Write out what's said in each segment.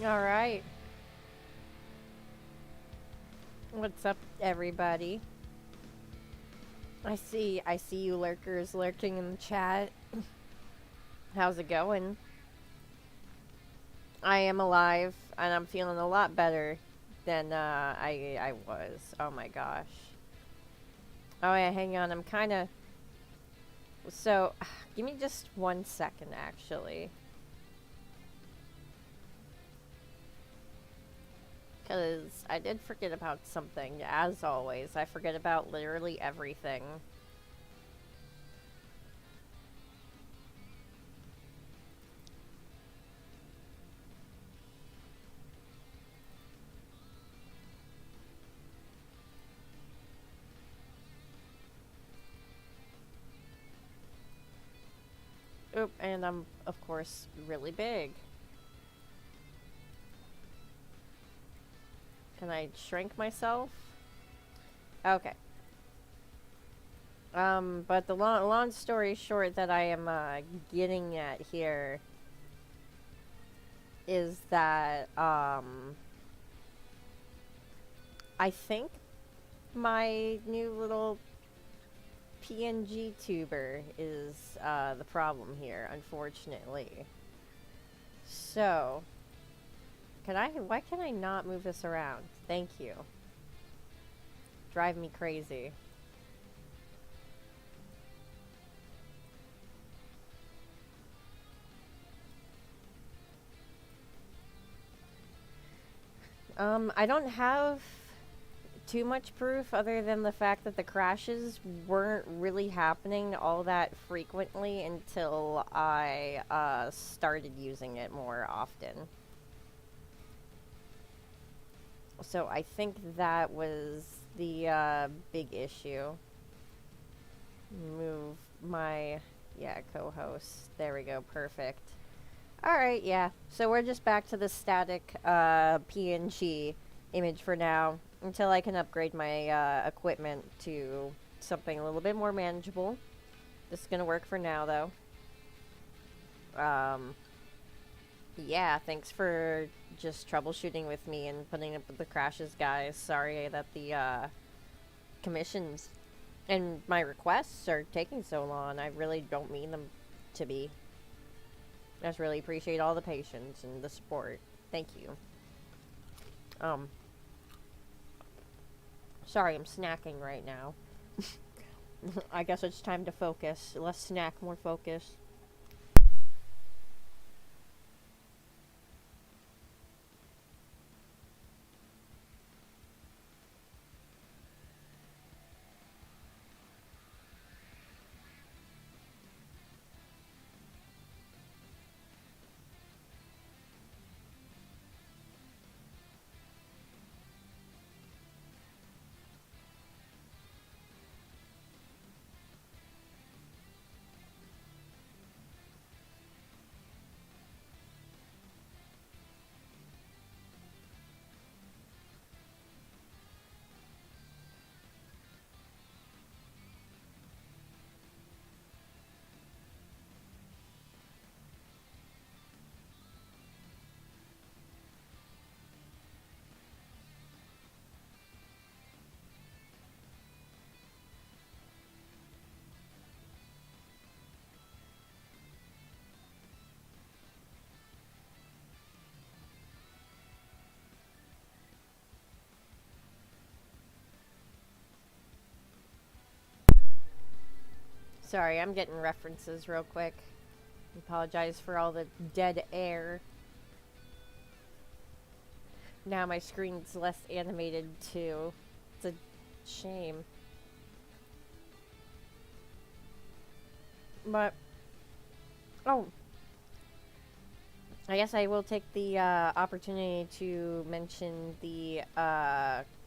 All right. What's up, everybody? I see you lurkers lurking in the chat. How's it going? I am alive and I'm feeling a lot better than I was. Oh my gosh. Oh yeah, hang on. I'm kind of so give me just 1 second actually. Cuz I did forget about something as always. I forget about literally everything. Oop, and I'm of course really big. Can I shrink myself? Okay. But the long story short that I am getting at here is that I think my new little PNG tuber is the problem here, unfortunately. So, why can I not move this around? Thank you. Drive me crazy. I don't have too much proof other than the fact that the crashes weren't really happening all that frequently until I started using it more often. So I think that was the big issue. Move my, yeah, co-host. There we go, perfect. Alright, yeah. So we're just back to the static PNG image for now until I can upgrade my equipment to something a little bit more manageable. This is gonna work for now, though. Yeah, thanks for just troubleshooting with me and putting up with the crashes, guys. Sorry that the commissions and my requests are taking so long. I really don't mean them to be. I just really appreciate all the patience and the support. Thank you. Um, Sorry, I'm snacking right now. I guess it's time to focus. Less snack, more focus. Sorry, I'm getting references real quick. Apologize for all the dead air. Now my screen's less animated too. It's a shame. But, oh, I guess I will take the opportunity to mention the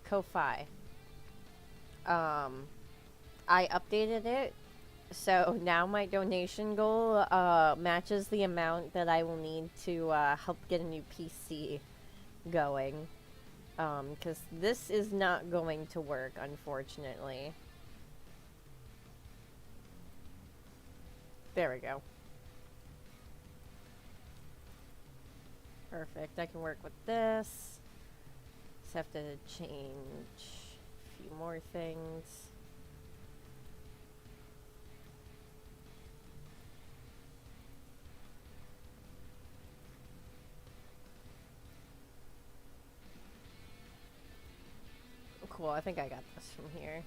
Ko-Fi. I updated it, so now my donation goal matches the amount that I will need to help get a new PC going. Because this is not going to work, unfortunately. There we go. Perfect. I can work with this. Just have to change a few more things. Cool, I think I got this from here.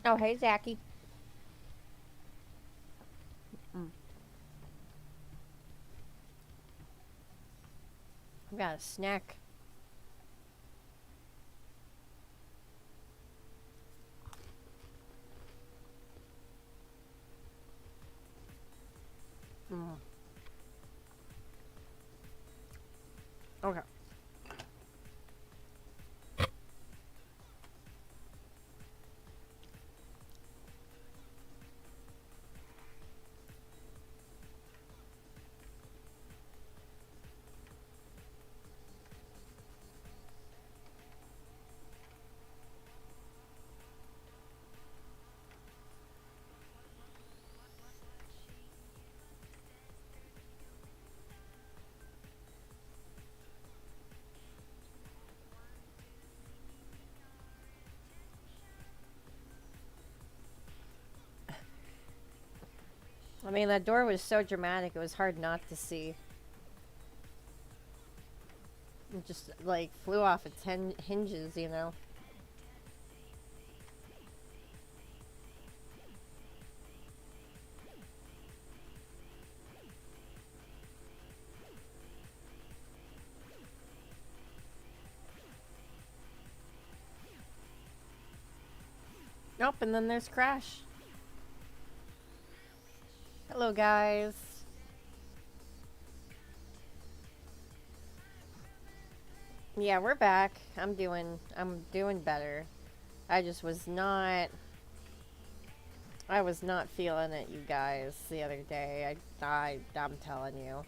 Oh, hey, Zachy. I've got a snack. Mm. Okay. I mean, that door was so dramatic, it was hard not to see. It just, like, flew off its hinges, you know? Nope, and then there's Crash. Hello, guys. Yeah, we're back. I'm doing better. I just was not... I was not feeling it, you guys, the other day. I'm telling you.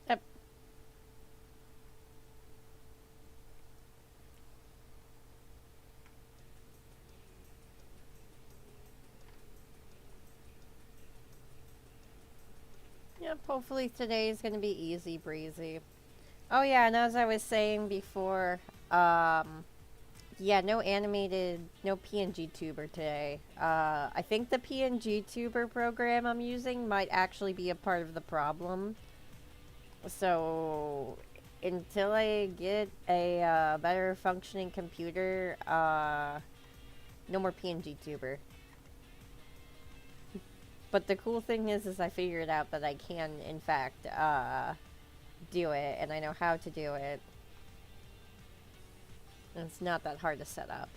Yep. Yep, hopefully today's gonna be easy breezy. Oh yeah, and as I was saying before, yeah, no animated, no PNG tuber today. I think the PNG tuber program I'm using might actually be a part of the problem. So, until I get a better functioning computer, no more PNG tuber. But the cool thing is I figured out that I can, in fact, do it, and I know how to do it. And it's not that hard to set up.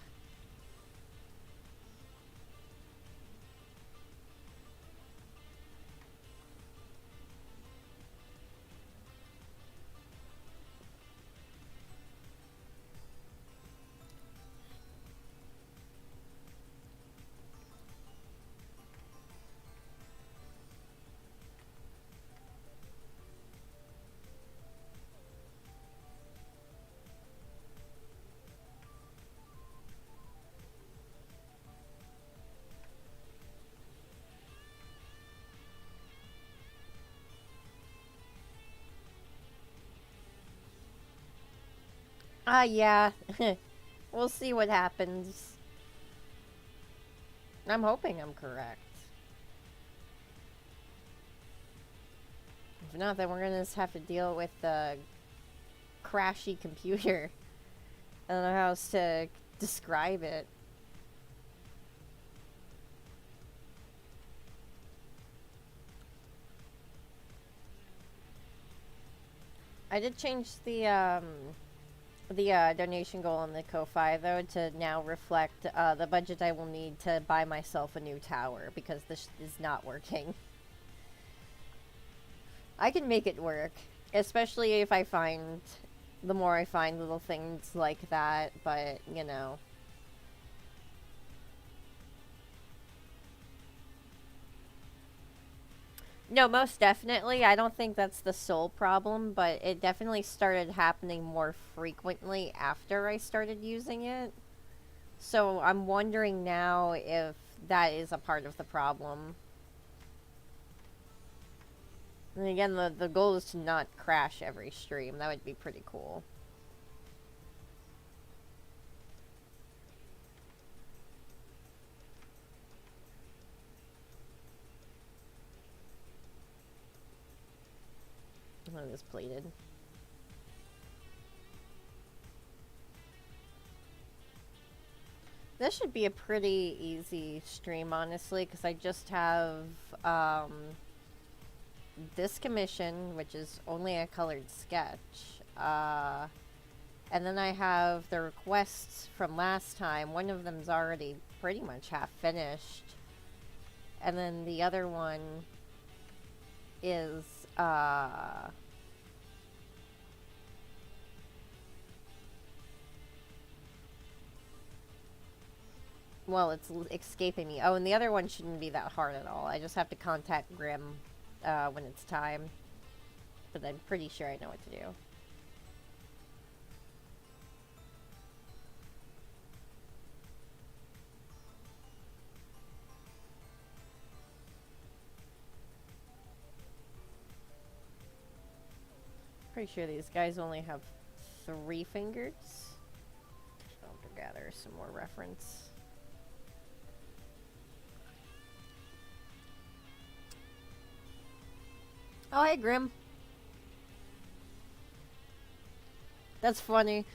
Yeah. We'll see what happens. I'm hoping I'm correct. If not, then we're gonna just have to deal with the crashy computer. I don't know how else to describe it. I did change the donation goal on the Ko-Fi though to now reflect the budget I will need to buy myself a new tower because this is not working. I can make it work, especially if I find the more I find little things like that, but you know. No, most definitely. I don't think that's the sole problem, but it definitely started happening more frequently after I started using it. So I'm wondering now if that is a part of the problem. And again, the goal is to not crash every stream. That would be pretty cool. One of this plated. This should be a pretty easy stream, honestly, because I just have this commission, which is only a colored sketch. And then I have the requests from last time. One of them's already pretty much half finished. And then the other one is, well, it's escaping me. Oh, and the other one shouldn't be that hard at all. I just have to contact Grim when it's time. But I'm pretty sure I know what to do. Pretty sure these guys only have 3 fingers. I'll have to gather some more reference. Oh, hey, Grim. That's funny.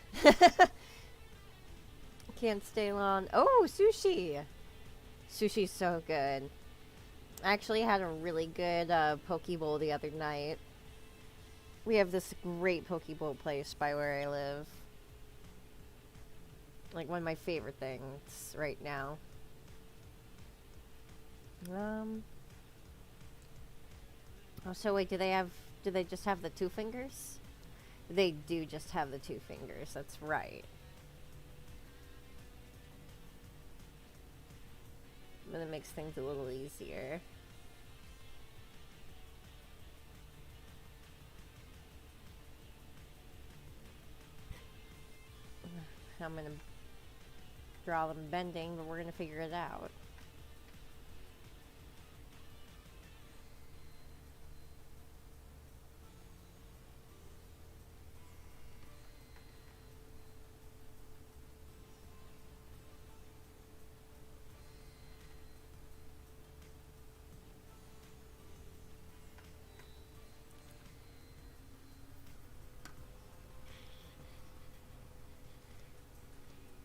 Can't stay long. Oh, sushi! Sushi's so good. I actually had a really good poke bowl the other night. We have this great poke bowl place by where I live. Like, one of my favorite things right now. Oh, so wait, do they just have the 2 fingers? They do just have the 2 fingers, that's right. But it makes things a little easier. I'm gonna draw them bending, but we're gonna figure it out.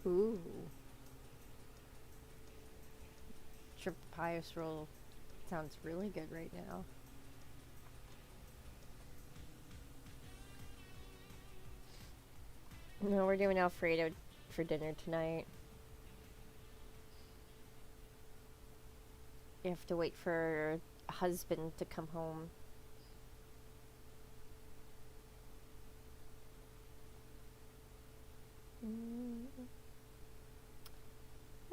Ooh. Shrimp papayas roll sounds really good right now. No, we're doing Alfredo for dinner tonight. You have to wait for a husband to come home.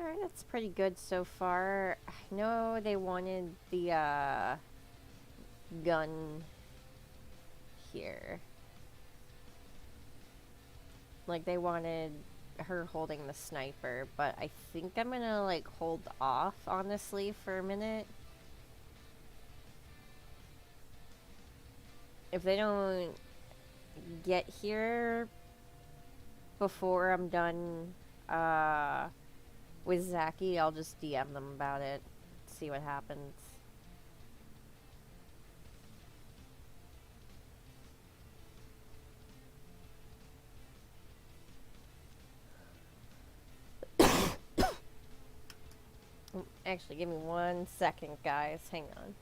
Alright, that's pretty good so far. I know they wanted the gun here. Like, they wanted her holding the sniper, but I think I'm gonna, like, hold off, honestly, for a minute. If they don't get here before I'm done, with Zaki, I'll just DM them about it, see what happens. Actually, give me 1 second, guys. Hang on.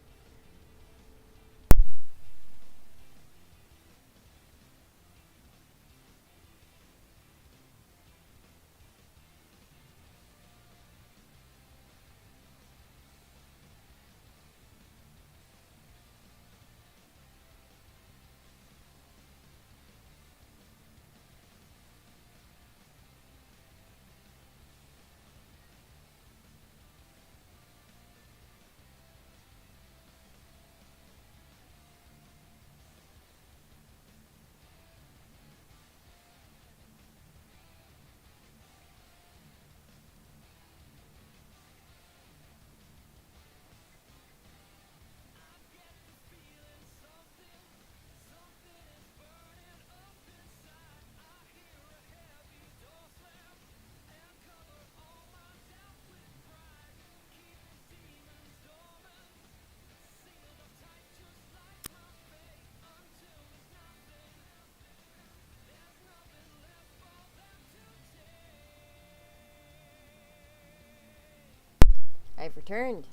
You've returned.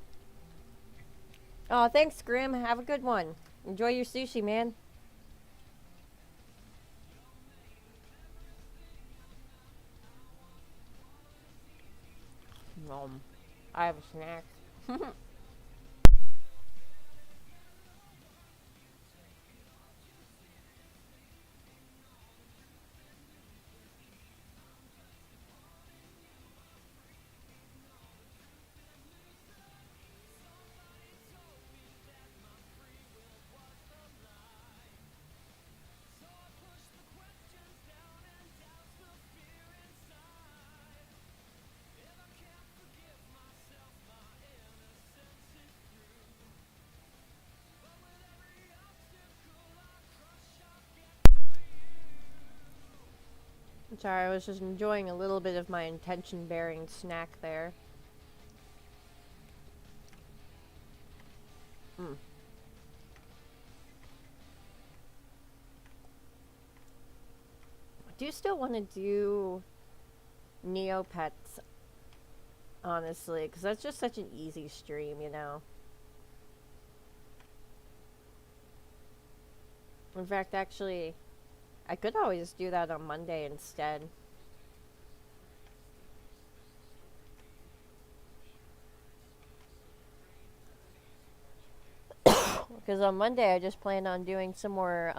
Oh, thanks, Grim. Have a good one. Enjoy your sushi, man. I have a snack. Sorry, I was just enjoying a little bit of my intention-bearing snack there. Mm. I do still want to do Neopets, honestly, because that's just such an easy stream, you know? In fact, actually, I could always do that on Monday instead. Because on Monday I just plan on doing some more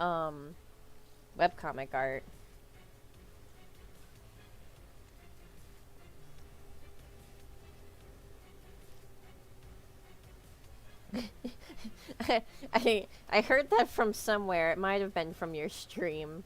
webcomic art. I heard that from somewhere. It might have been from your stream.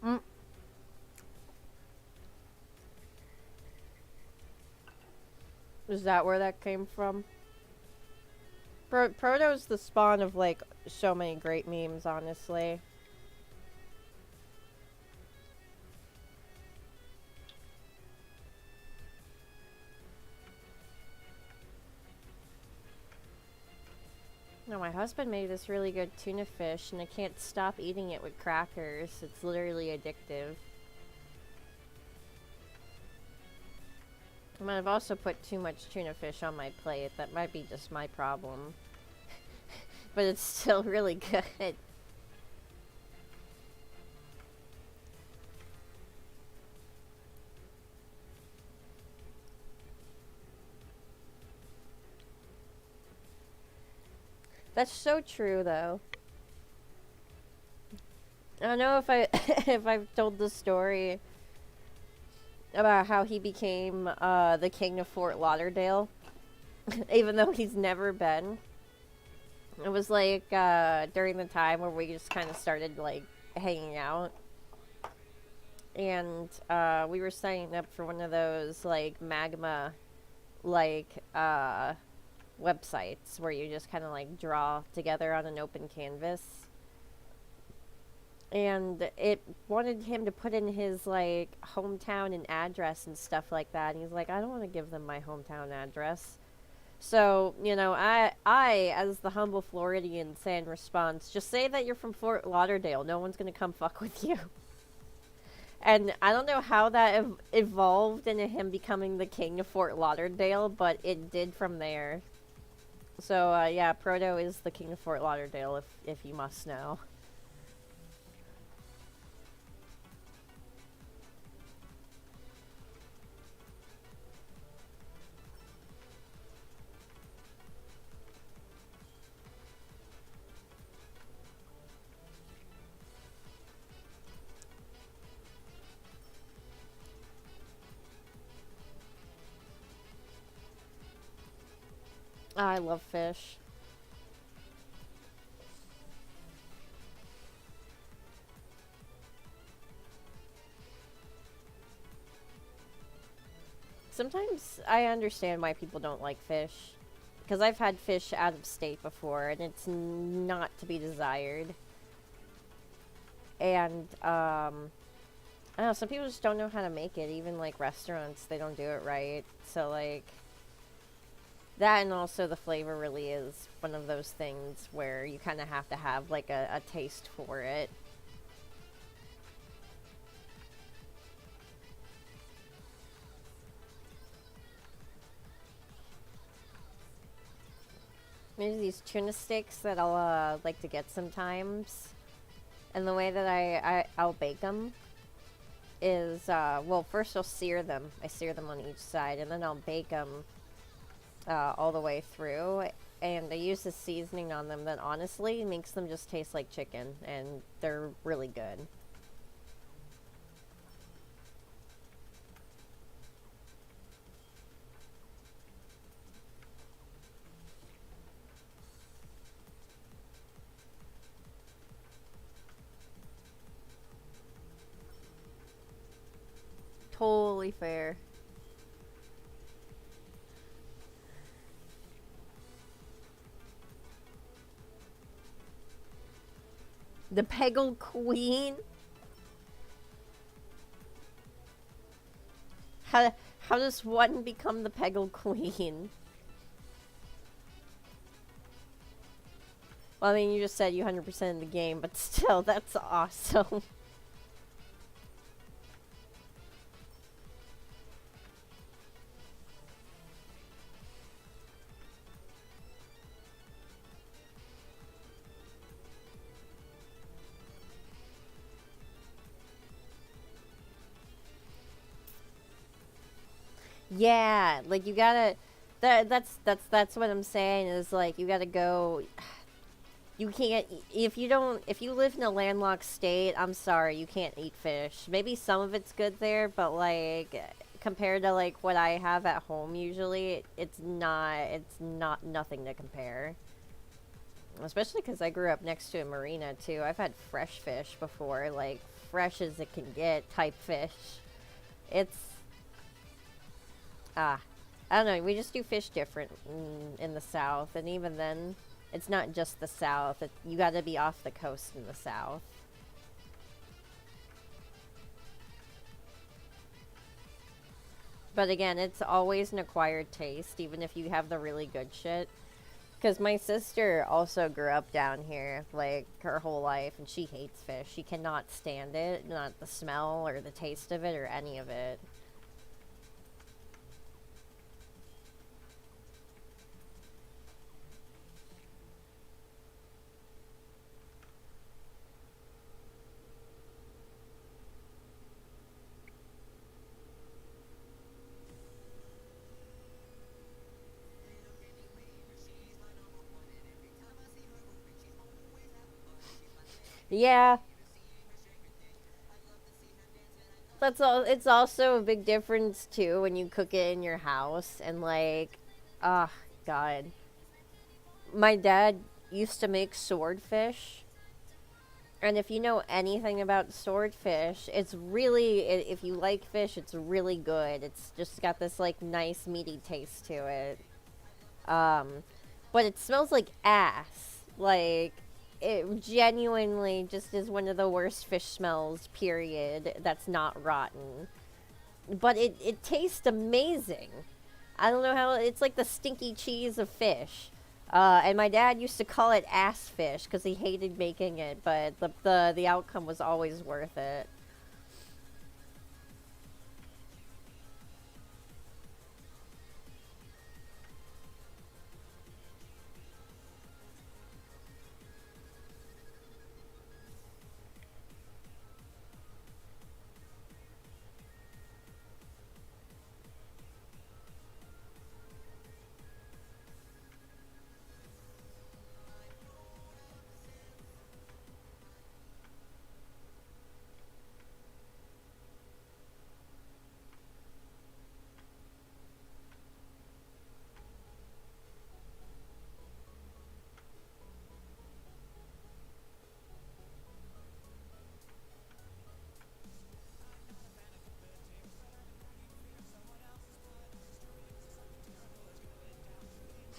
Mm. Is that where that came from? Proto's the spawn of, like, so many great memes, honestly. No, my husband made this really good tuna fish, and I can't stop eating it with crackers. It's literally addictive. I mean, I've also put too much tuna fish on my plate. That might be just my problem. But it's still really good. That's so true, though. I don't know if I if I've told the story about how he became the king of Fort Lauderdale, even though he's never been. It was like during the time where we just kind of started like hanging out, and we were signing up for one of those like magma like websites where you just kind of like draw together on an open canvas. And it wanted him to put in his like hometown and address and stuff like that. And he's like, I don't want to give them my hometown address. So, you know, I, as the humble Floridian, say in response, just say that you're from Fort Lauderdale. No one's gonna come fuck with you. And I don't know how that evolved into him becoming the king of Fort Lauderdale, but it did from there. So, yeah, Proto is the king of Fort Lauderdale, if you must know. I love fish. Sometimes I understand why people don't like fish. Because I've had fish out of state before, and it's not to be desired. And, I don't know, some people just don't know how to make it. Even, like, restaurants, they don't do it right. So, like, that and also the flavor really is one of those things where you kind of have to have, like, a taste for it. There's these tuna steaks that I'll, like to get sometimes. And the way that I'll bake them is, well, first I'll sear them. I sear them on each side, and then I'll bake them all the way through. And I use the seasoning on them that honestly makes them just taste like chicken, and they're really good. Totally fair. The Peggle Queen? How, how does one become the Peggle Queen? Well, I mean, you just said you 100% in the game, but still, that's awesome. Yeah, like you gotta. That's what I'm saying is like you gotta go. You can't if you don't if you live in a landlocked state. I'm sorry, you can't eat fish. Maybe some of it's good there, but like compared to like what I have at home, usually it's not. It's not nothing to compare. Especially because I grew up next to a marina too. I've had fresh fish before, like fresh as it can get type fish. It's ah, I don't know. We just do fish different in the South, and even then, it's not just the South. You got to be off the coast in the South. But again, it's always an acquired taste, even if you have the really good shit. Because my sister also grew up down here, like, her whole life, and she hates fish. She cannot stand it, not the smell or the taste of it or any of it. Yeah, that's all. It's also a big difference too when you cook it in your house and like, ah, God. My dad used to make swordfish, and if you know anything about swordfish, it's really if you like fish, it's really good. It's just got this like nice meaty taste to it. Um, but it smells like ass. Like it genuinely just is one of the worst fish smells. Period. That's not rotten, but it tastes amazing. I don't know how it's like the stinky cheese of fish. And my dad used to call it ass fish because he hated making it, but the outcome was always worth it.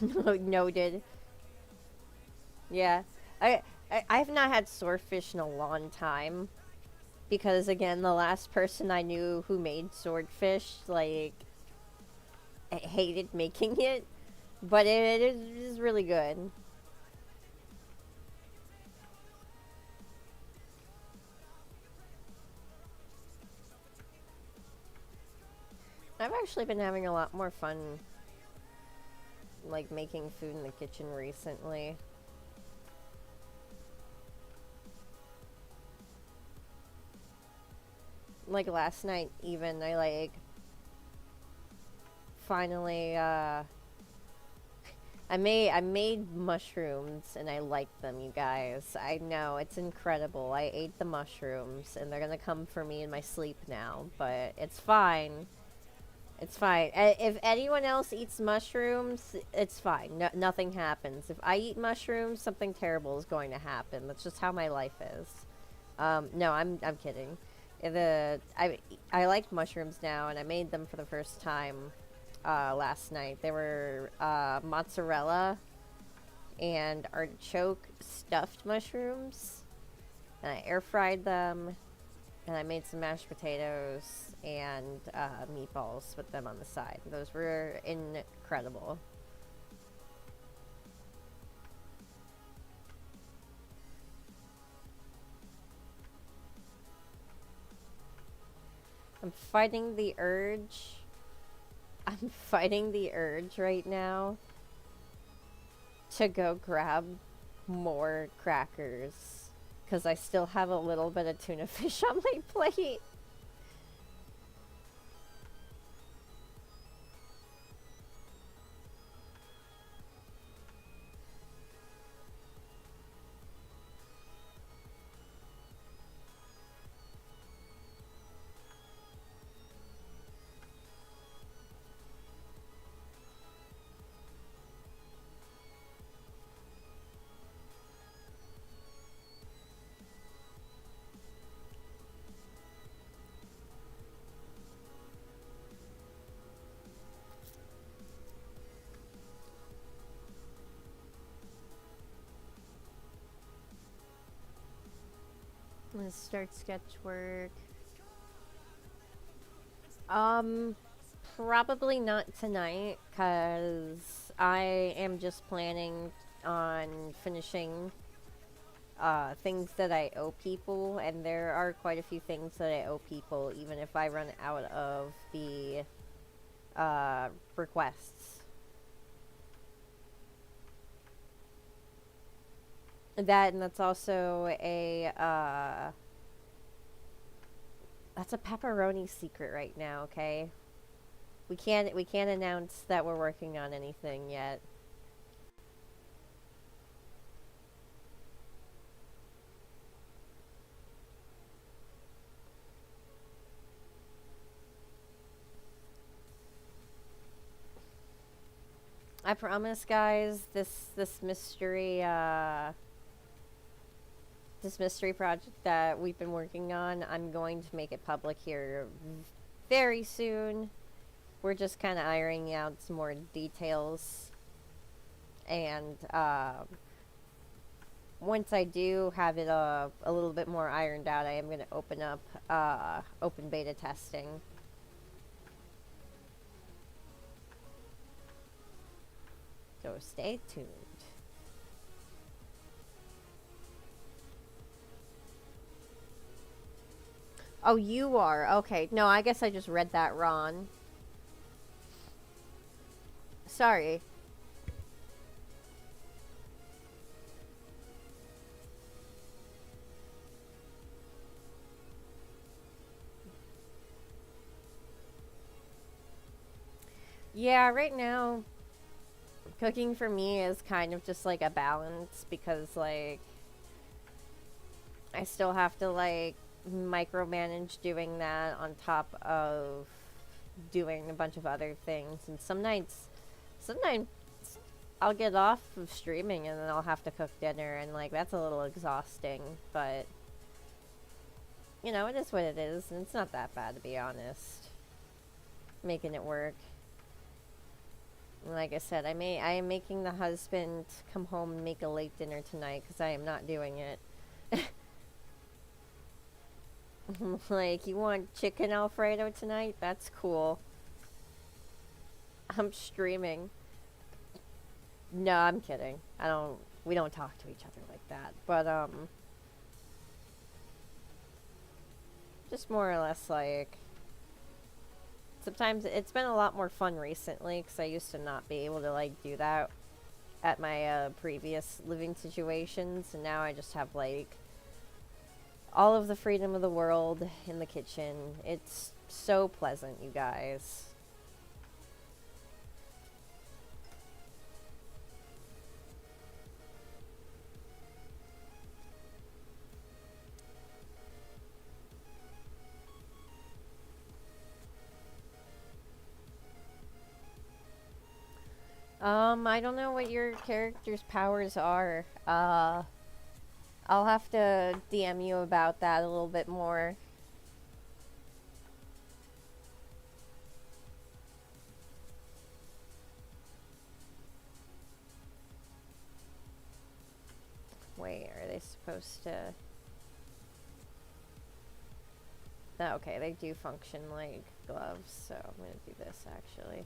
Noted. Yeah. I, I've not had swordfish in a long time. Because, again, the last person I knew who made swordfish, like, hated making it. But it is really good. I've actually been having a lot more fun, like, making food in the kitchen recently. Like, last night, even, I, like, finally, I made mushrooms, and I liked them, you guys. I know, it's incredible. I ate the mushrooms, and they're gonna come for me in my sleep now, but it's fine. It's fine. If anyone else eats mushrooms, it's fine. Nothing happens. If I eat mushrooms, something terrible is going to happen. That's just how my life is. No, I'm kidding. I like mushrooms now, and I made them for the first time last night. They were mozzarella and artichoke stuffed mushrooms, and I air fried them, and I made some mashed potatoes and meatballs with them on the side. Those were incredible. I'm fighting the urge. I'm fighting the urge right now to go grab more crackers because I still have a little bit of tuna fish on my plate. Let's start sketch work. Um, Probably not tonight, because I am just planning on finishing things that I owe people, and there are quite a few things that I owe people, even if I run out of the requests. That, and that's also a that's a pepperoni secret right now, okay? We can't announce that we're working on anything yet. I promise, guys, this mystery project that we've been working on, I'm going to make it public here very soon. We're just kind of ironing out some more details, and once I do have it a little bit more ironed out, I am going to open up open beta testing. So stay tuned. Oh, you are? Okay. No, I guess I just read that wrong. Sorry. Yeah, right now, cooking for me is kind of just like a balance because, like, I still have to, like, micromanage doing that on top of doing a bunch of other things. And sometimes I'll get off of streaming and then I'll have to cook dinner, and, like, that's a little exhausting. But, you know, it is what it is, and it's not that bad, to be honest. Making it work. Like I said, I am making the husband come home and make a late dinner tonight because I am not doing it. Like, you want chicken Alfredo tonight? That's cool. I'm streaming. No, I'm kidding. We don't talk to each other like that. But, just more or less like, sometimes it's been a lot more fun recently because I used to not be able to, like, do that at my, previous living situations. And now I just have, like, all of the freedom of the world in the kitchen. It's so pleasant, you guys. I don't know what your character's powers are. I'll have to DM you about that a little bit more. Wait, are they supposed to... Oh, okay, they do function like gloves, so I'm gonna do this actually.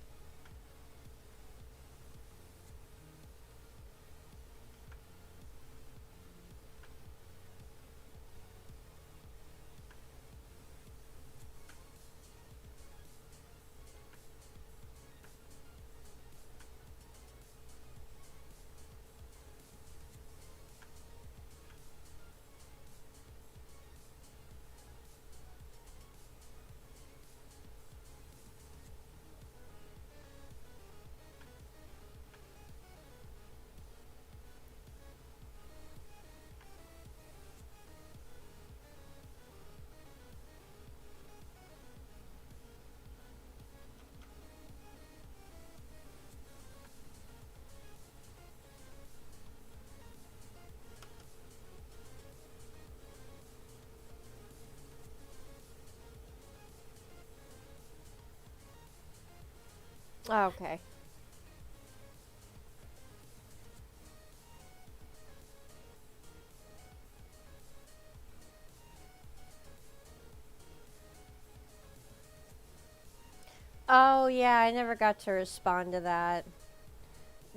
Oh, okay. Oh, yeah, I never got to respond to that.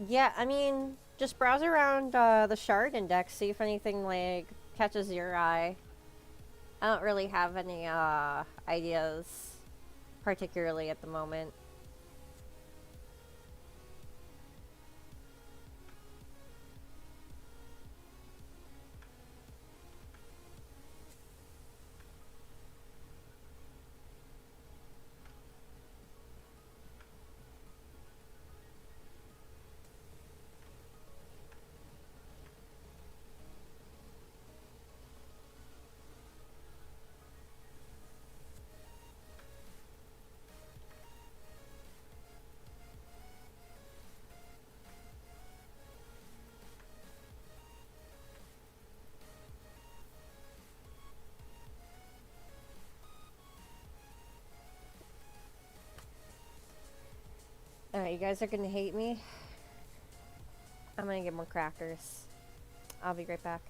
Yeah, I mean, just browse around the shard index, see if anything, like, catches your eye. I don't really have any ideas, particularly at the moment. Alright, you guys are gonna hate me. I'm gonna get more crackers. I'll be right back.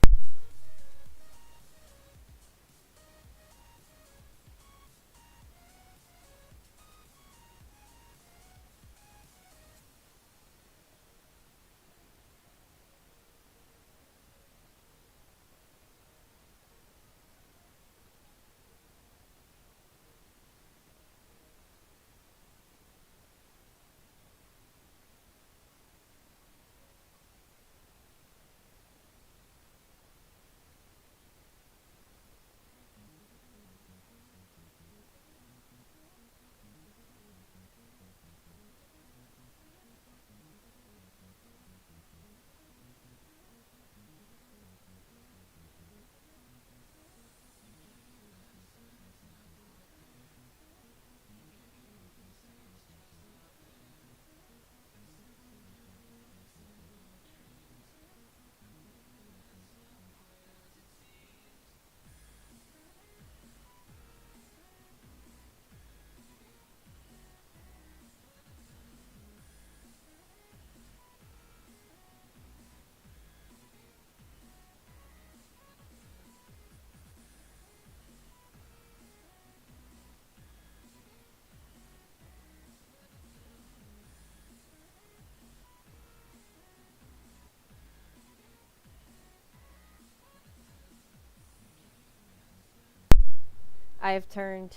I have turned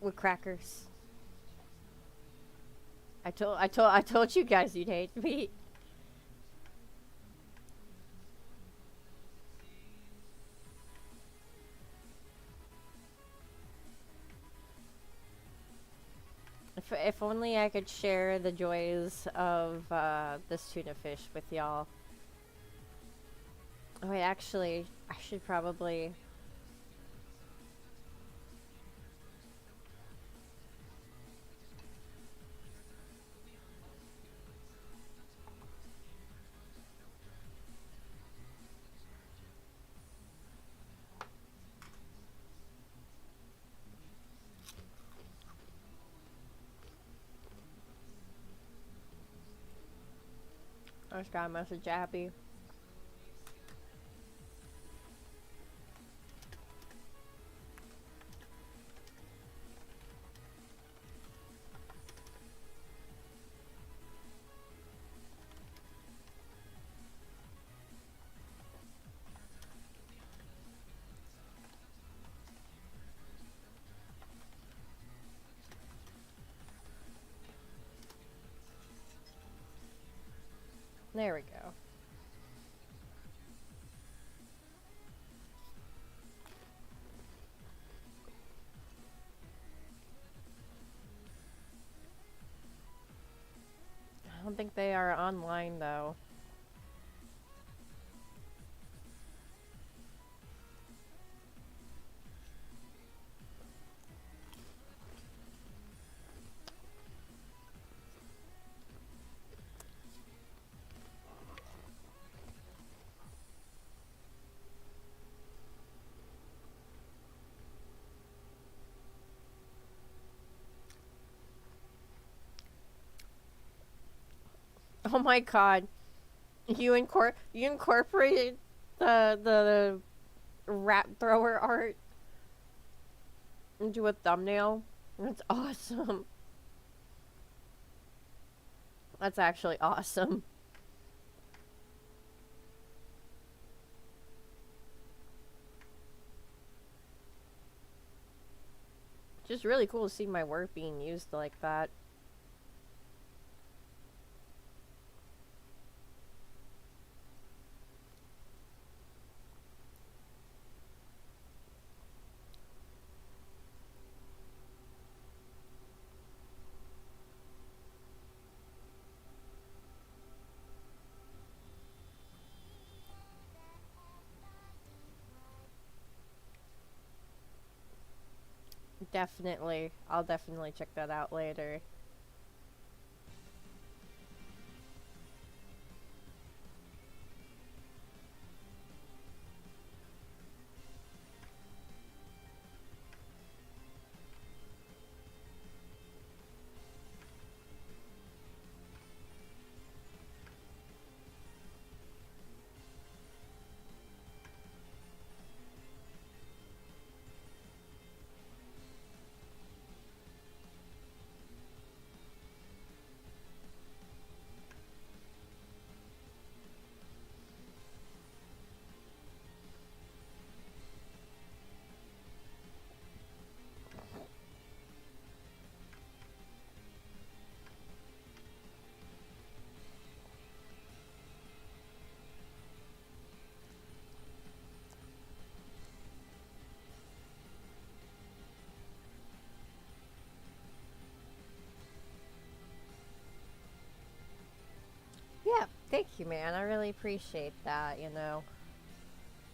with crackers. I told you guys you'd hate me. If only I could share the joys of this tuna fish with y'all. Oh wait, actually, I should probably. I just got a message, Abby. There we go. I don't think they are online though. Oh my god. You incorporated the rat thrower art into a thumbnail? That's awesome. That's actually awesome. Just really cool to see my work being used like that. Definitely. I'll definitely check that out later. Yeah, thank you, man. I really appreciate that, you know.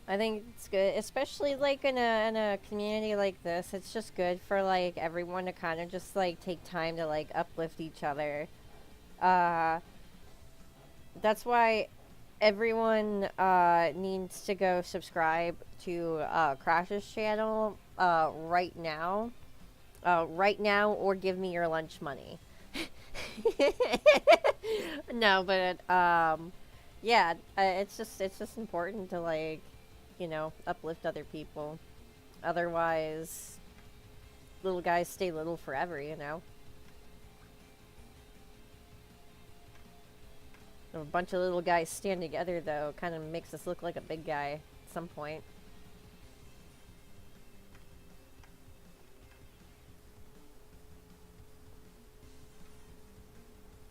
I think it's good, especially like in a community like this. It's just good for like everyone to kind of just like take time to like uplift each other. Uh that's why everyone needs to go subscribe to Crash's channel right now or give me your lunch money. No, but yeah, it's just important to like, you know, uplift other people. Otherwise, little guys stay little forever, you know. A bunch of little guys stand together though kind of makes us look like a big guy at some point.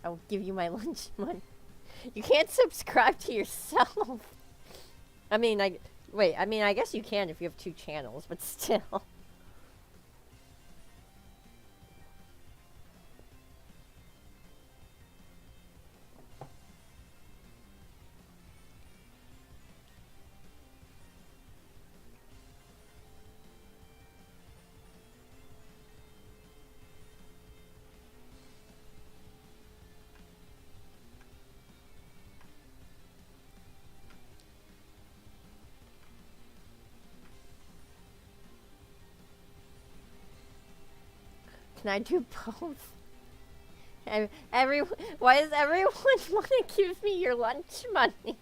I'll give you my lunch money. You can't subscribe to yourself. I mean, wait. I mean, I guess you can if you have 2 channels, but still. Can I do both? Why does everyone want to give me your lunch money?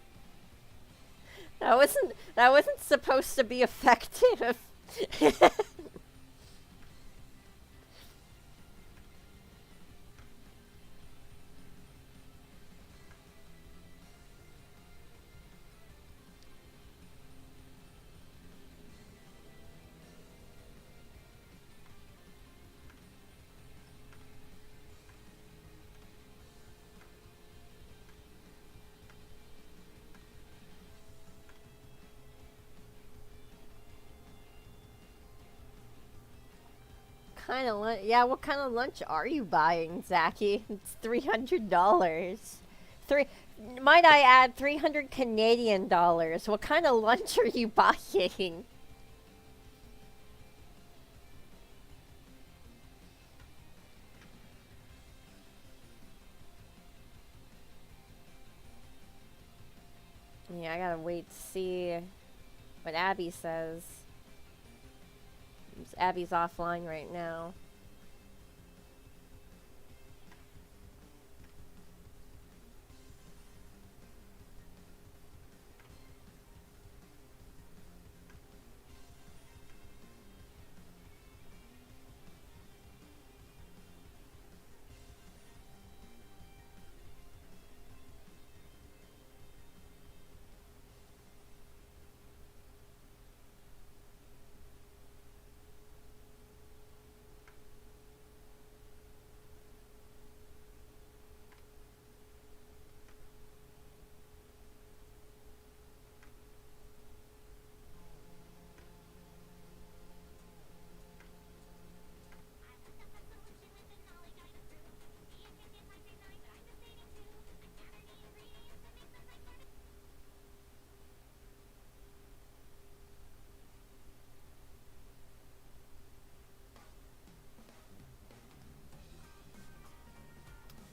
That wasn't supposed to be effective. Kind of yeah, what kind of lunch are you buying, Zachy? It's $300. Three Might I add 300 Canadian dollars. What kind of lunch are you buying? Yeah, I gotta wait to see what Abby says. Abby's offline right now.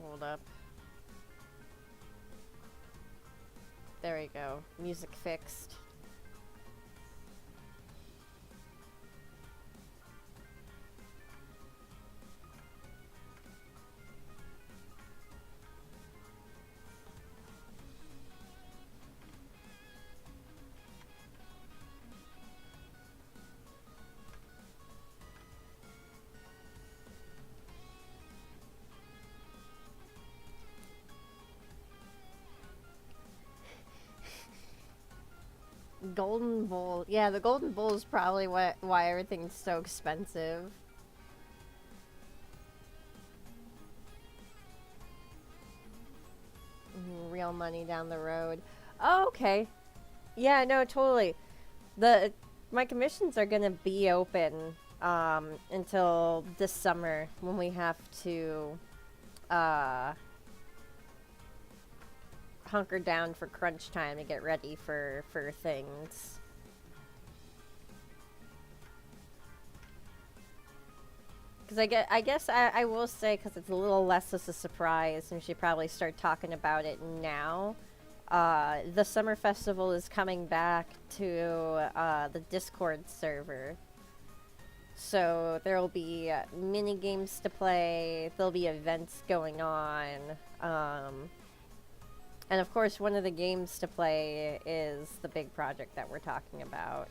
Hold up. There we go. Music fixed. Golden Bowl. Yeah, the Golden Bowl is probably why everything's so expensive. Real money down the road. Oh, okay. Yeah, no, totally. My commissions are gonna be open until this summer when we have to hunker down for crunch time to get ready for things. Because I guess I will say, because it's a little less of a surprise, and we should probably start talking about it now. The summer festival is coming back to the Discord server. So there will be mini games to play. There'll be events going on. And of course, one of the games to play is the big project that we're talking about.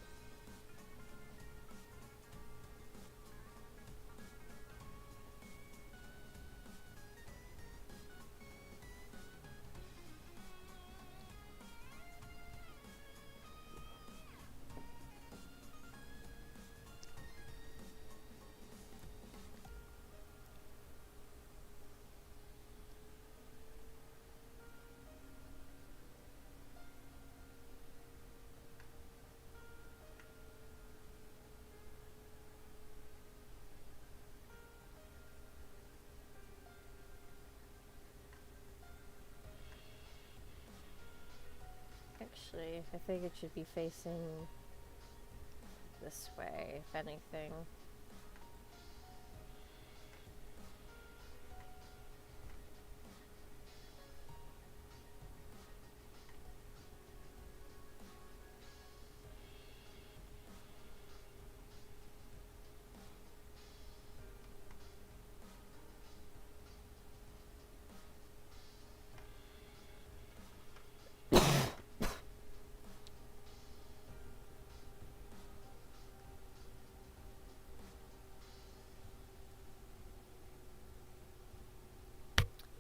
actually. I think it should be facing this way, if anything.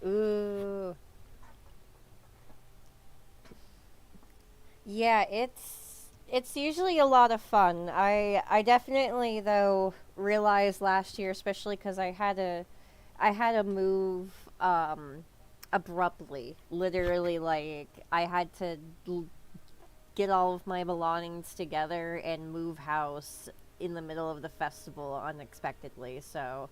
Ooh. Yeah, it's usually a lot of fun. I definitely though realized last year, especially because I had to move abruptly. Literally, like I had to get all of my belongings together and move house in the middle of the festival unexpectedly. So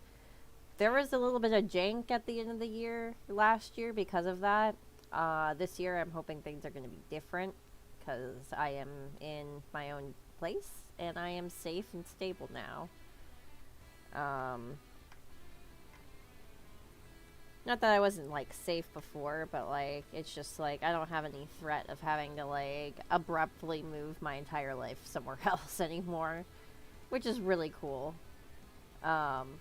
there was a little bit of jank at the end of the year last year because of that. This year, I'm hoping things are going to be different because I am in my own place and I am safe and stable now. Um, Not that I wasn't like safe before, but like it's just like I don't have any threat of having to like abruptly move my entire life somewhere else anymore, which is really cool. Um,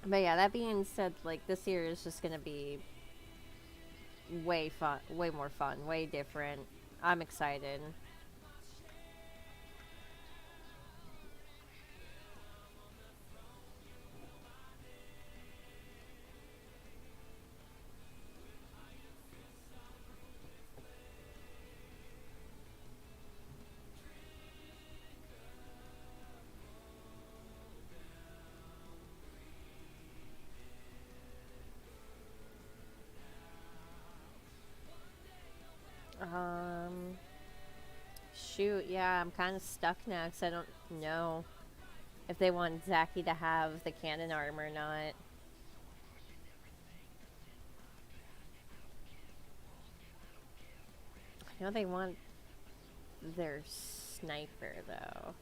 but yeah, that being said, like this year is just gonna be way fun, way more fun, way different. I'm excited. Um, Shoot, yeah, I'm kind of stuck now because I don't know if they want Zaki to have the cannon arm or not. I know they want their sniper though.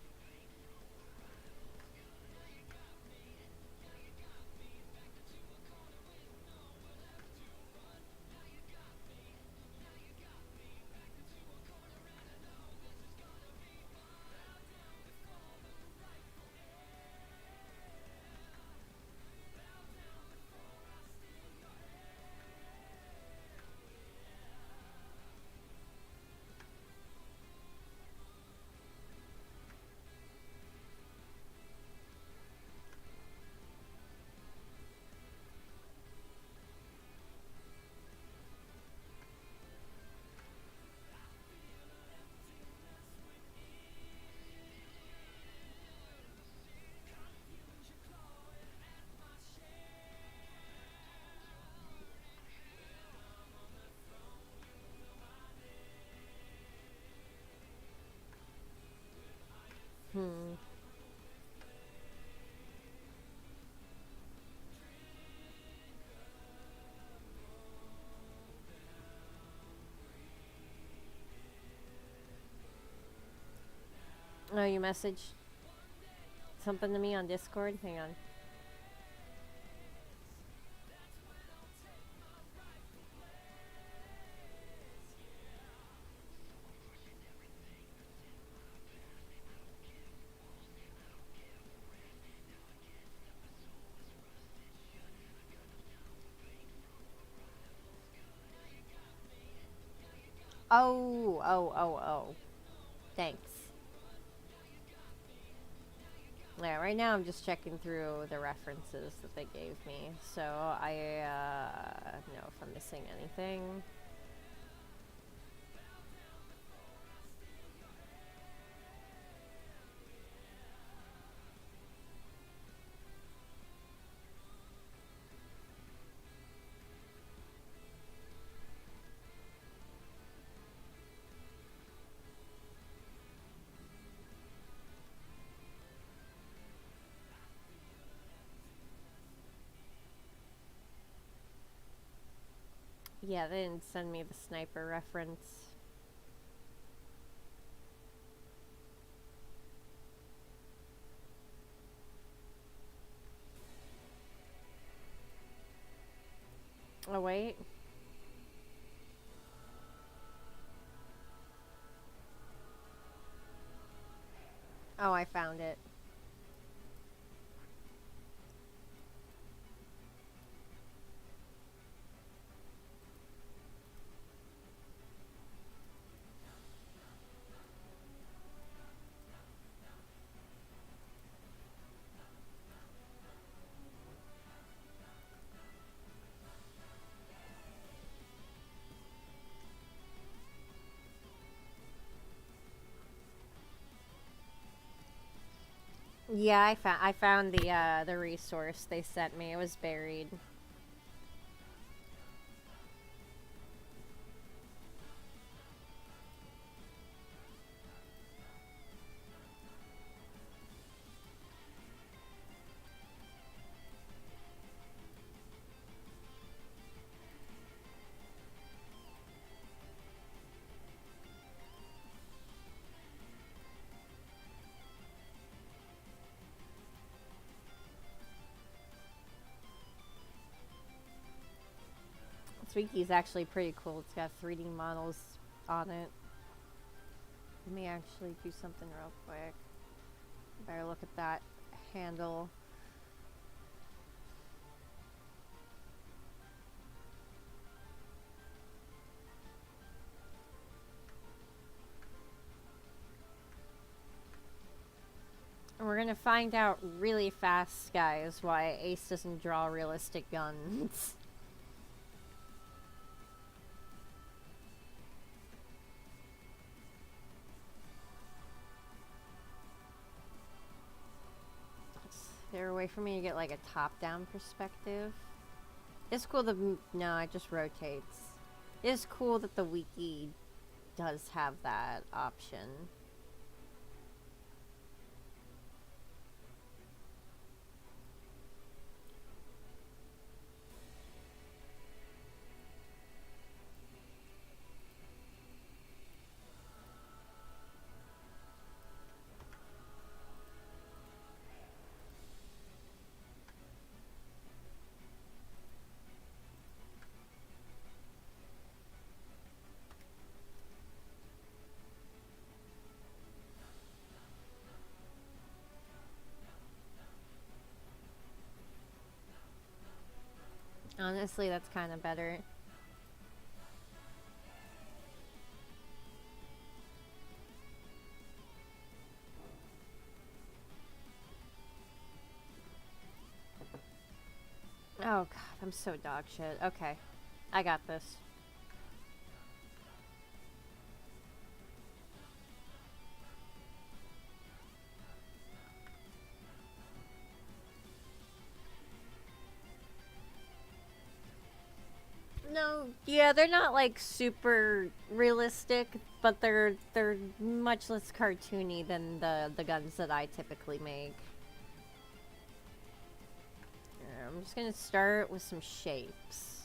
Hmm. Oh, you messaged something to me on Discord? Hang on. Oh, oh, oh, oh. Thanks. Yeah, right now I'm just checking through the references that they gave me, so I know if I'm missing anything. Yeah, they didn't send me the sniper reference. Oh, wait. Oh, I found it. Yeah, I found the resource they sent me. It was buried. This wiki's actually pretty cool. It's got 3D models on it. Let me actually do something real quick. Better look at that handle. And we're gonna find out really fast, guys, why Ace doesn't draw realistic guns. Is there a way for me to get like a top-down perspective? It's cool that no, it just rotates. It's cool that the wiki does have that option. Honestly, that's kind of better. Oh god, I'm so dog shit. Okay, I got this. No, yeah, they're not like super realistic, but they're much less cartoony than the guns that I typically make. I'm just gonna start with some shapes.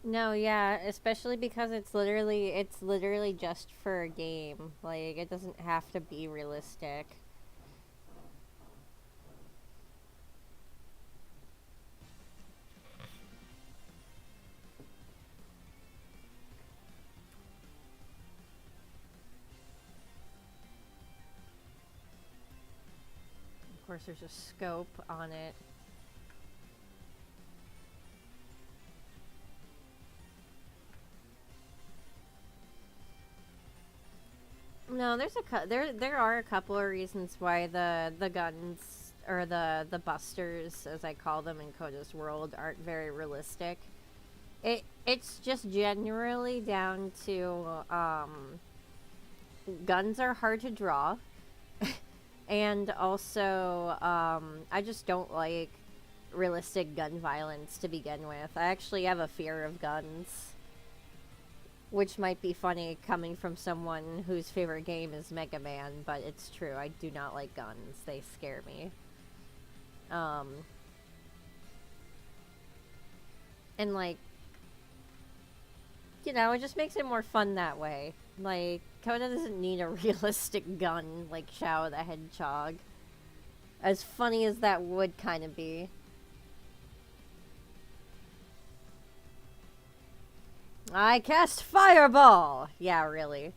No, yeah, especially because it's literally just for a game. Like it doesn't have to be realistic. course, there's a scope on it. No, there are a couple of reasons why the guns or the busters, as I call them in Koda's world, aren't very realistic. It's just generally down to guns are hard to draw, and also I just don't like realistic gun violence to begin with. I actually have a fear of guns. Which might be funny coming from someone whose favorite game is Mega Man, but it's true. I do not like guns. They scare me. And like, you know, it just makes it more fun that way. Like, Coda doesn't need a realistic gun like Shao the Hedgehog. As funny as that would kind of be. I cast Fireball! Yeah, really.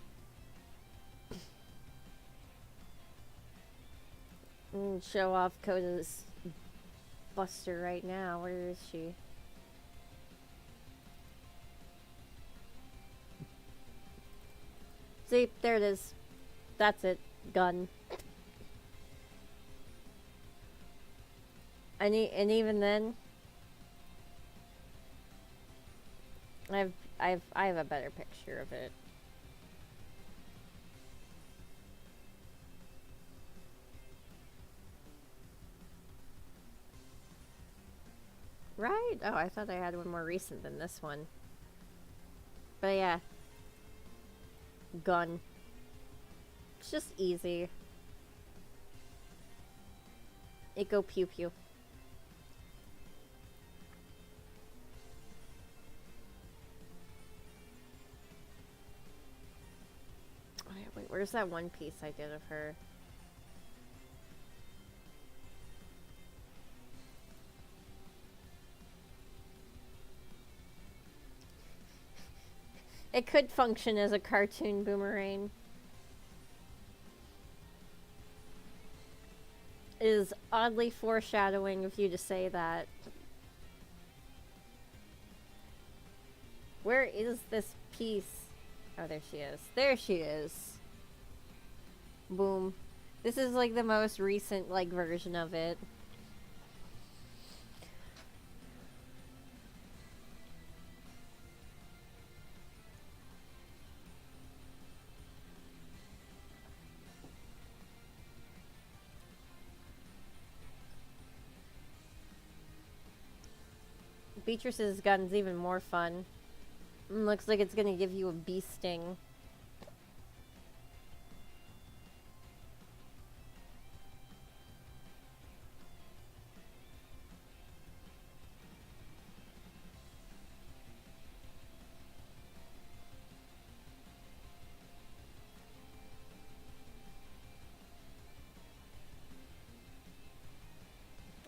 Show off Koda's buster right now. Where is she? See, there it is. That's it. Gun. And even then, I have a better picture of it. Right? Oh, I thought I had one more recent than this one. But yeah. Gun. It's just easy. It go pew pew. Wait, where's that one piece I did of her? It could function as a cartoon boomerang. It is oddly foreshadowing of you to say that. Where is this piece? Oh, there she is. There she is. Boom. This is like the most recent like version of it. Beatrice's gun's even more fun. Looks like it's gonna give you a bee sting.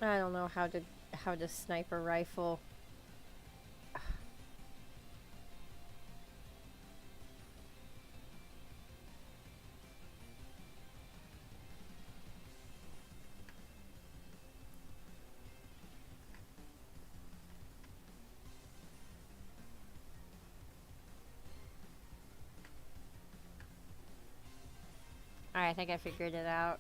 I don't know how to snipe a rifle. Alright, I think I figured it out.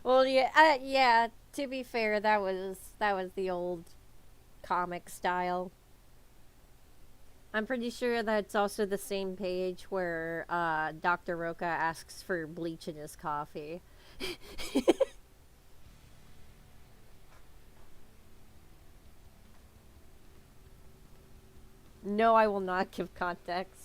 Well, yeah, to be fair, that was the old comic style. I'm pretty sure that's also the same page where Dr. Roca asks for bleach in his coffee. No, I will not give context.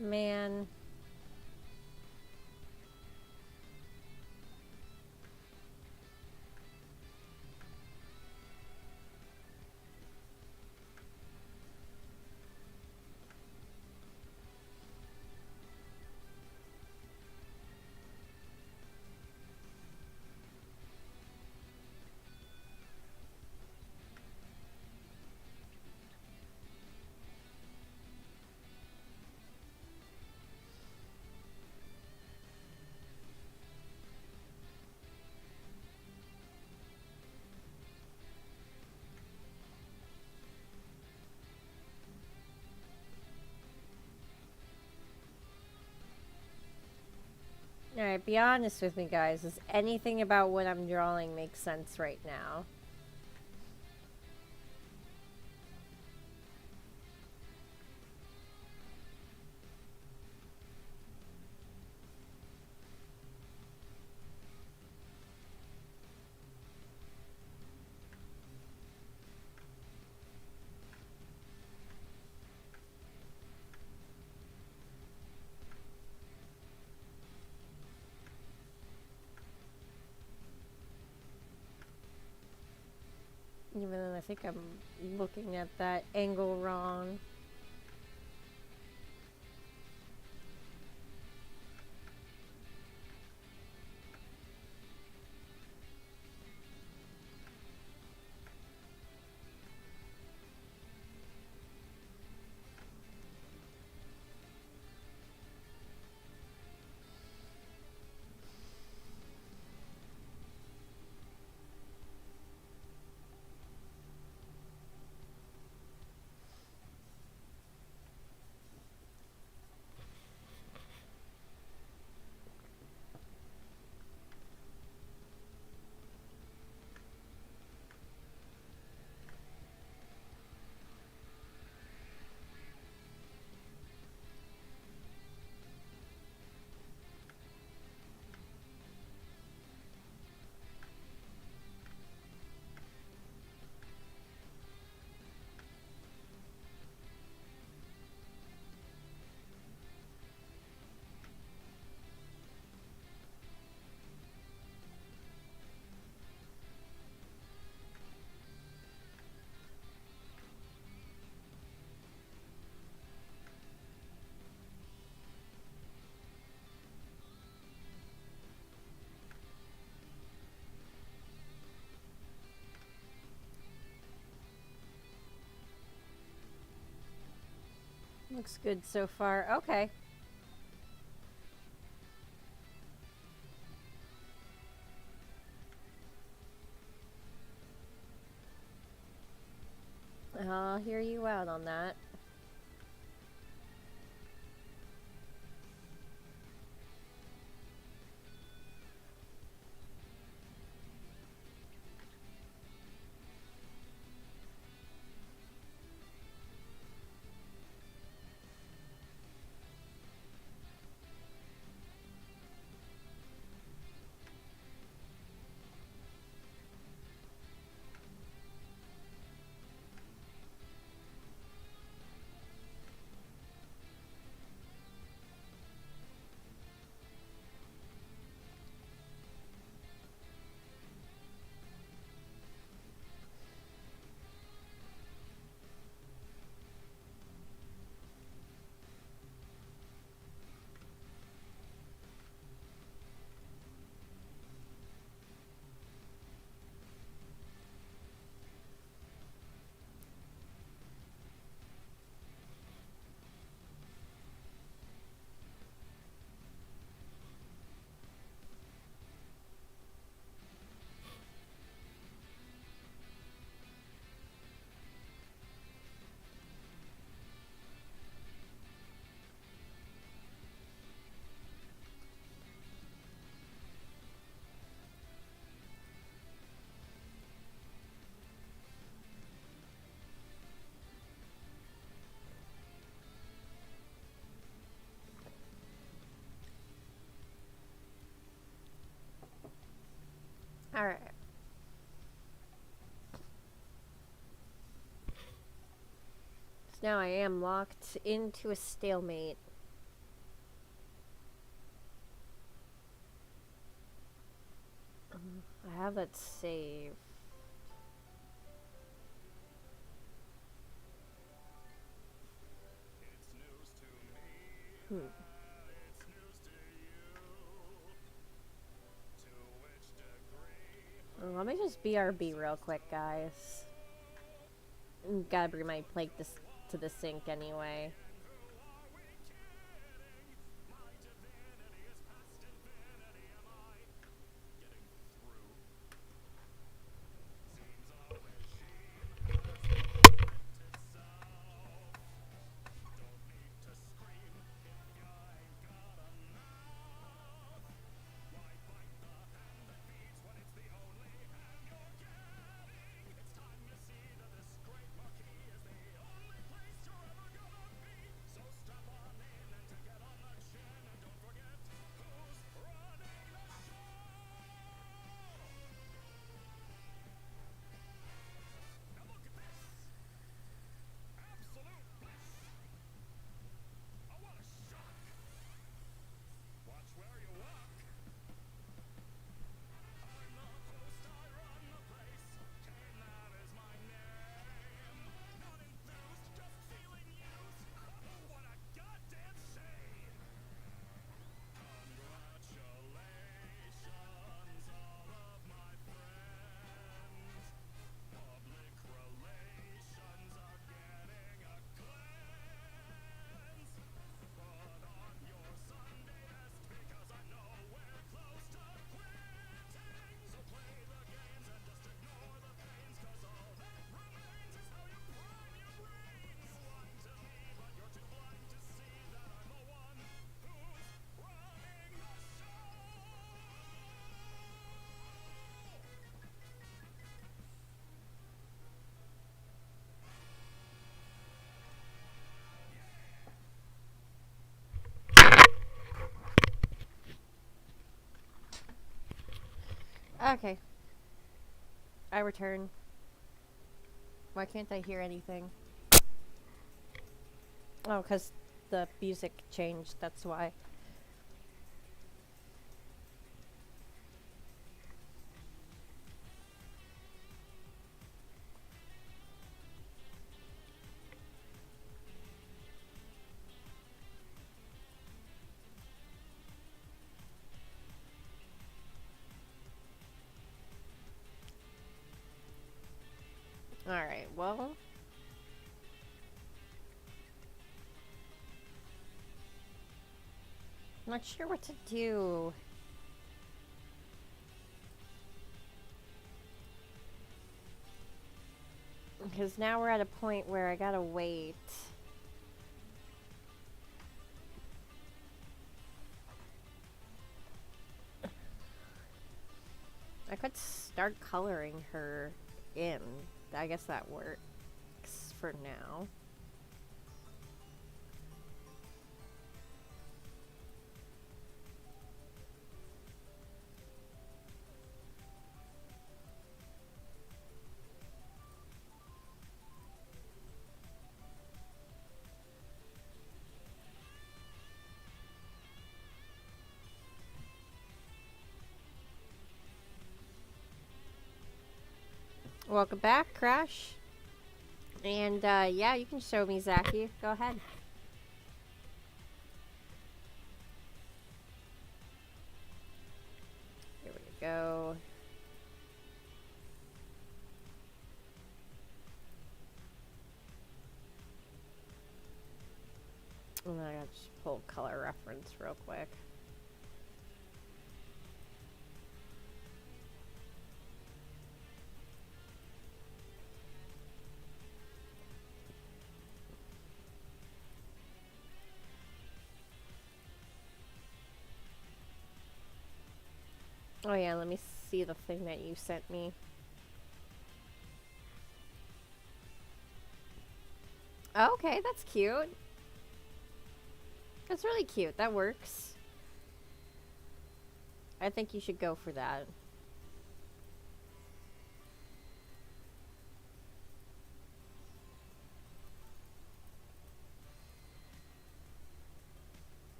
Man. Alright, be honest with me, guys. Does anything about what I'm drawing make sense right now? Even though I think I'm looking at that angle wrong. Looks good so far. Okay. I'll hear you out on that. Alright. So now I am locked into a stalemate. I have that saved. Hmm. Let me just BRB real quick, guys. Gotta bring my plate to the sink anyway. Okay. I return. Why can't I hear anything? Oh, because the music changed, that's why. Alright, well. I'm not sure what to do. Because now we're at a point where I gotta wait. I could start coloring her in. I guess that works for now. Welcome back, Crash. And, yeah, you can show me, Zachy. Go ahead. Here we go. And then I gotta just pull color reference real quick. Oh yeah, let me see the thing that you sent me. Okay, that's cute. That's really cute. That works. I think you should go for that.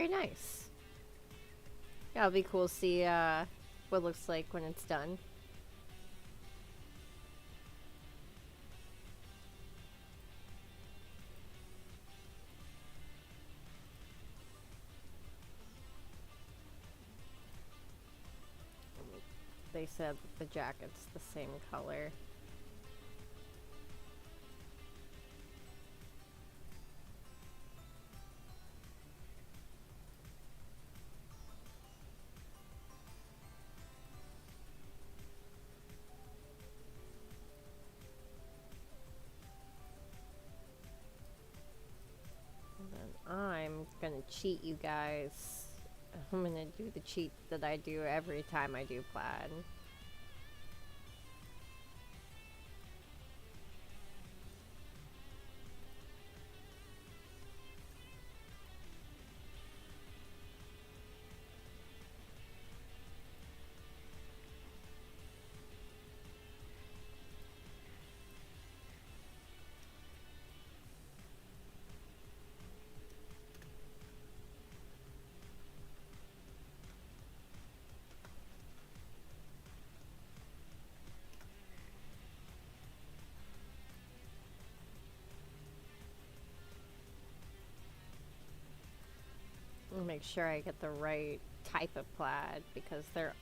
Very nice. Yeah, it'll be cool to see what it looks like when it's done. They said the jacket's the same color. And then I'm gonna cheat you guys. I'm gonna do the cheat that I do every time I do plaid. Make sure I get the right type of plaid because there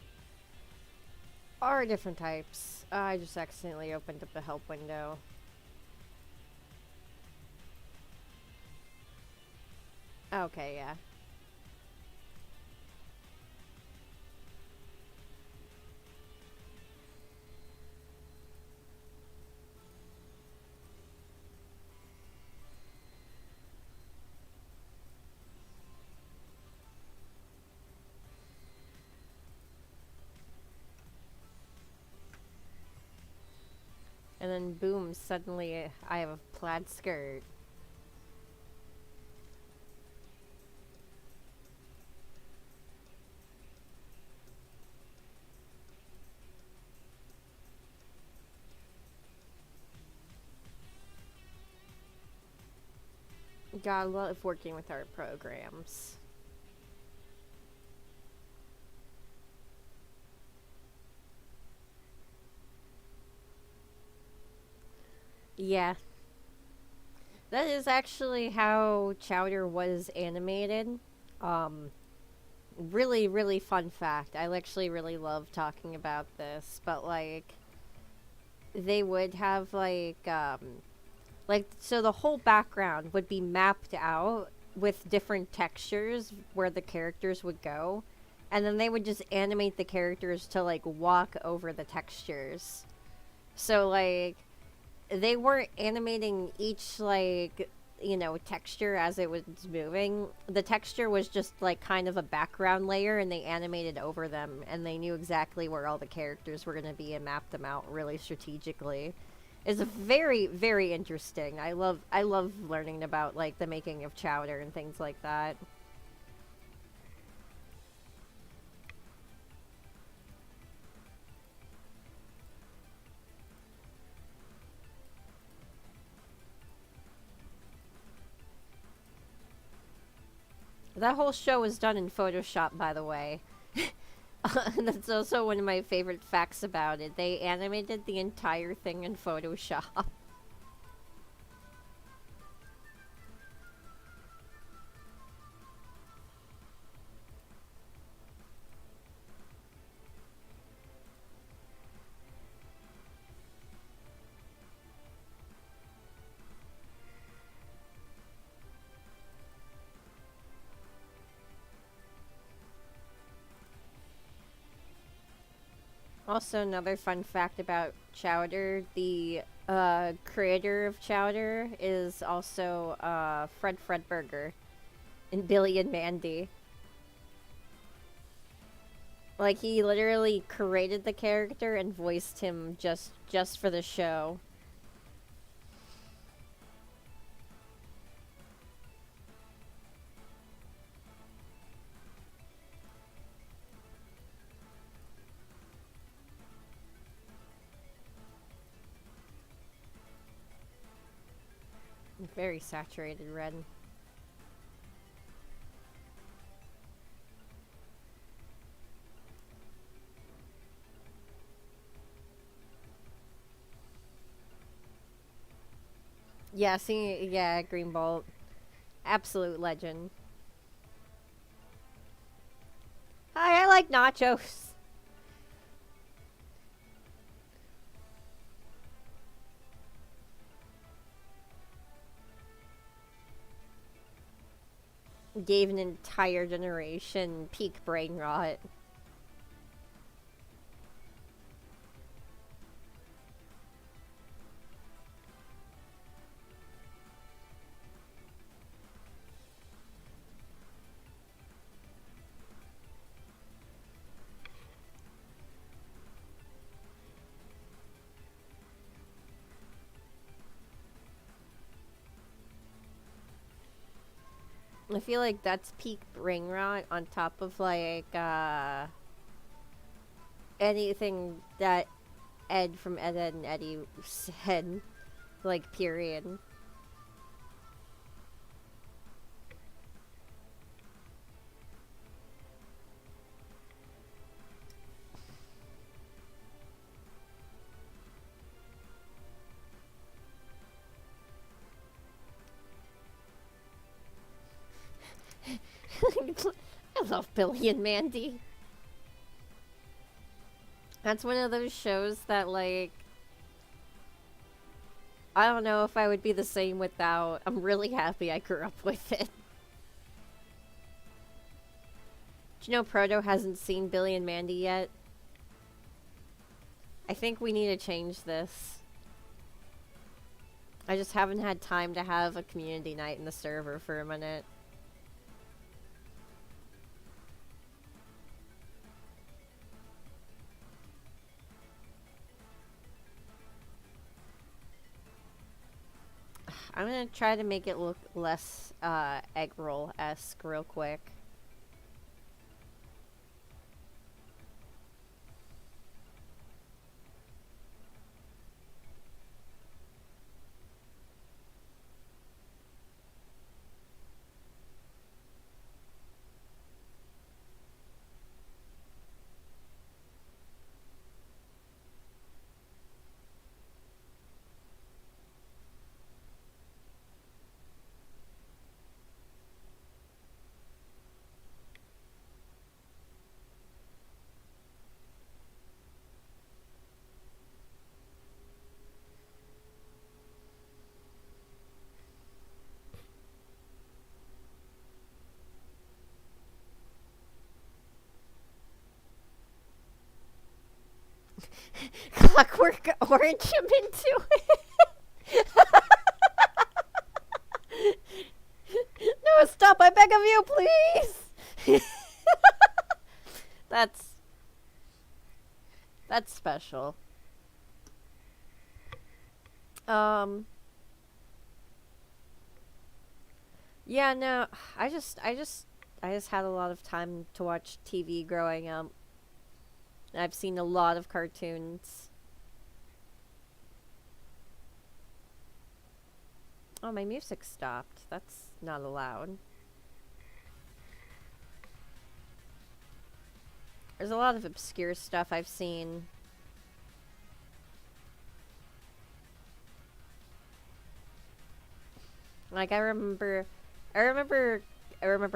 are different types. I just accidentally opened up the help window. Okay, yeah. And then boom, suddenly I have a plaid skirt. God, I love working with art programs. Yeah. That is actually how Chowder was animated. Um, really, really fun fact. I actually really love talking about this, but like, they would have like, so the whole background would be mapped out with different textures where the characters would go. And then they would just animate the characters to, like, walk over the textures. So, like, they weren't animating each, like, you know, texture as it was moving. The texture was just, like, kind of a background layer, and they animated over them. And they knew exactly where all the characters were going to be and mapped them out really strategically. It's very, very interesting. I love learning about like the making of Chowder and things like that. That whole show was done in Photoshop, by the way. That's also one of my favorite facts about it. They animated the entire thing in Photoshop. Also, another fun fact about Chowder, the creator of Chowder is also Fred Fredberger in Billy and Mandy. Like he literally created the character and voiced him just for the show. Very saturated red. Yeah, see, yeah, Green Bolt. Absolute legend. Hi, I like nachos. Gave an entire generation peak brain rot. I feel like that's peak brain rot on top of like anything that Ed from Ed, Ed and Eddie said. Like, period. I love Billy and Mandy. That's one of those shows that, like, I don't know if I would be the same without. I'm really happy I grew up with it. Do you know Proto hasn't seen Billy and Mandy yet? I think we need to change this. I just haven't had time to have a community night in the server for a minute. I'm gonna try to make it look less egg roll-esque real quick. Clockwork Orange him into it. No, stop! I beg of you, please. that's special. Yeah, no, I just had a lot of time to watch TV growing up. I've seen a lot of cartoons. Oh, my music stopped. That's not allowed. There's a lot of obscure stuff I've seen. Like I remember I remember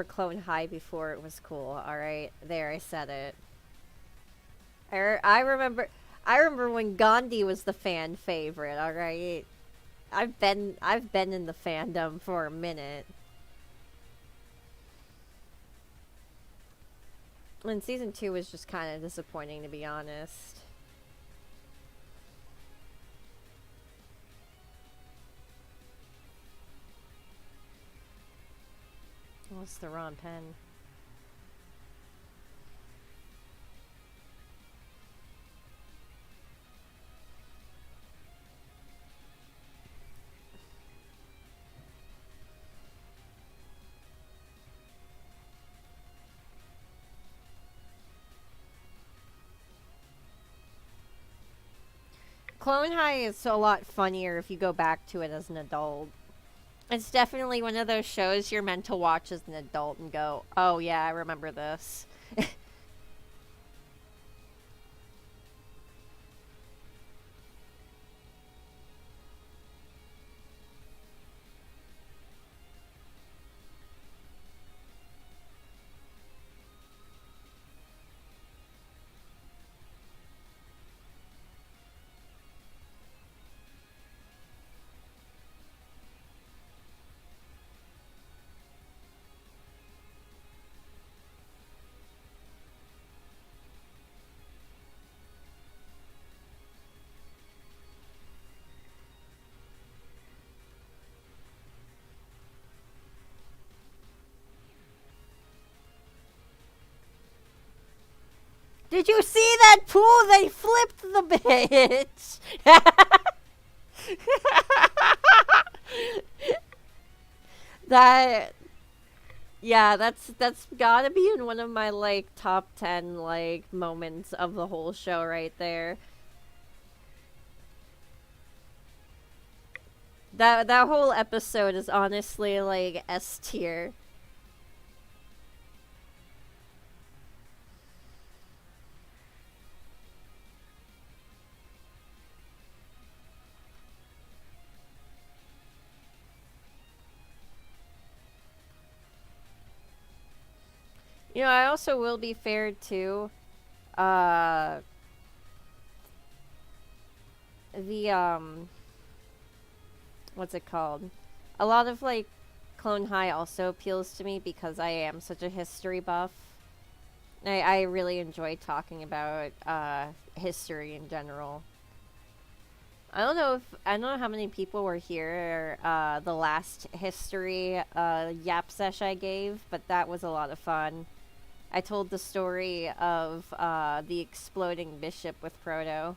Clone High before it was cool. All right, there I said it. I remember when Gandhi was the fan favorite. All right, I've been in the fandom for a minute. And season 2 was just kind of disappointing, to be honest. Oh, it's the wrong pen. Clone High is a lot funnier if you go back to it as an adult. It's definitely one of those shows you're meant to watch as an adult and go, oh yeah, I remember this. did you see that pool? They flipped the bitch. that Yeah, that's gotta be in one of my like top 10 like moments of the whole show right there. That whole episode is honestly like S tier. I also will be fair too. Uh the what's it called? A lot of like Clone High also appeals to me because I am such a history buff. I really enjoy talking about history in general. I don't know how many people were here the last history yap sesh I gave, but that was a lot of fun. I told the story of the exploding bishop with Proto.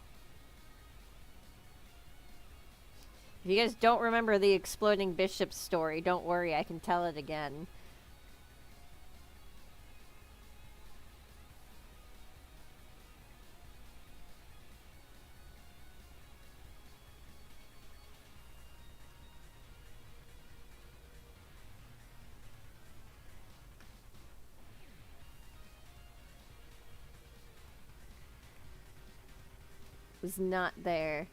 If you guys don't remember the exploding bishop story, don't worry, I can tell it again. Was not there.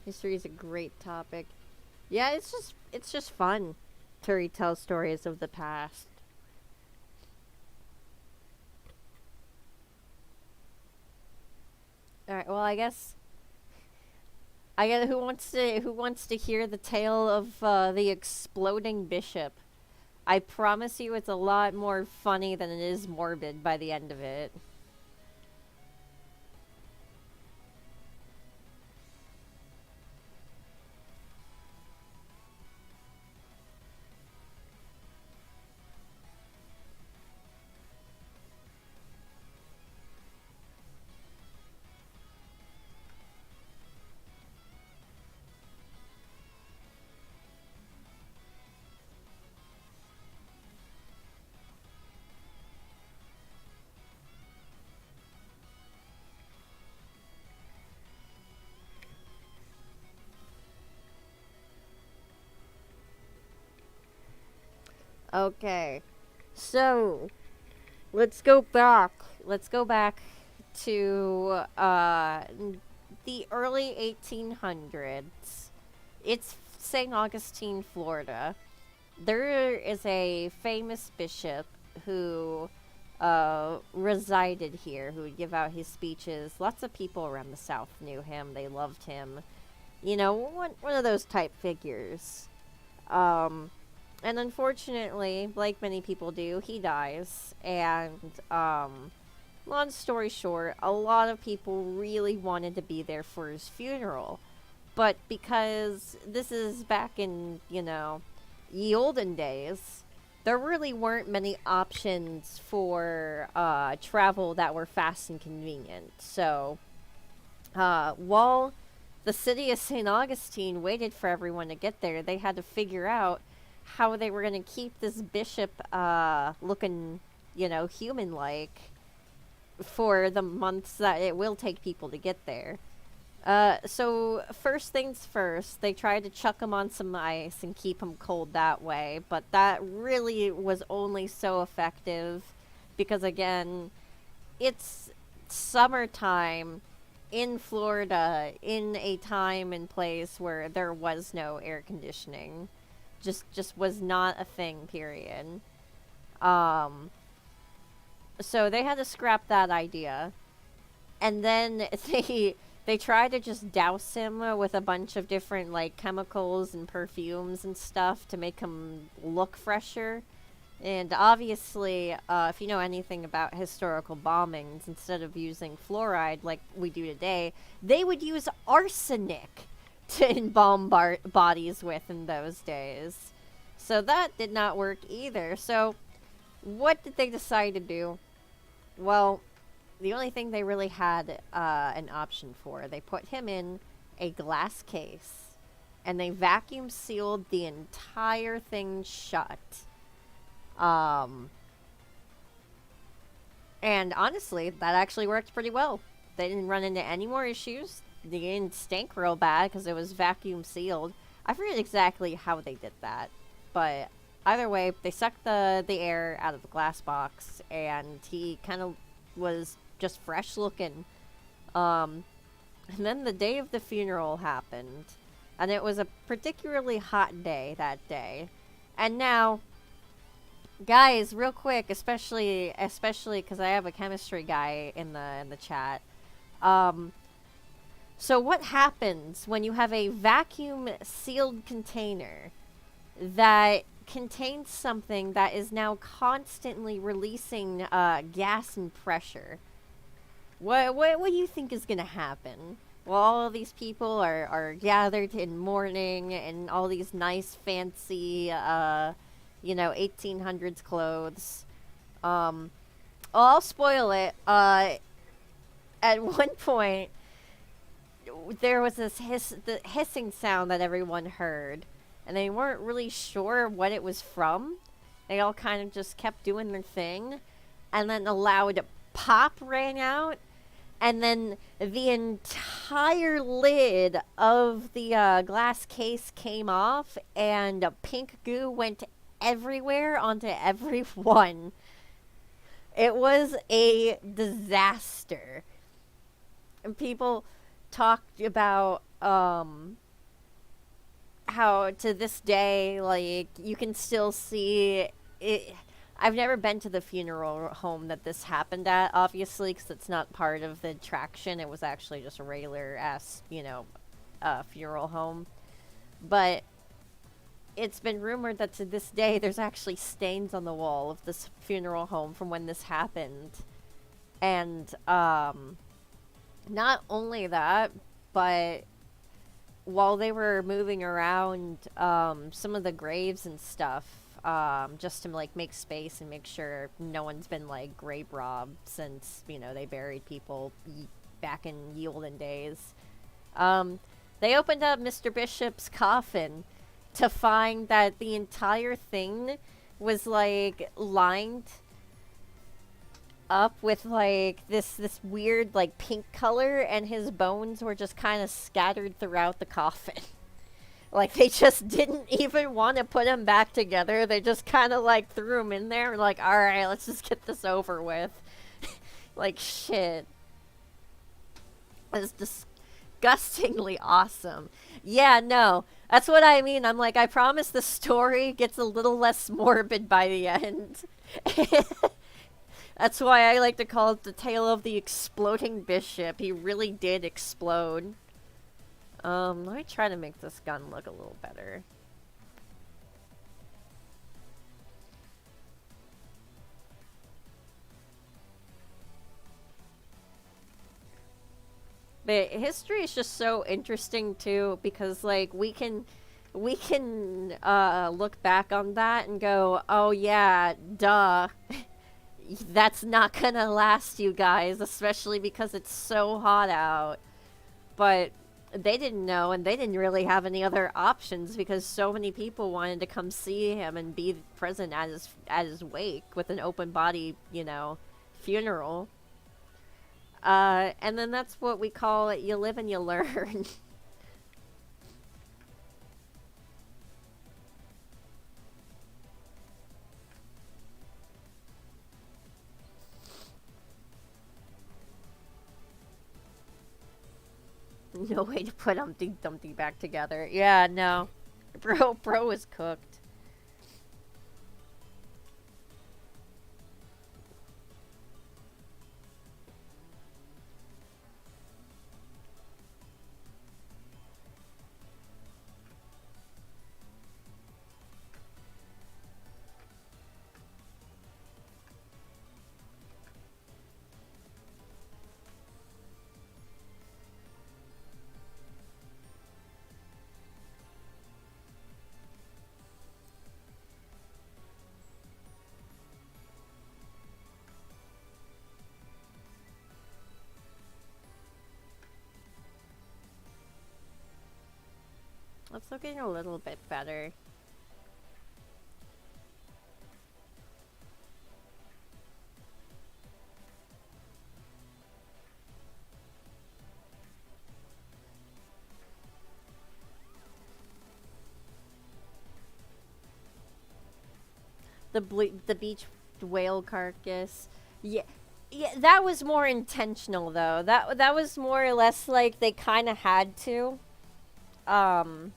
History is a great topic. Yeah, it's just fun to retell stories of the past. All right, well, I guess who wants to hear the tale of the exploding bishop? I promise you it's a lot more funny than it is morbid by the end of it. Okay. So, let's go back. Let's go back to the early 1800s. It's St. Augustine, Florida. There is a famous bishop who resided here, who would give out his speeches. Lots of people around the South knew him. They loved him. One of those type figures. Um, and unfortunately, like many people do, he dies. And, long story short, a lot of people really wanted to be there for his funeral. But because this is back in, ye olden days, there really weren't many options for travel that were fast and convenient. So, while the city of St. Augustine waited for everyone to get there, they had to figure out how they were going to keep this bishop looking, human like for the months that it will take people to get there. So first things first, they tried to chuck him on some ice and keep him cold that way, but that really was only so effective because, again, it's summertime in Florida in a time and place where there was no air conditioning. Just was not a thing, period. Um, so they had to scrap that idea. And then they tried to just douse him with a bunch of different like chemicals and perfumes and stuff to make him look fresher. And obviously, if you know anything about historical bombings, instead of using fluoride like we do today, they would use arsenic to embalm bodies with in those days. So that did not work either. So what did they decide to do? Well, the only thing they really had an option for, they put him in a glass case and they vacuum sealed the entire thing shut. Um, and honestly, that actually worked pretty well. They didn't run into any more issues. They didn't stink real bad because it was vacuum sealed. I forget exactly how they did that, but either way, they sucked the air out of the glass box, and he kind of was just fresh looking. Um, and then the day of the funeral happened, and it was a particularly hot day that day. And now, guys, real quick, especially because I have a chemistry guy in the chat. Um, so what happens when you have a vacuum sealed container that contains something that is now constantly releasing gas and pressure? What do you think is gonna happen? Well, all of these people are gathered in mourning and all these nice fancy 1800s clothes. Um, I'll spoil it. At one point, there was this the hissing sound that everyone heard, and they weren't really sure what it was from. They all kind of just kept doing their thing, and then a loud pop rang out, and then the entire lid of the glass case came off, and pink goo went everywhere onto everyone. It was a disaster. And people talked about how to this day, like, you can still see it. I've never been to the funeral home that this happened at, obviously, because it's not part of the attraction. It was actually just a regular ass, funeral home. But it's been rumored that to this day there's actually stains on the wall of this funeral home from when this happened. And not only that, but while they were moving around some of the graves and stuff, just to like make space and make sure no one's been like grave robbed since they buried people back in ye olden days, they opened up Mr. Bishop's coffin to find that the entire thing was like lined up with like this weird like pink color, and his bones were just kind of scattered throughout the coffin. Like, they just didn't even want to put him back together. They just kind of like threw him in there and like, all right, let's just get this over with. Like, shit. It's disgustingly awesome. Yeah, no, that's what I mean. I'm like, I promise the story gets a little less morbid by the end. That's why I like to call it the tale of the exploding bishop. He really did explode. Let me try to make this gun look a little better. But history is just so interesting too, because like we can look back on that and go, oh yeah, duh. That's not gonna last, you guys, especially because it's so hot out. But they didn't know, and they didn't really have any other options because so many people wanted to come see him and be present at his wake with an open body, funeral. And then that's what we call it, you live and you learn. No way to put Humpty Dumpty back together. Yeah, no. Bro is cooked. It's looking a little bit better. The beach whale carcass. Yeah, yeah, that was more intentional though. That was more or less like they kind of had to, um,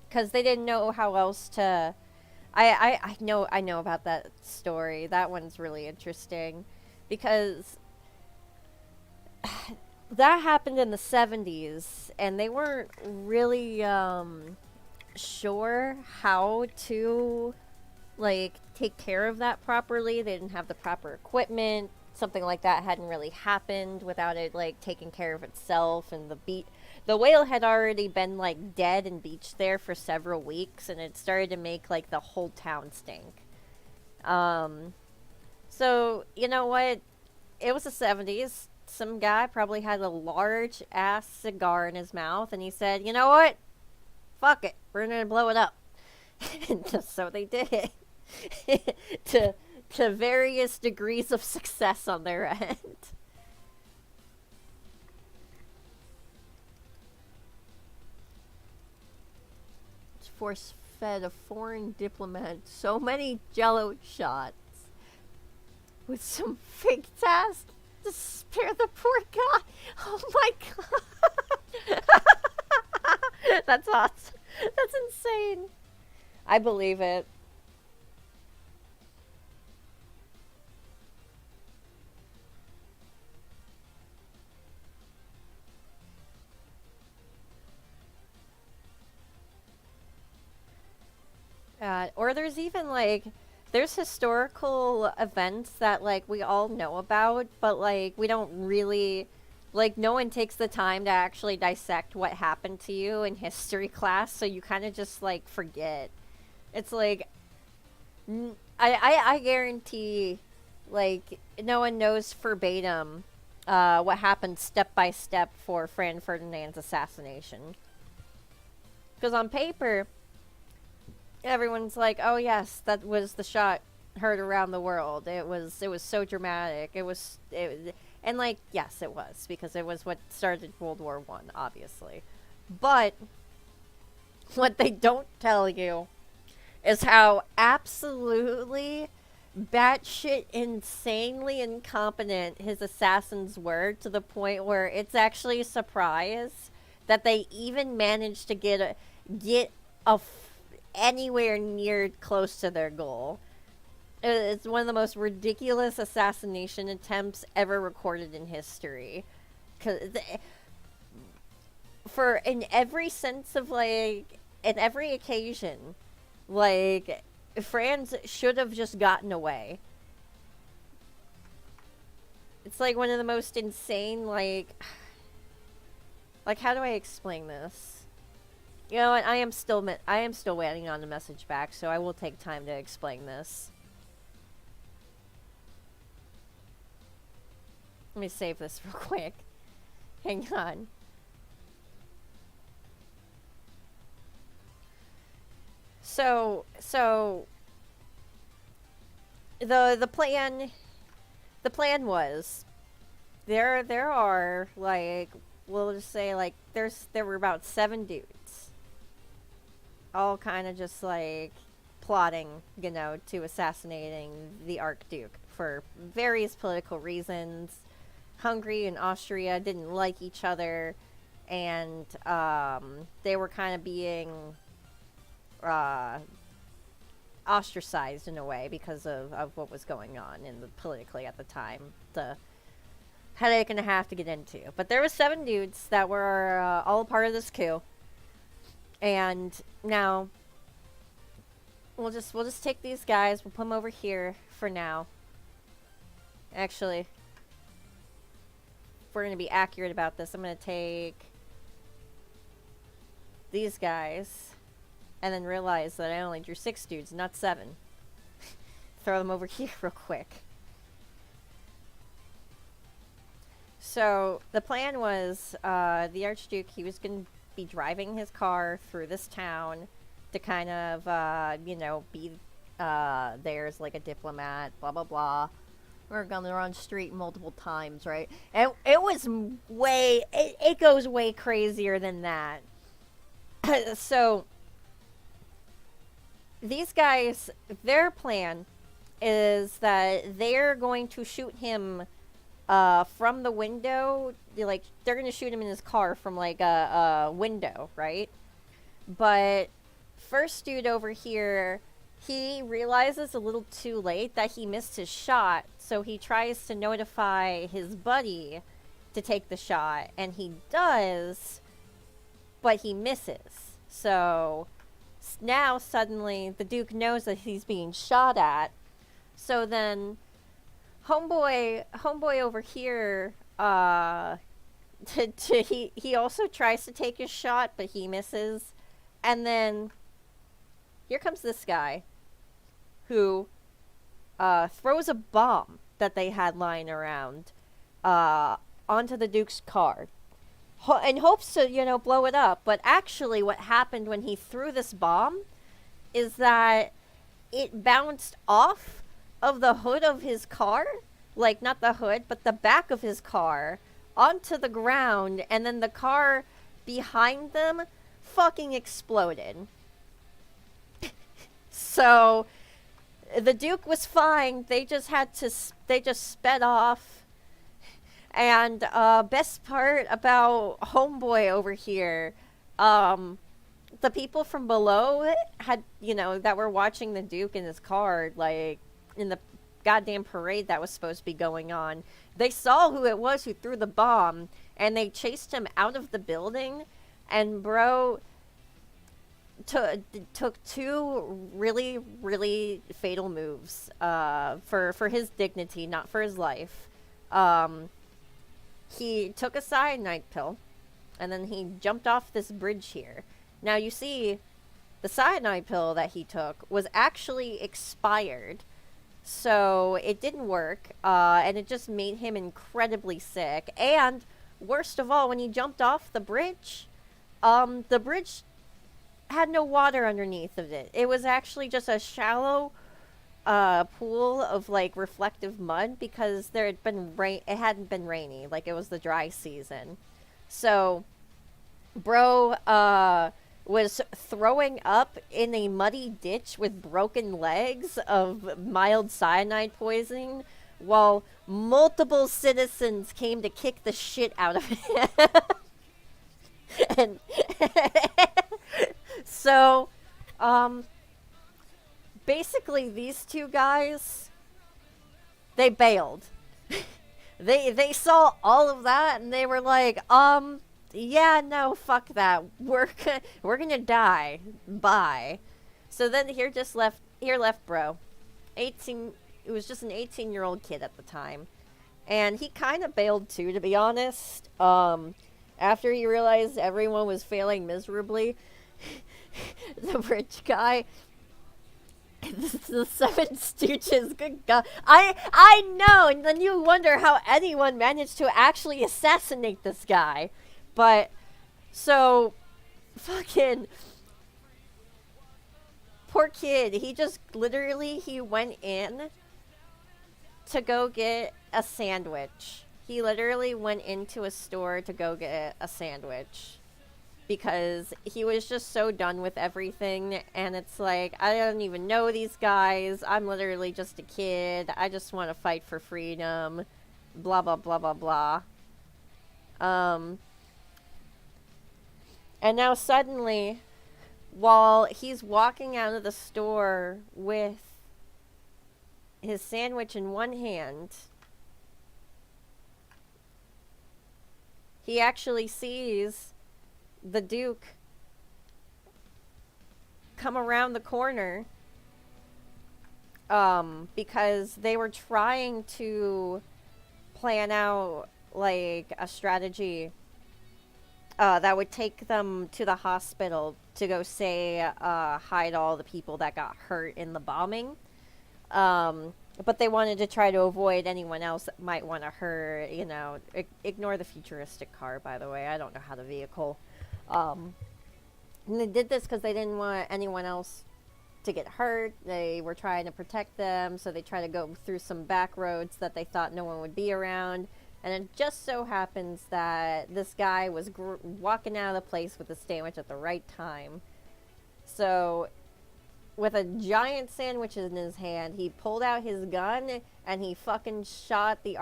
because they didn't know how else to. I know about that story. That one's really interesting, because that happened in the 70s, and they weren't really sure how to like take care of that properly. They didn't have the proper equipment. Something like that hadn't really happened without it like taking care of itself. And the whale had already been like dead and beached there for several weeks, and it started to make like the whole town stink. Um, so you know what? It was the 70s. Some guy probably had a large ass cigar in his mouth, and he said, "You know what? Fuck it, we're gonna blow it up." And so they did. to to various degrees of success on their end. Force fed a foreign diplomat so many jello shots with some fake task to spare the poor guy. Oh my god. That's awesome. That's insane. I believe it. Or there's even like there's historical events that like we all know about, but like we don't really like no one takes the time to actually dissect what happened to you in history class, so you kind of just like forget. It's like I guarantee like no one knows verbatim what happened step by step for Fran Ferdinand's assassination. Because on paper, everyone's like, "Oh yes, that was the shot heard around the world. It was so dramatic. And like yes, it was because it was what started World War One, obviously. But what they don't tell you is how absolutely batshit insanely incompetent his assassins were, to the point where it's actually a surprise that they even managed to get anywhere near close to their goal. It's one of the most ridiculous assassination attempts ever recorded in history. Cause for in every sense of like, in every occasion, like Franz should have just gotten away. It's like one of the most insane like how do I explain this? You know what? I am still waiting on the message back, so I will take time to explain this. Let me save this real quick. Hang on. So the plan was there are like we'll just say like there were about 7 dudes, all kind of just like plotting, to assassinating the Archduke for various political reasons. Hungary and Austria didn't like each other, and they were kind of being uh, ostracized in a way because of what was going on in the politically at the time. The headache and a half to get into. But there was 7 dudes that were all part of this coup, and now we'll just take these guys. We'll put them over here for now. Actually, if we're gonna be accurate about this, I'm gonna take these guys, and then realize that I only drew 6 dudes, not 7. Throw them over here real quick. So the plan was the Archduke. He was be driving his car through this town to kind of, be there as like a diplomat, blah, blah, blah. We're gonna run street multiple times, right? And it was it goes way crazier than that. So, these guys, their plan is that they're going to shoot him from the window. Like, they're going to shoot him in his car from, like, a window, right? But first dude over here, he realizes a little too late that he missed his shot, so he tries to notify his buddy to take the shot, and he does, but he misses. So now suddenly the Duke knows that he's being shot at. So then homeboy over here, he also tries to take his shot, but he misses. And then here comes this guy who throws a bomb that they had lying around onto the Duke's car. And hopes to, blow it up. But actually what happened when he threw this bomb is that it bounced off of the hood of his car. Like, not the hood, but the back of his car onto the ground. And then the car behind them fucking exploded. So the Duke was fine. They just sped off. And best part about homeboy over here, the people from below had, that were watching the Duke in his car, like, in the goddamn parade that was supposed to be going on. They saw who it was who threw the bomb, and they chased him out of the building, and bro took two really, really fatal moves for his dignity, not for his life. He took a cyanide pill, and then he jumped off this bridge here. Now, you see, the cyanide pill that he took was actually expired, so it didn't work, and it just made him incredibly sick. And, worst of all, when he jumped off the bridge had no water underneath of it. It was actually just a shallow pool of like reflective mud because there had been rain. It hadn't been rainy, like it was the dry season. So bro was throwing up in a muddy ditch with broken legs of mild cyanide poisoning while multiple citizens came to kick the shit out of him. And so basically these two guys, they bailed. they saw all of that and they were like, yeah, no, fuck that. We're gonna die. Bye. So then here left bro. 18, it was just an 18-year-old kid at the time. And he kind of bailed too, to be honest. After he realized everyone was failing miserably, the rich guy, the Seven Stooges, good God. I know, and then you wonder how anyone managed to actually assassinate this guy. But, so, fucking, poor kid, he just, literally, he went in to go get a sandwich. He literally went into a store to go get a sandwich. Because he was just so done with everything, and it's like, I don't even know these guys, I'm literally just a kid, I just want to fight for freedom, blah blah blah blah blah. And now suddenly, while he's walking out of the store with his sandwich in one hand, he actually sees the Duke come around the corner because they were trying to plan out like a strategy that would take them to the hospital to go say hi to all the people that got hurt in the bombing. But they wanted to try to avoid anyone else that might want to hurt, ignore the futuristic car, by the way. I don't know how the vehicle Um, and they did this because they didn't want anyone else to get hurt. They were trying to protect them, so they tried to go through some back roads that they thought no one would be around. And it just so happens that this guy was walking out of the place with a sandwich at the right time. So, with a giant sandwich in his hand, he pulled out his gun and he fucking shot the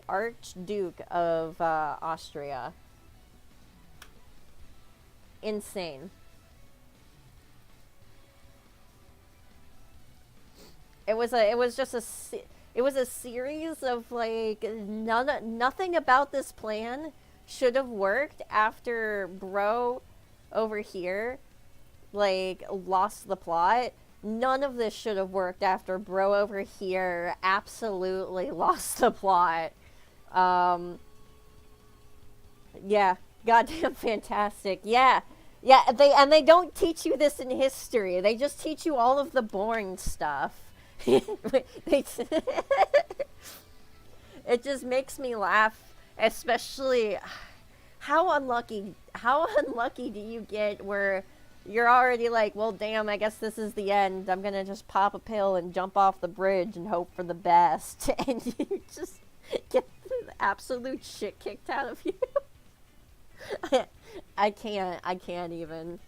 Archduke of Austria. Insane. It was a series of like nothing about this plan should have worked after bro over here like lost the plot. None of this should have worked after bro over here absolutely lost the plot. Yeah, goddamn fantastic. Yeah. Yeah, they don't teach you this in history. They just teach you all of the boring stuff. It just makes me laugh, especially how unlucky do you get where you're already like, well, damn, I guess this is the end. I'm gonna just pop a pill and jump off the bridge and hope for the best, and you just get the absolute shit kicked out of you. I can't even.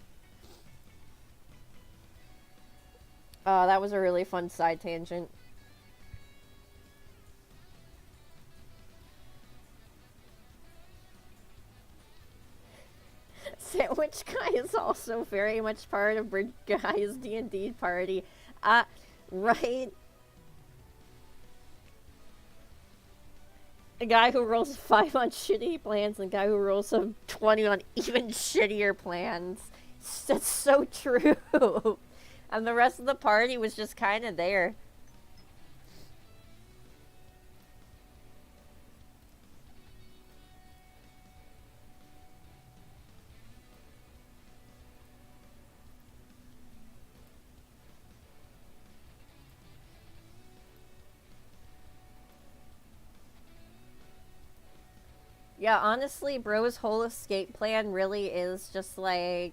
Oh, that was a really fun side tangent. Sandwich Guy is also very much part of Bridge Guy's D&D party. Uh, right? A guy who rolls 5 on shitty plans and a guy who rolls a 20 on even shittier plans. That's so true. And the rest of the party was just kind of there. Yeah, honestly, bro's whole escape plan really is just like,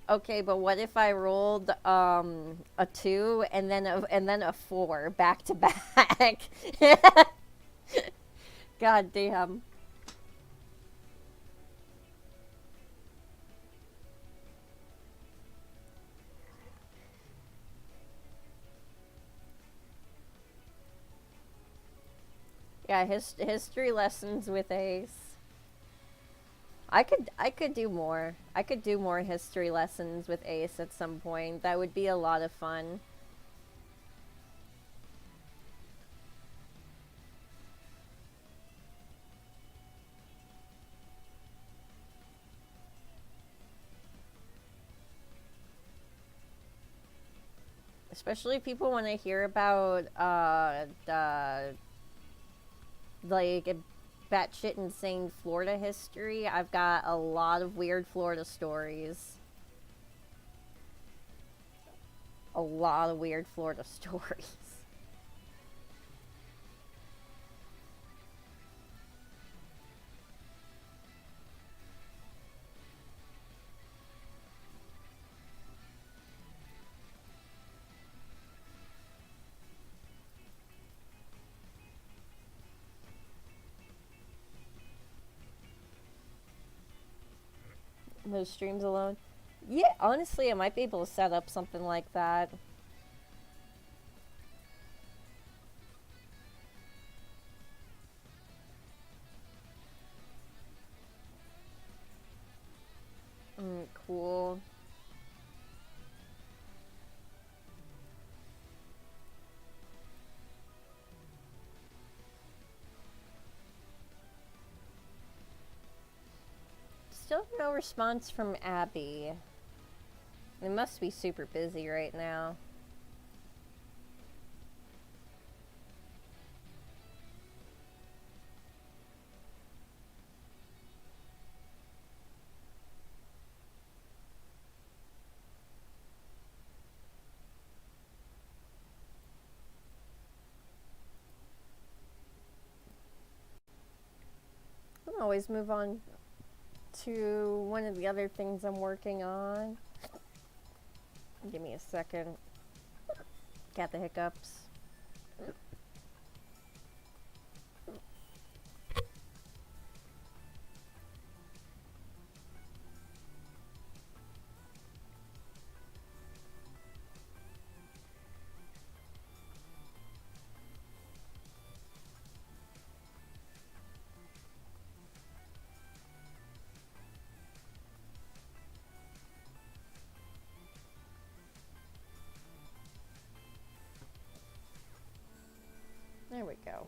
okay, but what if I rolled a 2 and then a 4 back to back? God damn. Yeah, history lessons with Ace. I could do more. I could do more history lessons with Ace at some point. That would be a lot of fun. Especially people when I hear about like batshit insane Florida history. I've got a lot of weird Florida stories. A lot of weird Florida stories. Those streams alone. Yeah, honestly, I might be able to set up something like that. Cool. Still no response from Abby. They must be super busy right now. can always move on to one of the other things I'm working on. Give me a second. Got the hiccups. There we go.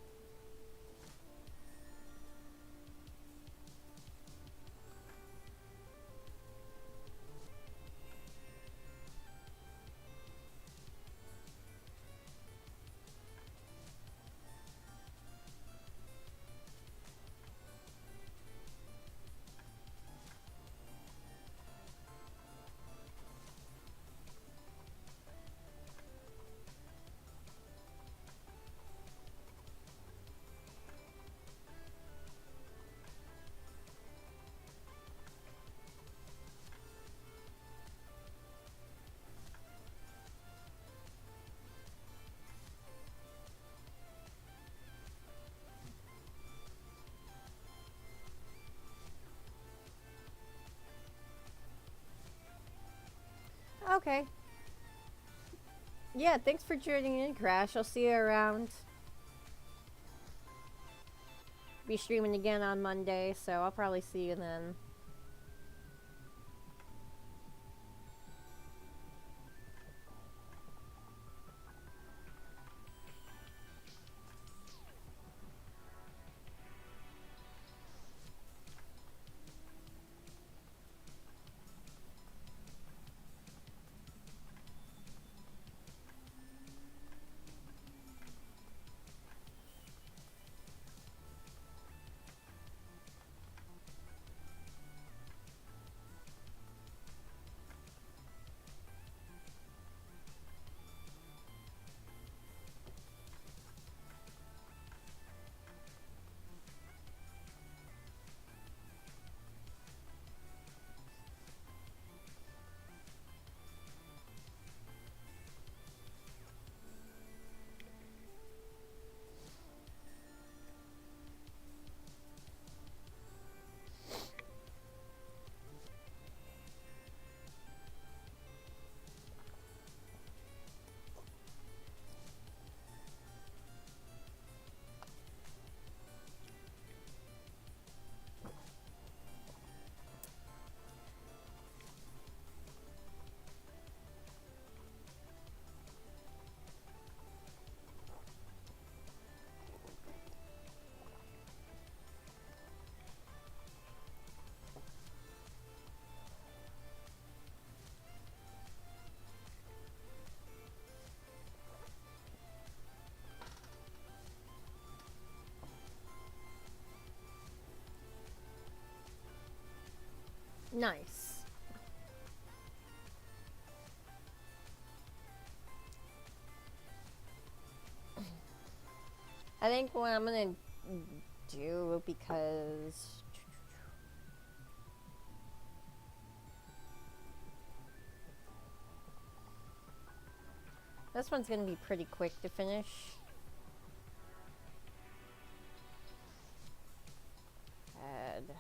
Okay. Yeah, thanks for joining in, Crash. I'll see you around. Be streaming again on Monday, so I'll probably see you then. Nice. I think what I'm gonna do, because this one's gonna be pretty quick to finish. Add.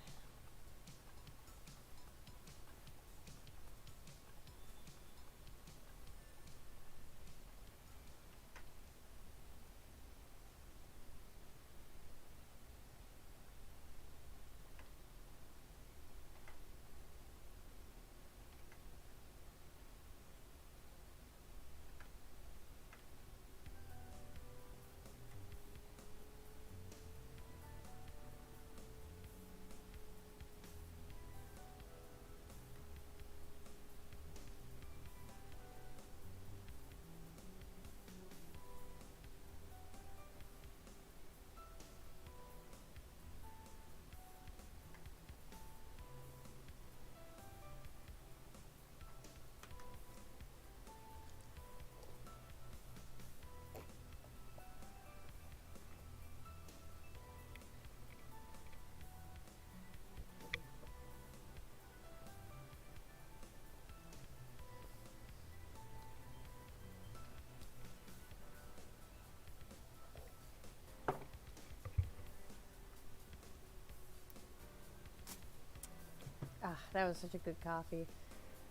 that was such a good coffee.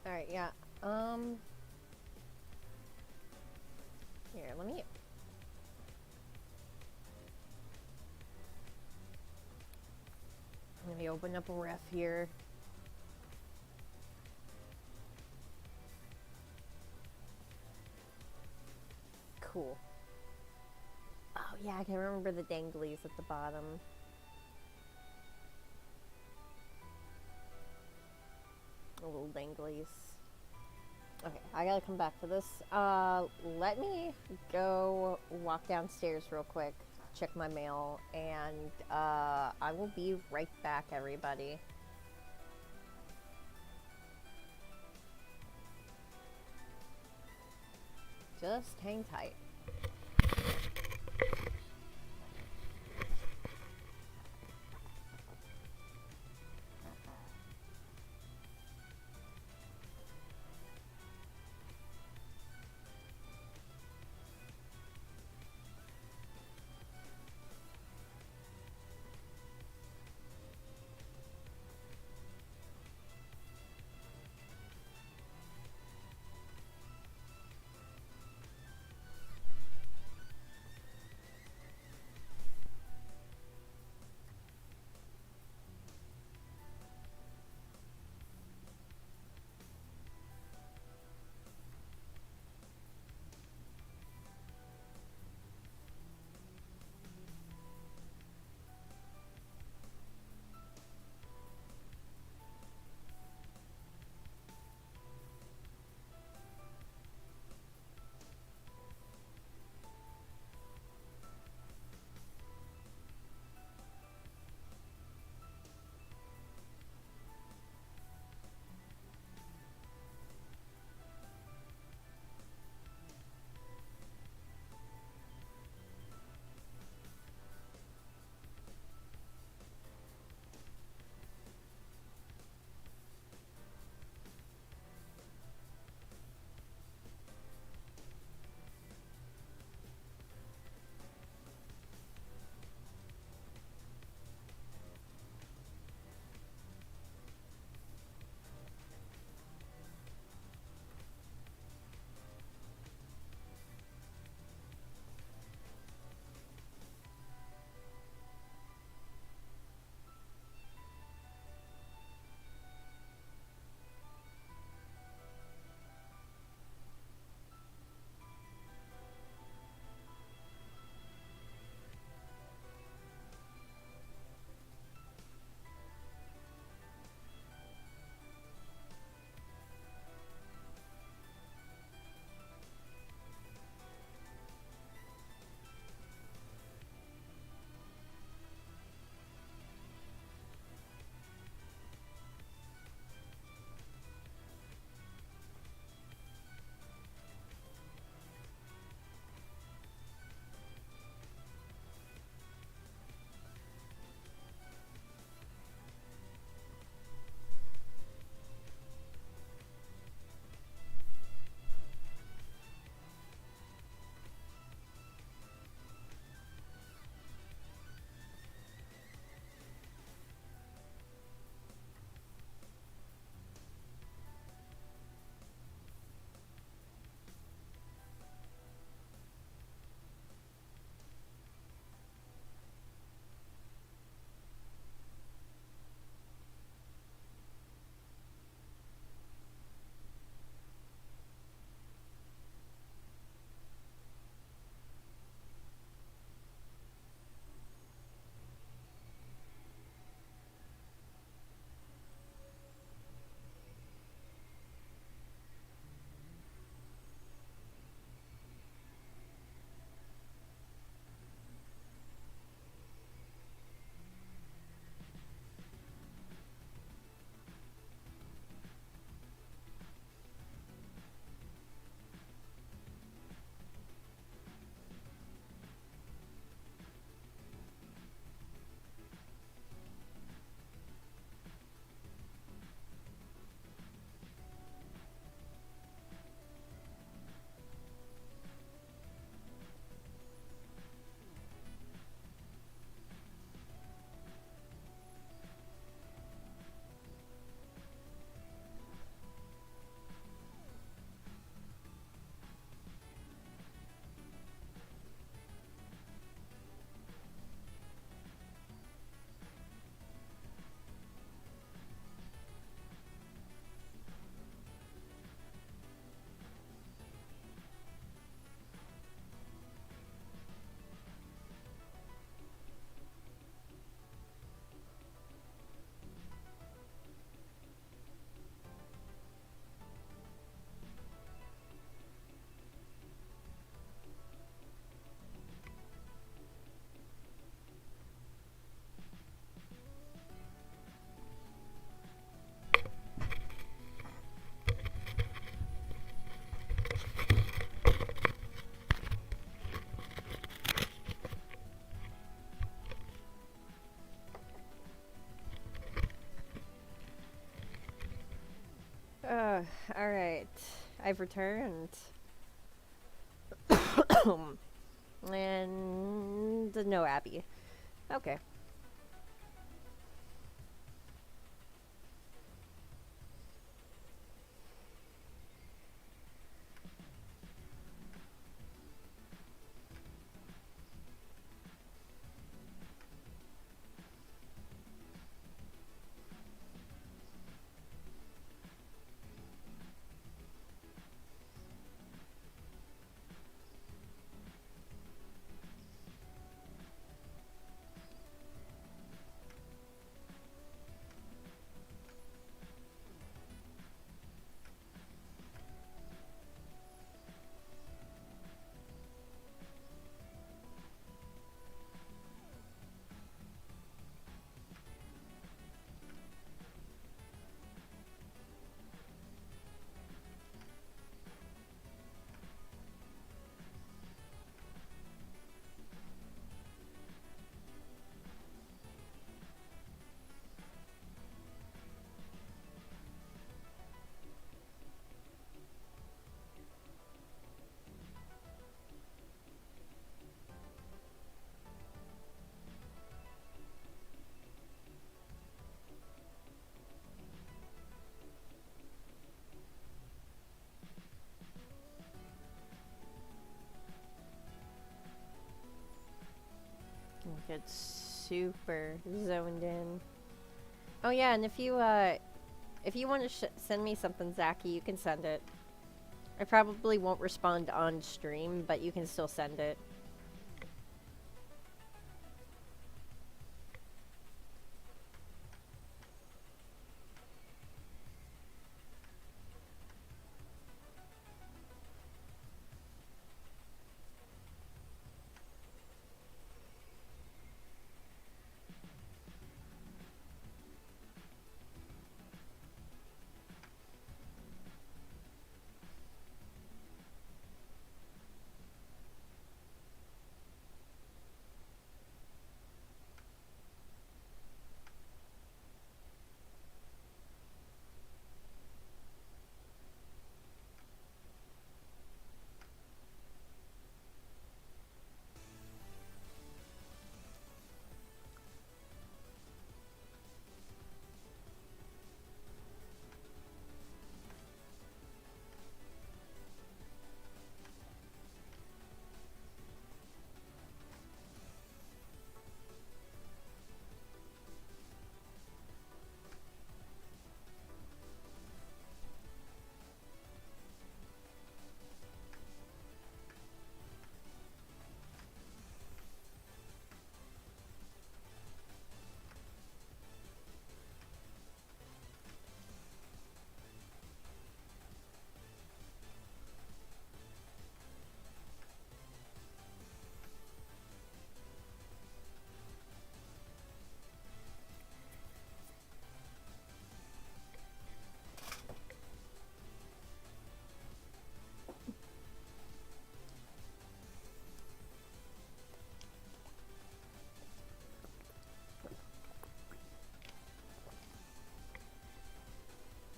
Alright, yeah. Here, let me open up a ref here. Cool. Oh yeah, I can remember the danglies at the bottom. The little danglies. Okay, I gotta come back to this. Let me go walk downstairs real quick, check my mail, and I will be right back, everybody. Just hang tight. Alright. I've returned. And no Abby. Okay. Get super zoned in. Oh yeah, and if you want to send me something, Zachy, you can send it. I probably won't respond on stream, but you can still send it.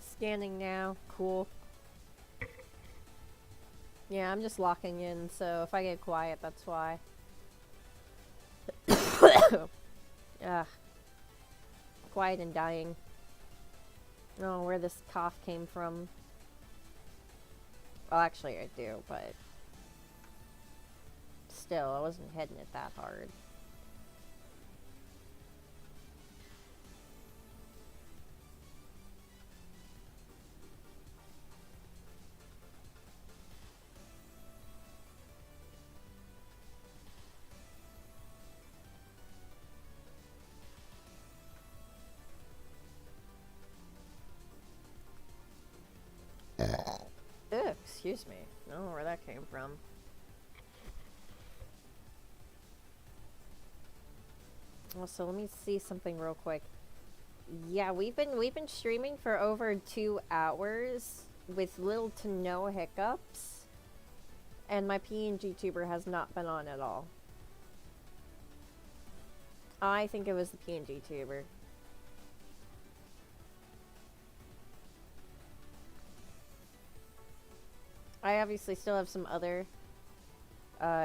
Scanning now. Cool. Yeah, I'm just locking in, so if I get quiet, that's why. Ugh. Quiet and dying. I don't know where this cough came from. Well, actually I do, but still, I wasn't hitting it that hard. Ugh, excuse me. I don't know where that came from. Well, so let me see something real quick. Yeah, we've been streaming for over 2 hours with little to no hiccups, and my PNG tuber has not been on at all. I think it was the PNG tuber. I obviously still have some other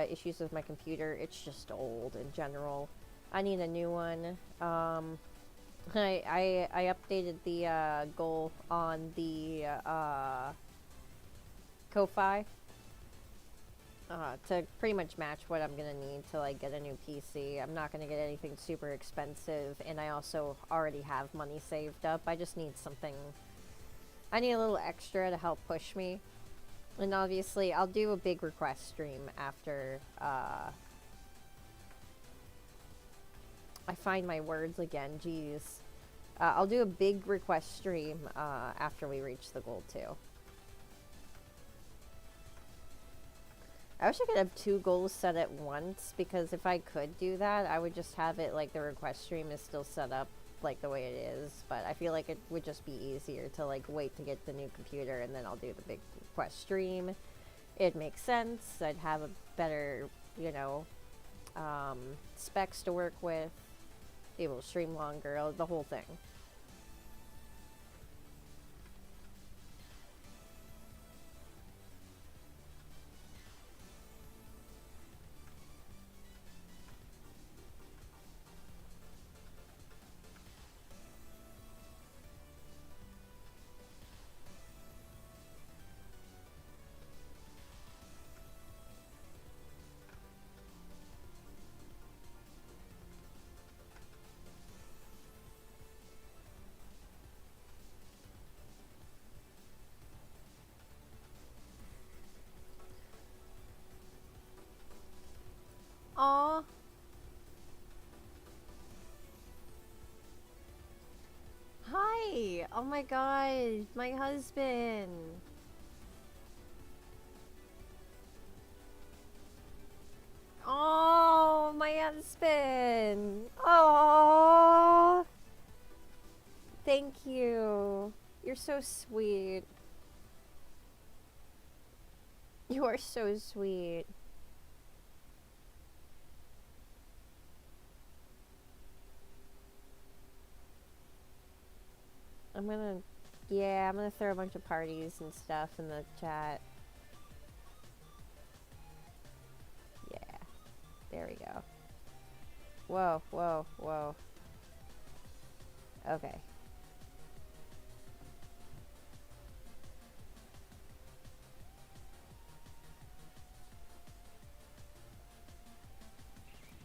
issues with my computer. It's just old in general. I need a new one. I updated the goal on the Ko-Fi to pretty much match what I'm gonna need to like get a new PC. I'm not gonna get anything super expensive, and I also already have money saved up. I just need something. I need a little extra to help push me. And obviously, I'll do a big request stream after I find my words again. Jeez. I'll do a big request stream after we reach the goal too. I wish I could have 2 goals set at once, because if I could do that, I would just have it like the request stream is still set up like the way it is. But I feel like it would just be easier to like wait to get the new computer and then I'll do the big request stream. It makes sense. I'd have a better, you know, specs to work with, be able to stream longer, the whole thing. Aw. Hi! Oh my god, my husband! Oh, my husband! Oh, thank you. You're so sweet. You are so sweet. I'm gonna throw a bunch of parties and stuff in the chat. Yeah, there we go. Whoa, whoa, whoa. Okay.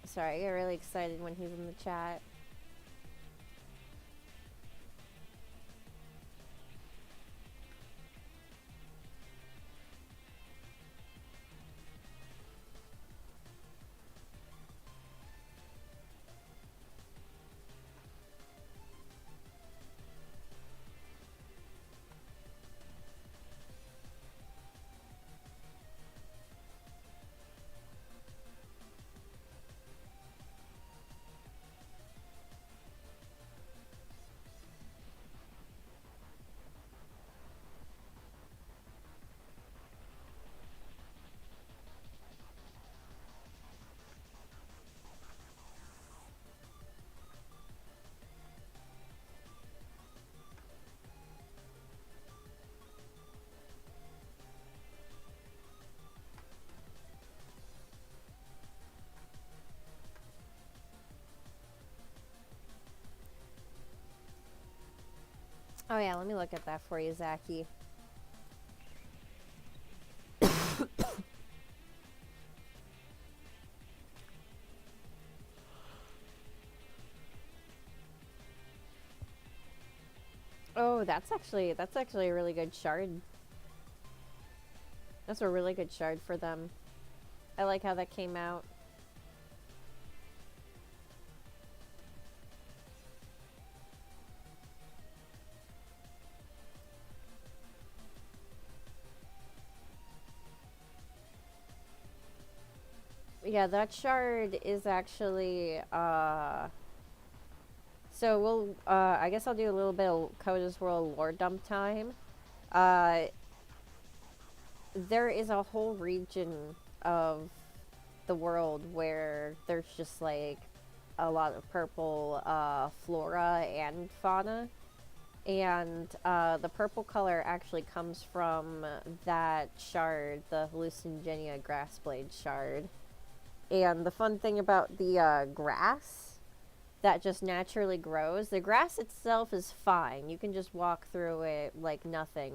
Sorry, I get really excited when he's in the chat. Oh yeah, let me look at that for you, Zachy. Oh, that's actually a really good shard. That's a really good shard for them. I like how that came out. Yeah, that shard is actually, so we'll, I guess I'll do a little bit of Coda's World lore dump time. There is a whole region of the world where there's just, like, a lot of purple, flora and fauna. And the purple color actually comes from that shard, the Hallucinogenia Grassblade shard. And the fun thing about the grass that just naturally grows, the grass itself is fine. You can just walk through it like nothing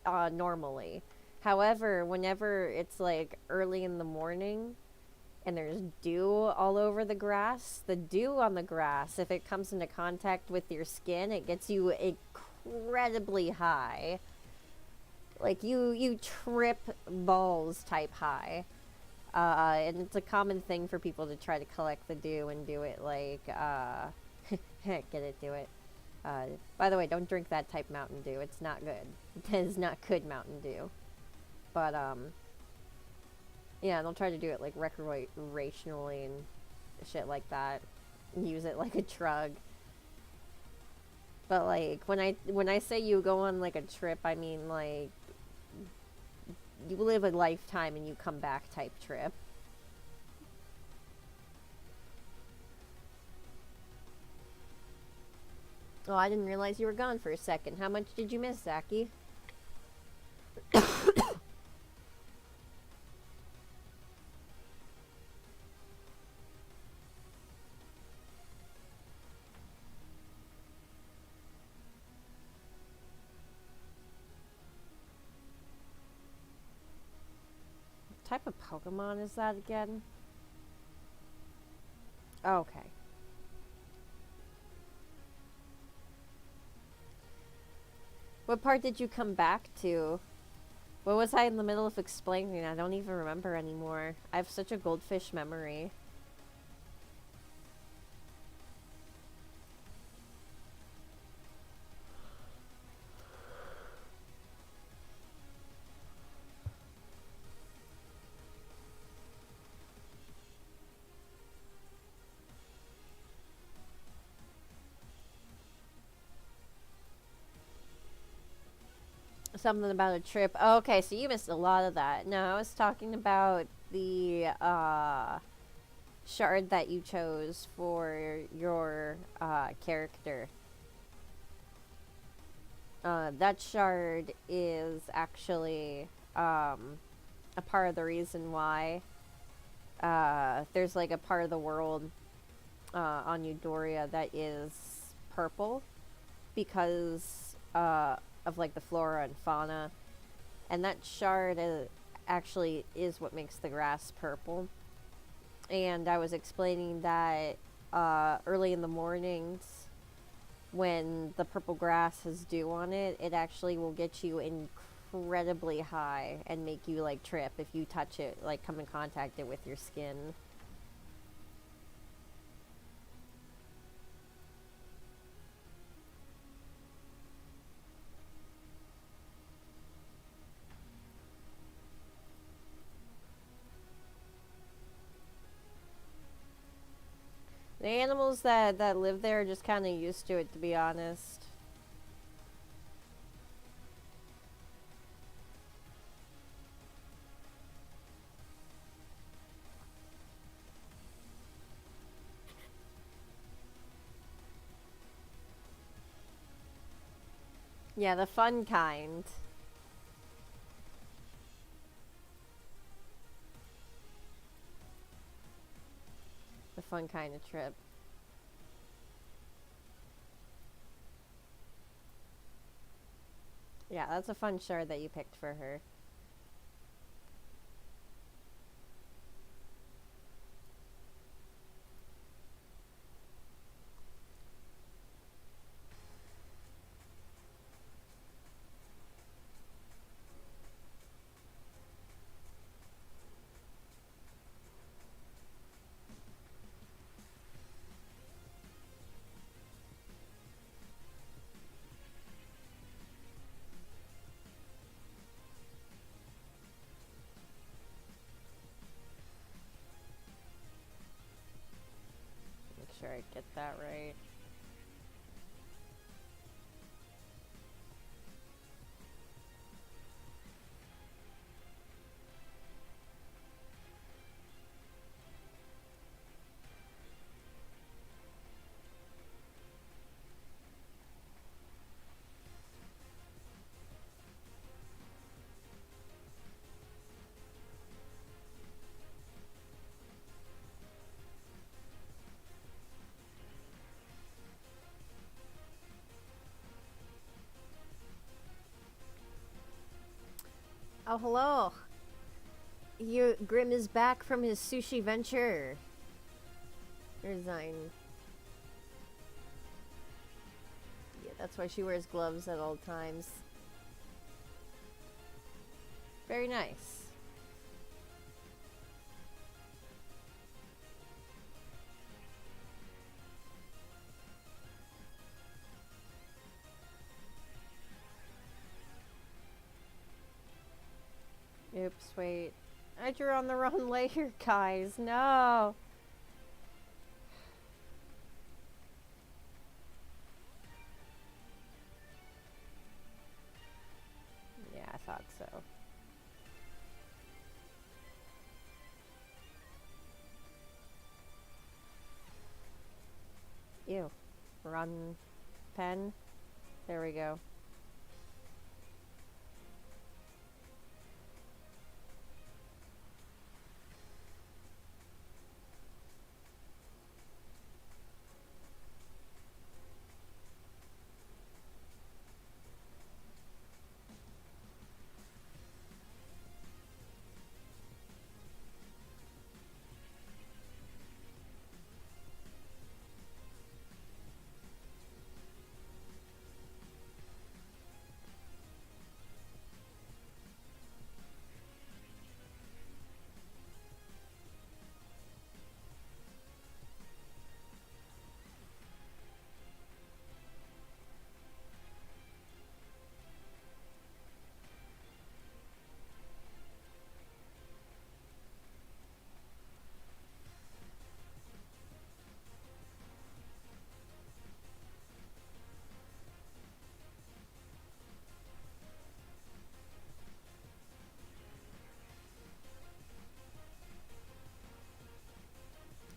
normally. However, whenever it's like early in the morning and there's dew all over the grass, the dew on the grass, if it comes into contact with your skin, it gets you incredibly high. Like you trip balls type high. And it's a common thing for people to try to collect the dew and do it like, get it, do it. By the way, don't drink that type Mountain Dew. It's not good. It is not good Mountain Dew. But, yeah, they'll try to do it like recreationally and shit like that. Use it like a drug. But like when I say you go on like a trip, I mean like you live a lifetime and you come back type trip. Oh, I didn't realize you were gone for a second. How much did you miss, Zaki? What type of Pokemon is that again? Okay. What part did you come back to? What was I in the middle of explaining? I don't even remember anymore. I have such a goldfish memory. Something about a trip. Oh, okay, so you missed a lot of that. No, I was talking about the shard that you chose for your character. That shard is actually a part of the reason why there's like a part of the world on Eudoria that is purple because of like the flora and fauna, and that shard actually is what makes the grass purple. And I was explaining that early in the mornings when the purple grass has dew on it, it actually will get you incredibly high and make you like trip if you touch it, like come in contact it with your skin. The animals that live there are just kind of used to it, to be honest. Yeah, the fun kind. The fun kind of trip. Yeah, that's a fun shard that you picked for her. Make sure I get that right. Oh, hello. Grim is back from his sushi venture. Resign. Yeah, that's why she wears gloves at all times. Very nice. Oops, wait. I drew on the wrong layer, guys. No. Yeah, I thought so. Ew. Run pen. There we go.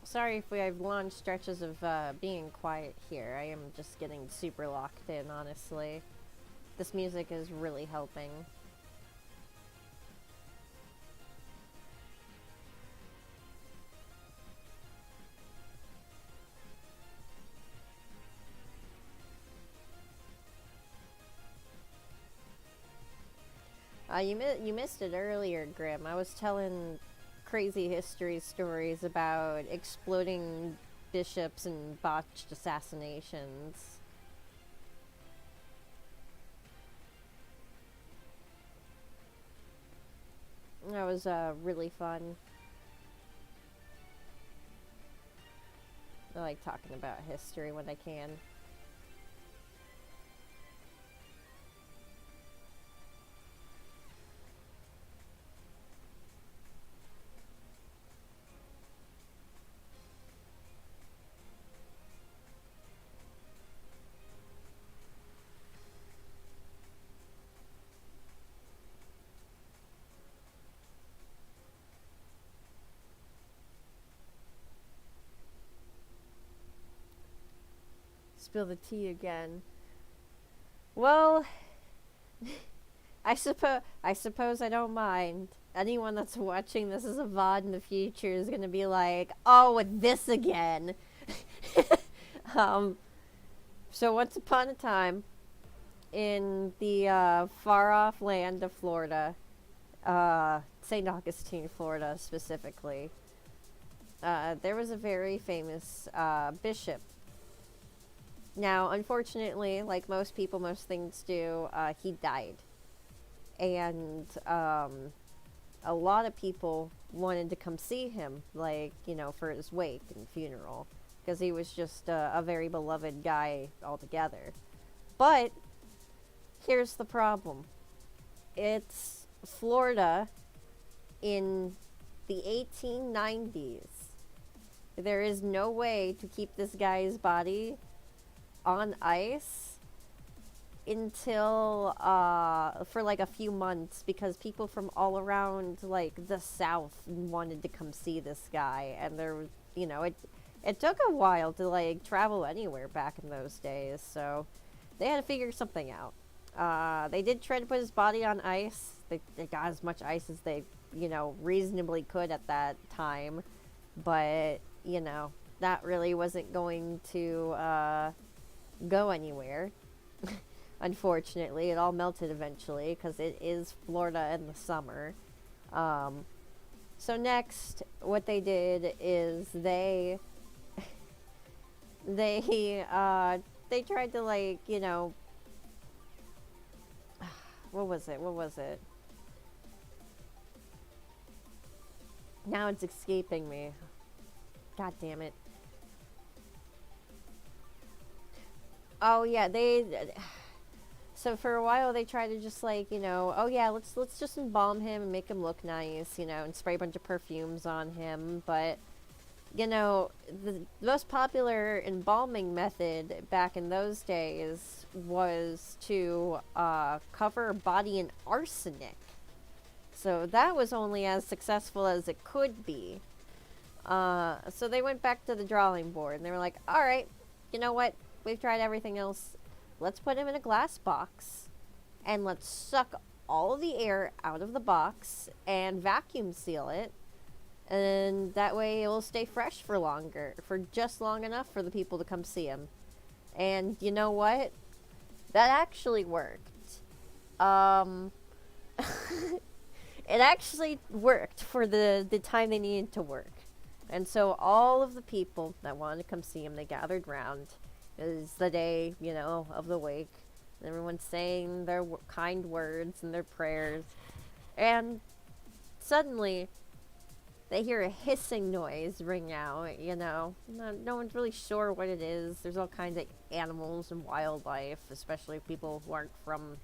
Sorry if we have long stretches of being quiet here. I am just getting super locked in, honestly. This music is really helping. You missed it earlier, Grim. I was telling crazy history stories about exploding bishops and botched assassinations. That was really fun. I like talking about history when I can. Spill the tea again. Well, I suppose I don't mind. Anyone that's watching this as a VOD in the future is gonna be like, oh, with this again. um, so once upon a time, in the far off land of Florida, St. Augustine, Florida specifically, there was a very famous bishop. Now, unfortunately, like most people, most things do, he died. And a lot of people wanted to come see him, like, for his wake and funeral, because he was just a very beloved guy altogether. But here's the problem. It's Florida in the 1890s. There is no way to keep this guy's body on ice until for like a few months, because people from all around like the south wanted to come see this guy, and there was, it took a while to like travel anywhere back in those days, so they had to figure something out. They did try to put his body on ice. They got as much ice as they, reasonably could at that time. But, that really wasn't going to go anywhere. Unfortunately, it all melted eventually because it is Florida in the summer. Um, so next, what they did is they they tried to, like, what was it? What was it? Now it's escaping me. God damn it. Oh yeah, so for a while they tried to just, like, oh yeah, let's just embalm him and make him look nice, and spray a bunch of perfumes on him, but the most popular embalming method back in those days was to cover a body in arsenic. So that was only as successful as it could be. So they went back to the drawing board and they were like, all right, you know what? We've tried everything else. Let's put him in a glass box and let's suck all the air out of the box and vacuum seal it. And that way it will stay fresh for longer, for just long enough for the people to come see him. And you know what? That actually worked. It actually worked for the time they needed to work. And so all of the people that wanted to come see him, they gathered round. It was the day, of the wake. Everyone's saying their kind words and their prayers. And suddenly, they hear a hissing noise ring out, No one's really sure what it is. There's all kinds of animals and wildlife, especially people who aren't from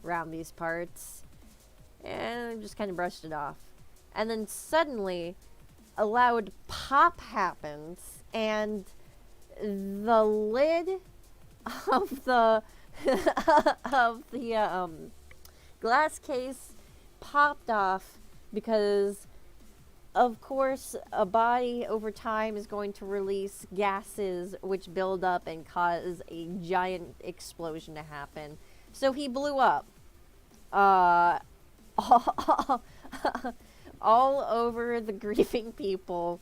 around these parts. And just kind of brushed it off. And then suddenly, a loud pop happens, and the lid of the glass case popped off because, of course, a body over time is going to release gases which build up and cause a giant explosion to happen. So he blew up. All over the grieving people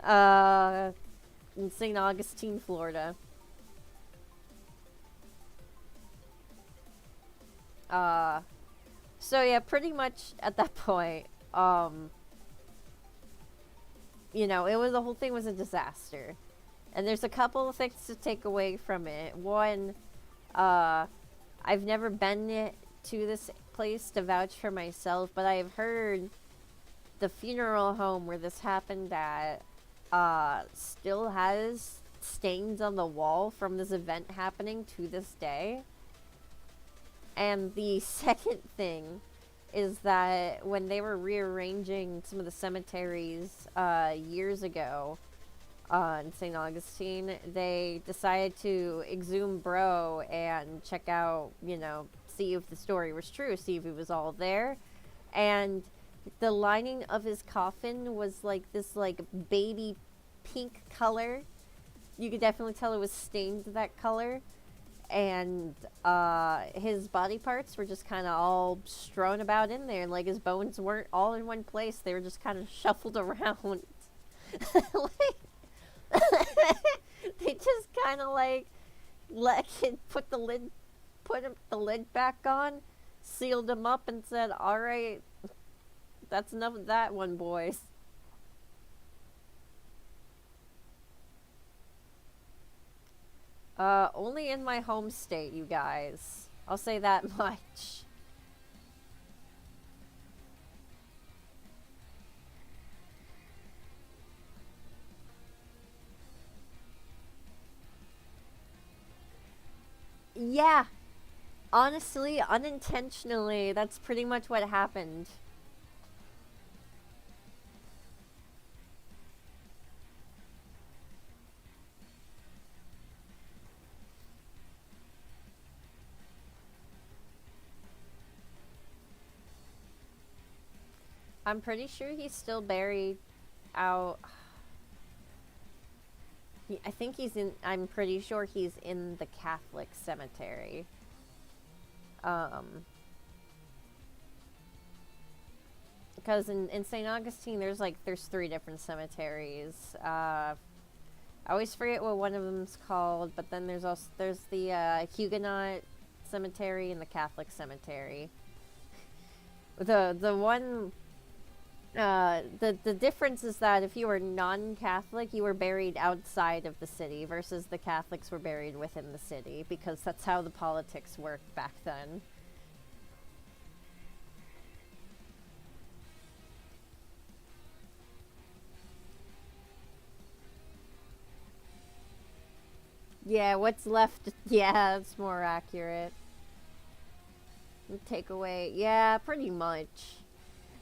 in St. Augustine, Florida. So yeah, pretty much at that point, the whole thing was a disaster. And there's a couple of things to take away from it. One, I've never been to this place to vouch for myself, but I've heard the funeral home where this happened at still has stains on the wall from this event happening to this day. And the second thing is that when they were rearranging some of the cemeteries years ago in St. Augustine, they decided to exhume Bro and check out, see if the story was true, see if he was all there. And the lining of his coffin was like this, like, baby pink color. You could definitely tell it was stained that color. And his body parts were just kind of all strewn about in there. Like, his bones weren't all in one place. They were just kind of shuffled around. They just kind of, like, put the lid back on, sealed him up, and said, all right, that's enough of that one, boys. Only in my home state, you guys. I'll say that much. Yeah. Honestly, unintentionally, that's pretty much what happened. I'm pretty sure he's still buried out. I think I'm pretty sure he's in the Catholic cemetery. Because in St. Augustine, there's 3 different cemeteries. I always forget what one of them's called, but then there's the Huguenot cemetery and the Catholic cemetery. The one the difference is that if you were non-Catholic, you were buried outside of the city, versus the Catholics were buried within the city, because that's how the politics worked back then. Yeah, what's left? Yeah, it's more accurate. Take away, yeah, pretty much.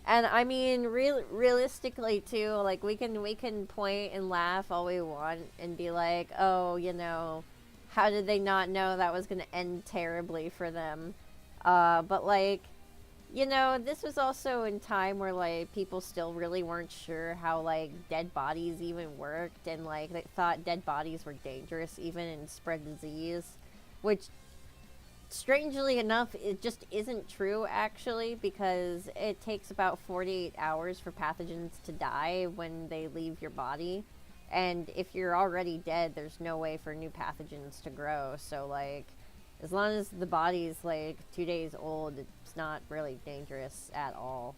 And I mean, realistically too, like we can point and laugh all we want and be like, oh, how did they not know that was gonna end terribly for them? But like, this was also in time where like people still really weren't sure how like dead bodies even worked, and like they thought dead bodies were dangerous even and spread disease, which strangely enough, it just isn't true actually, because it takes about 48 hours for pathogens to die when they leave your body. And if you're already dead, there's no way for new pathogens to grow. So, like, as long as the body's like 2 days old, it's not really dangerous at all.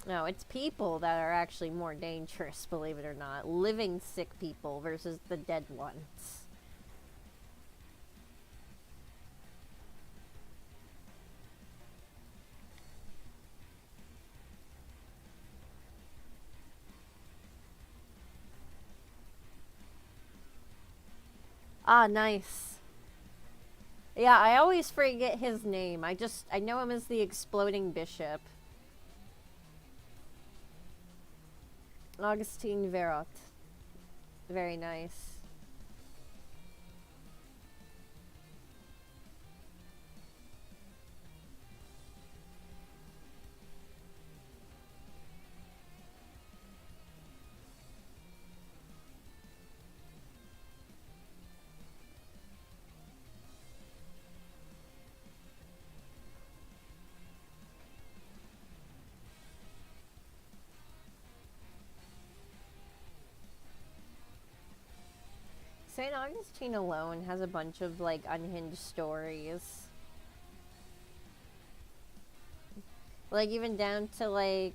No, it's people that are actually more dangerous, believe it or not. Living sick people versus the dead ones. Ah, nice. Yeah, I always forget his name. I know him as the Exploding Bishop. Augustine Verot. Very nice. St. Augustine alone has a bunch of like unhinged stories. Like even down to like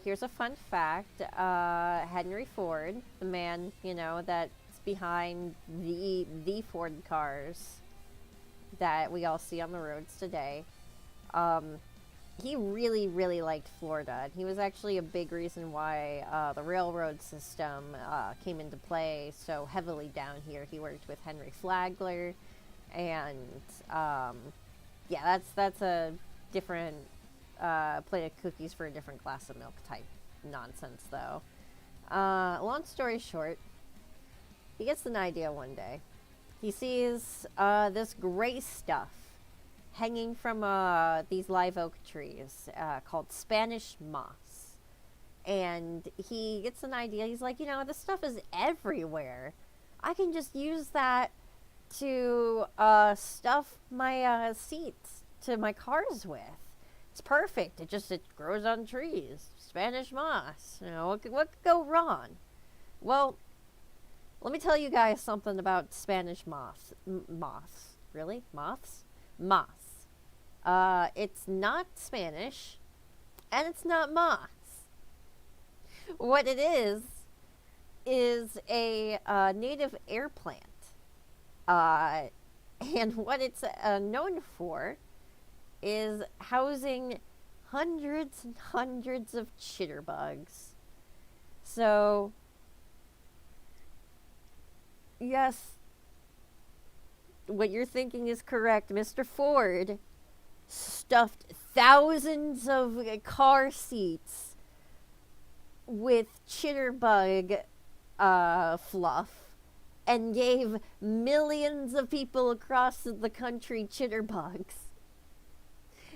here's a fun fact. Henry Ford, the man, that's behind the Ford cars that we all see on the roads today. Um, he really, really liked Florida. And he was actually a big reason why the railroad system came into play so heavily down here. He worked with Henry Flagler, and yeah, that's a different plate of cookies for a different glass of milk type nonsense, though. Long story short, he gets an idea one day. He sees this gray stuff hanging from these live oak trees called Spanish moss. And he gets an idea. He's like, this stuff is everywhere. I can just use that to stuff my seats to my cars with. It's perfect. It grows on trees. Spanish moss. What could go wrong? Well, let me tell you guys something about Spanish moss. Moss. Really? Moths? Moss. It's not Spanish, and it's not moss. What it is a native air plant. And what it's known for is housing hundreds and hundreds of chitterbugs. So, yes, what you're thinking is correct. Mr. Ford stuffed thousands of car seats with chitterbug fluff and gave millions of people across the country chitterbugs,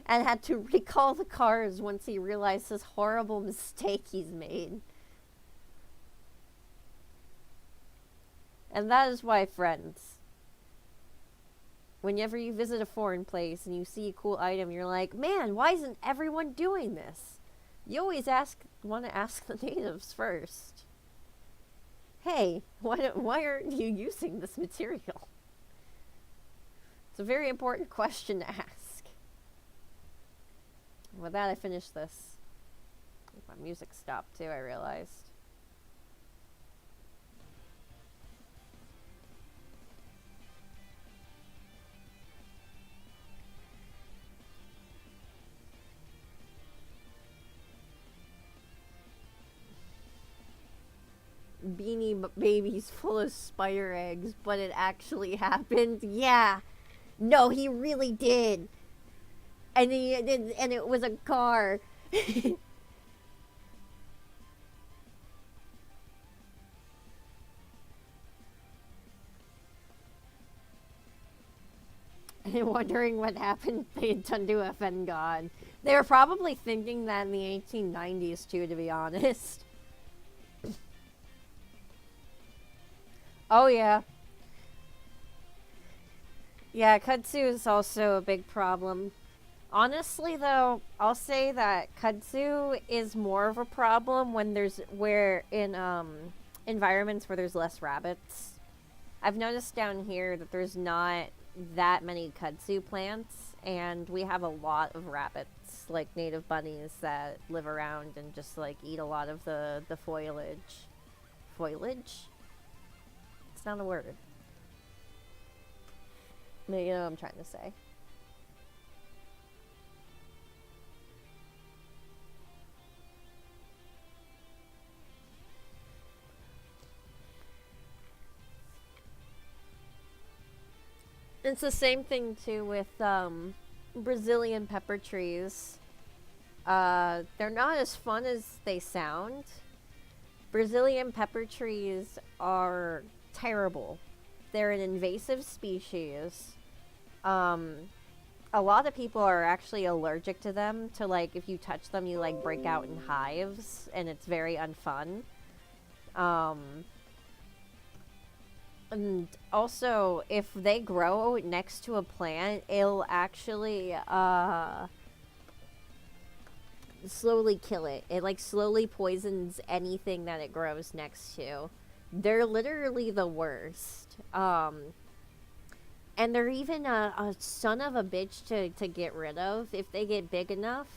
and had to recall the cars once he realized this horrible mistake he's made. And that is why, friends, Whenever you visit a foreign place and you see a cool item, you're like, man, why isn't everyone doing this? You always want to ask the natives first. Hey, why aren't you using this material? It's a very important question to ask. With that, I finished this. My music stopped too, I realized. Beanie Babies full of spider eggs, but it actually happened. Yeah. No, he really did. And he did, and it was a car. And wondering what happened they had done to offend God. They were probably thinking that in the 1890s too, to be honest. Oh yeah. Yeah, kudzu is also a big problem. Honestly though, I'll say that kudzu is more of a problem when where in environments where there's less rabbits. I've noticed down here that there's not that many kudzu plants, and we have a lot of rabbits, like native bunnies that live around and just like eat a lot of the foliage. Foliage? It's not a word. You know what I'm trying to say. It's the same thing too with Brazilian pepper trees. They're not as fun as they sound. Brazilian pepper trees are terrible. They're an invasive species. A lot of people are actually allergic to them. To like, if you touch them, you like break out in hives, and it's very unfun. And also, if they grow next to a plant, it'll actually slowly kill it. It like slowly poisons anything that it grows next to. They're literally the worst. And they're even a son of a bitch to get rid of if they get big enough.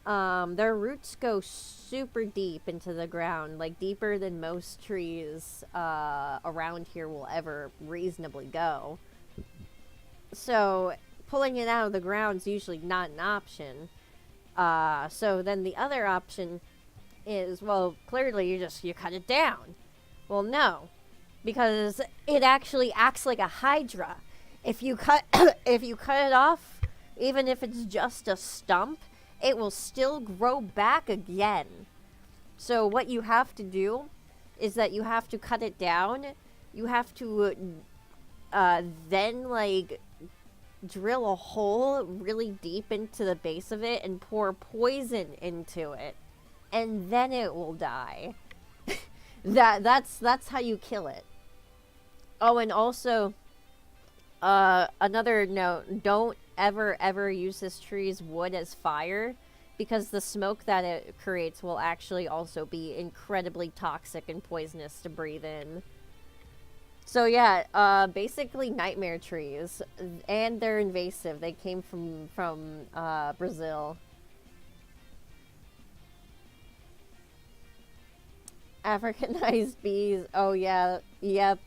Their roots go super deep into the ground, like deeper than most trees around here will ever reasonably go. So pulling it out of the ground is usually not an option. So then the other option is, well, clearly you cut it down. Well, no, because it actually acts like a hydra. If you cut if you cut it off, even if it's just a stump, it will still grow back again. So what you have to do is that you have to cut it down. You have to then like drill a hole really deep into the base of it and pour poison into it, and then it will die. That's how you kill it. Oh, and also another note, don't ever use this tree's wood as fire, because the smoke that it creates will actually also be incredibly toxic and poisonous to breathe in. So yeah, basically nightmare trees, and they're invasive. They came from Brazil. Africanized bees. Oh yeah, yep.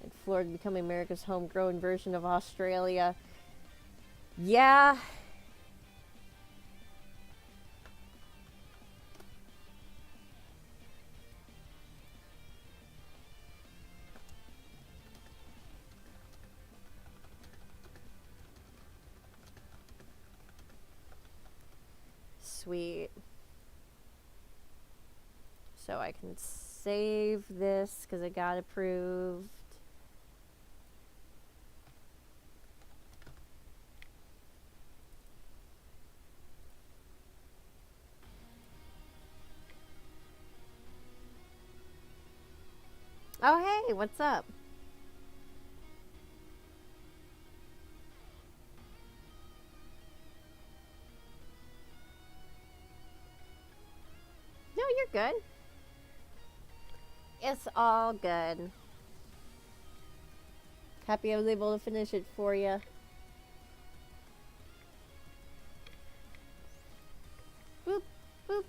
And Florida becoming America's homegrown version of Australia. Yeah. Sweet. So I can save this because it got approved. Oh, hey, what's up? No, you're good. It's all good. Happy I was able to finish it for you. Boop, boop.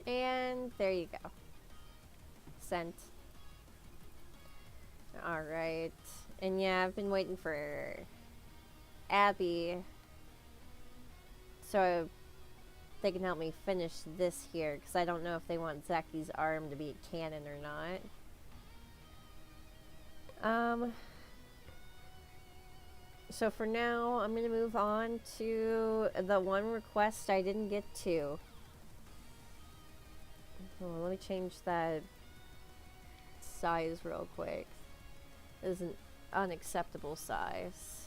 And there you go. Sent. Alright. And yeah, I've been waiting for Abby so they can help me finish this here, because I don't know if they want Zaki's arm to be a cannon or not. So for now, I'm gonna move on to the one request I didn't get to. Hold on, let me change that size real quick. This is an unacceptable size.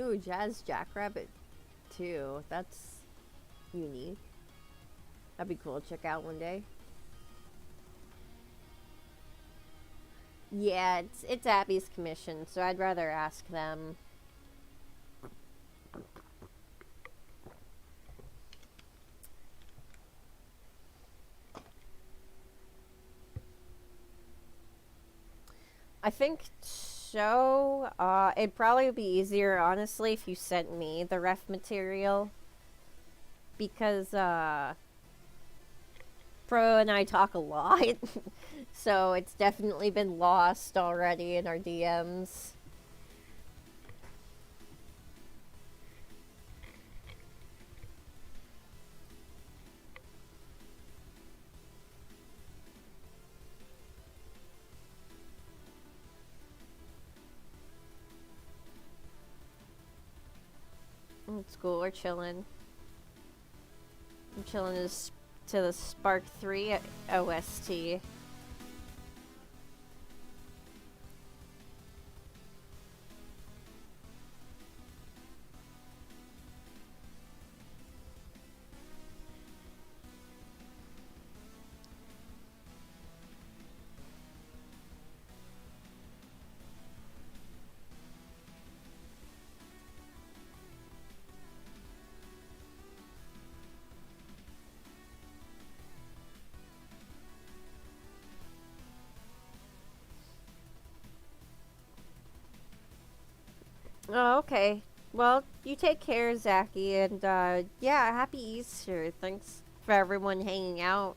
Ooh, Jazz Jackrabbit 2. That's unique. That'd be cool to check out one day. Yeah, it's Abby's commission, so I'd rather ask them. I think so. It'd probably be easier, honestly, if you sent me the ref material. Because, Pro and I talk a lot. So it's definitely been lost already in our DMs. It's cool, we're chilling. I'm chilling to the Spark 3 OST. Oh, okay. Well, you take care, Zachy, and yeah, happy Easter. Thanks for everyone hanging out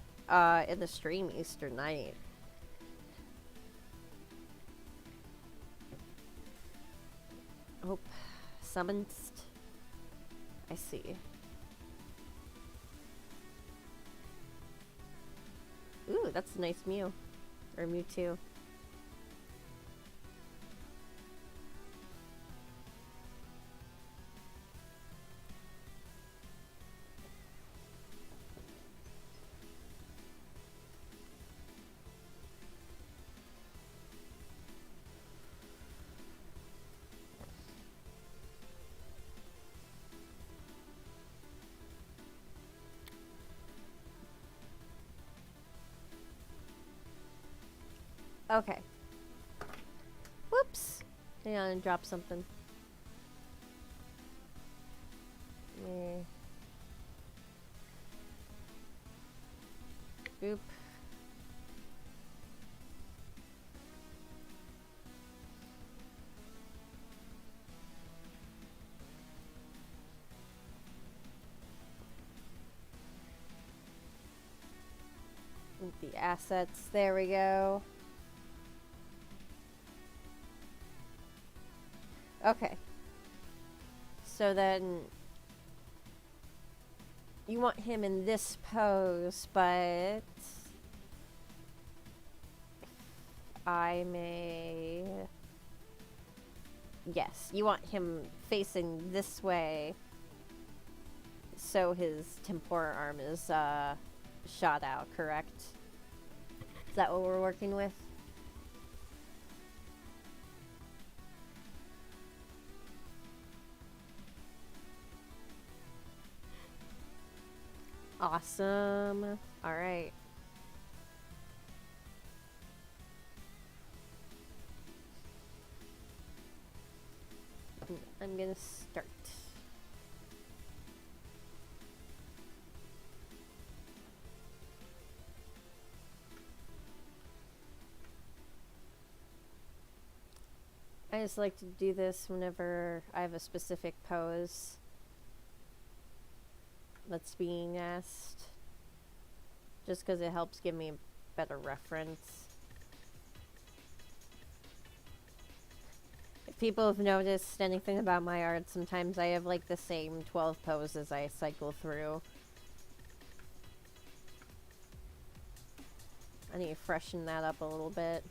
in the stream Easter night. Oh, summoned. I see. Ooh, that's a nice Mew. Or Mewtwo. Okay. Whoops. Hang on, and drop something. Yeah. Oop. the assets. There we go. Okay. So then you want him in this pose, but I may... Yes, you want him facing this way so his temporal arm is shot out, correct? Is that what we're working with? Awesome. Alright. I'm gonna start. I just like to do this whenever I have a specific pose that's being asked. Just because it helps give me a better reference. If people have noticed anything about my art, sometimes I have like the same 12 poses I cycle through. I need to freshen that up a little bit.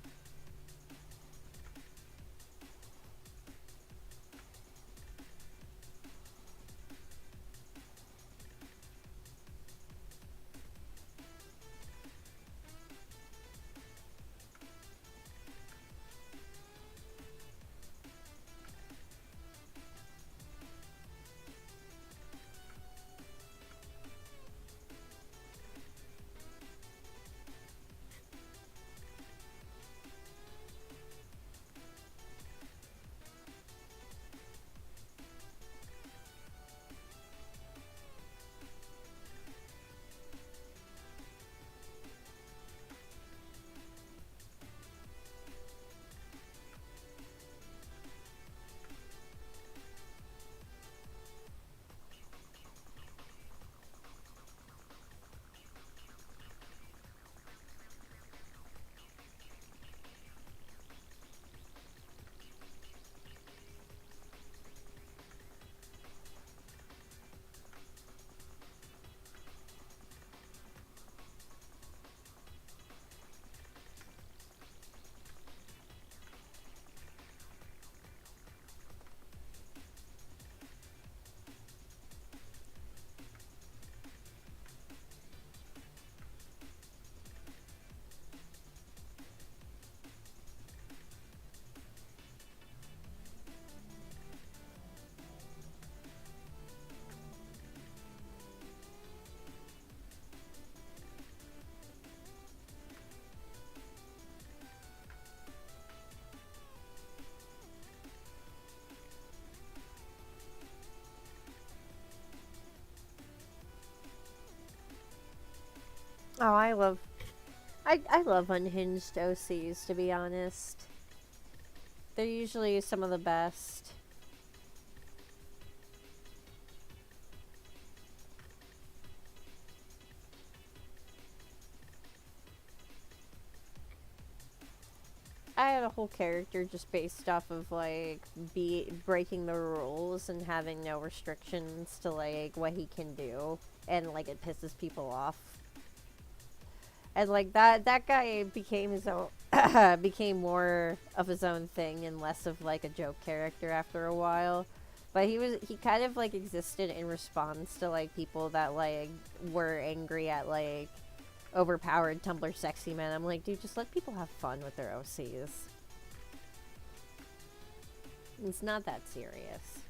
Oh, I love unhinged OCs, to be honest. They're usually some of the best. I had a whole character just based off of like breaking the rules and having no restrictions to like what he can do, and like it pisses people off. And like that guy became his own became more of his own thing and less of like a joke character after a while. But he kind of like existed in response to like people that like were angry at like overpowered Tumblr sexy men. I'm like, dude, just let people have fun with their OCs. It's not that serious.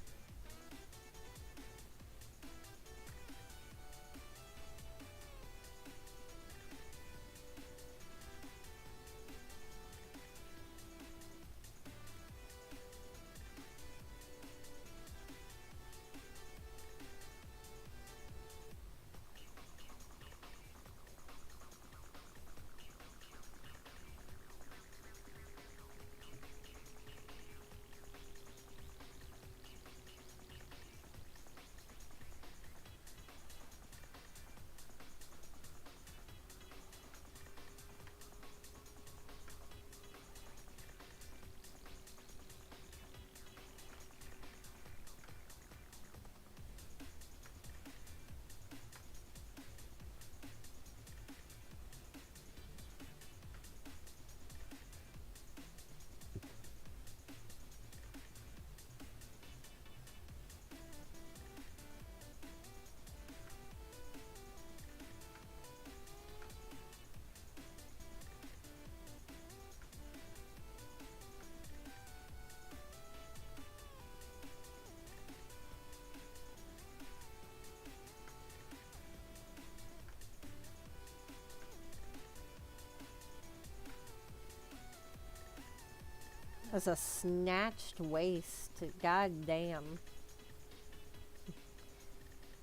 That's a snatched waist. God damn.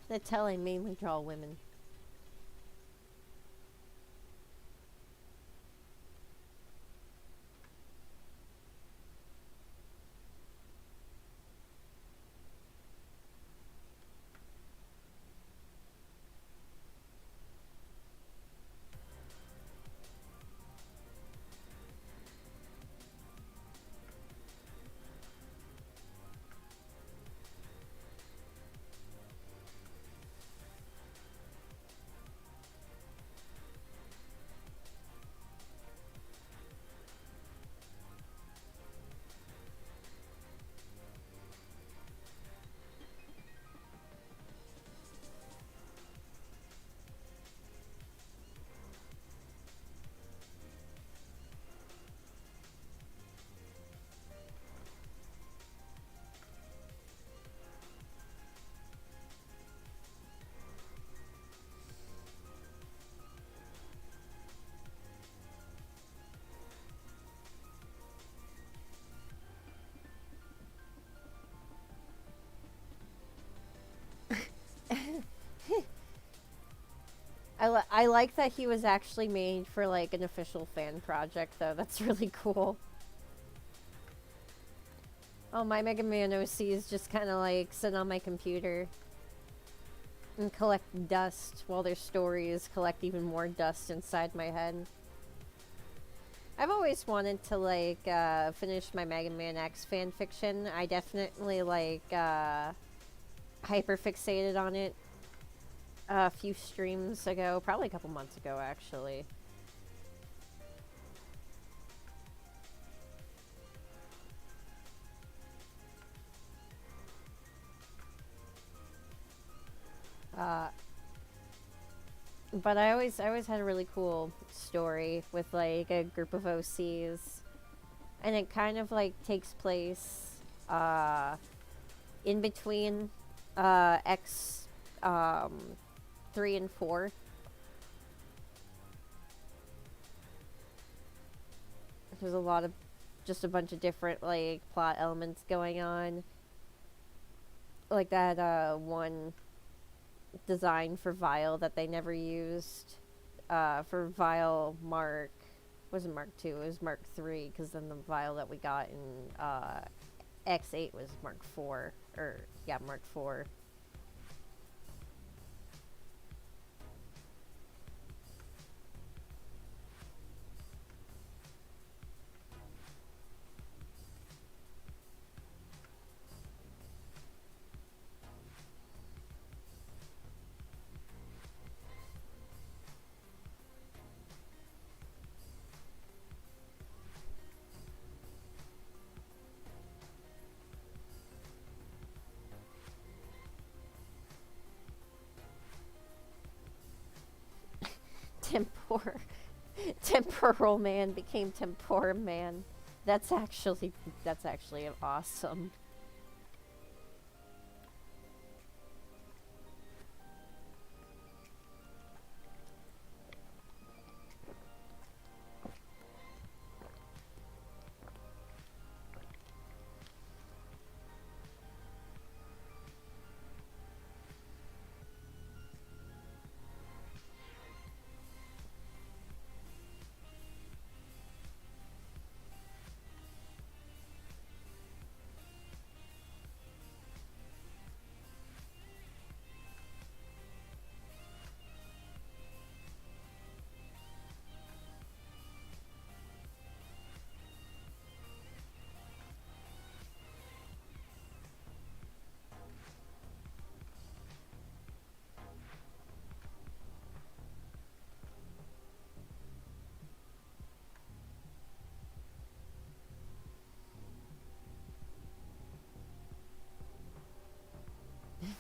They're telling mainly draw women. I like that he was actually made for like an official fan project though. That's really cool. Oh, my Mega Man OCs just kind of like sit on my computer and collect dust while their stories collect even more dust inside my head. I've always wanted to like finish my Mega Man X fan fiction. I definitely like hyperfixated on it a few streams ago, probably a couple months ago actually. But I always had a really cool story with like a group of OCs, and it kind of like takes place in between X 3 and 4. There's a lot of just a bunch of different like plot elements going on, like that one design for Vile that they never used for Vile Mark. Wasn't Mark 2, it was Mark 3, because then the Vile that we got in X8 was Mark 4, or yeah, Mark 4. Temporal man became Tempora man. That's actually awesome.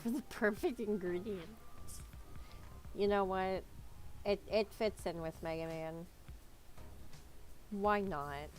For the perfect ingredients. You know what? It fits in with Mega Man. Why not?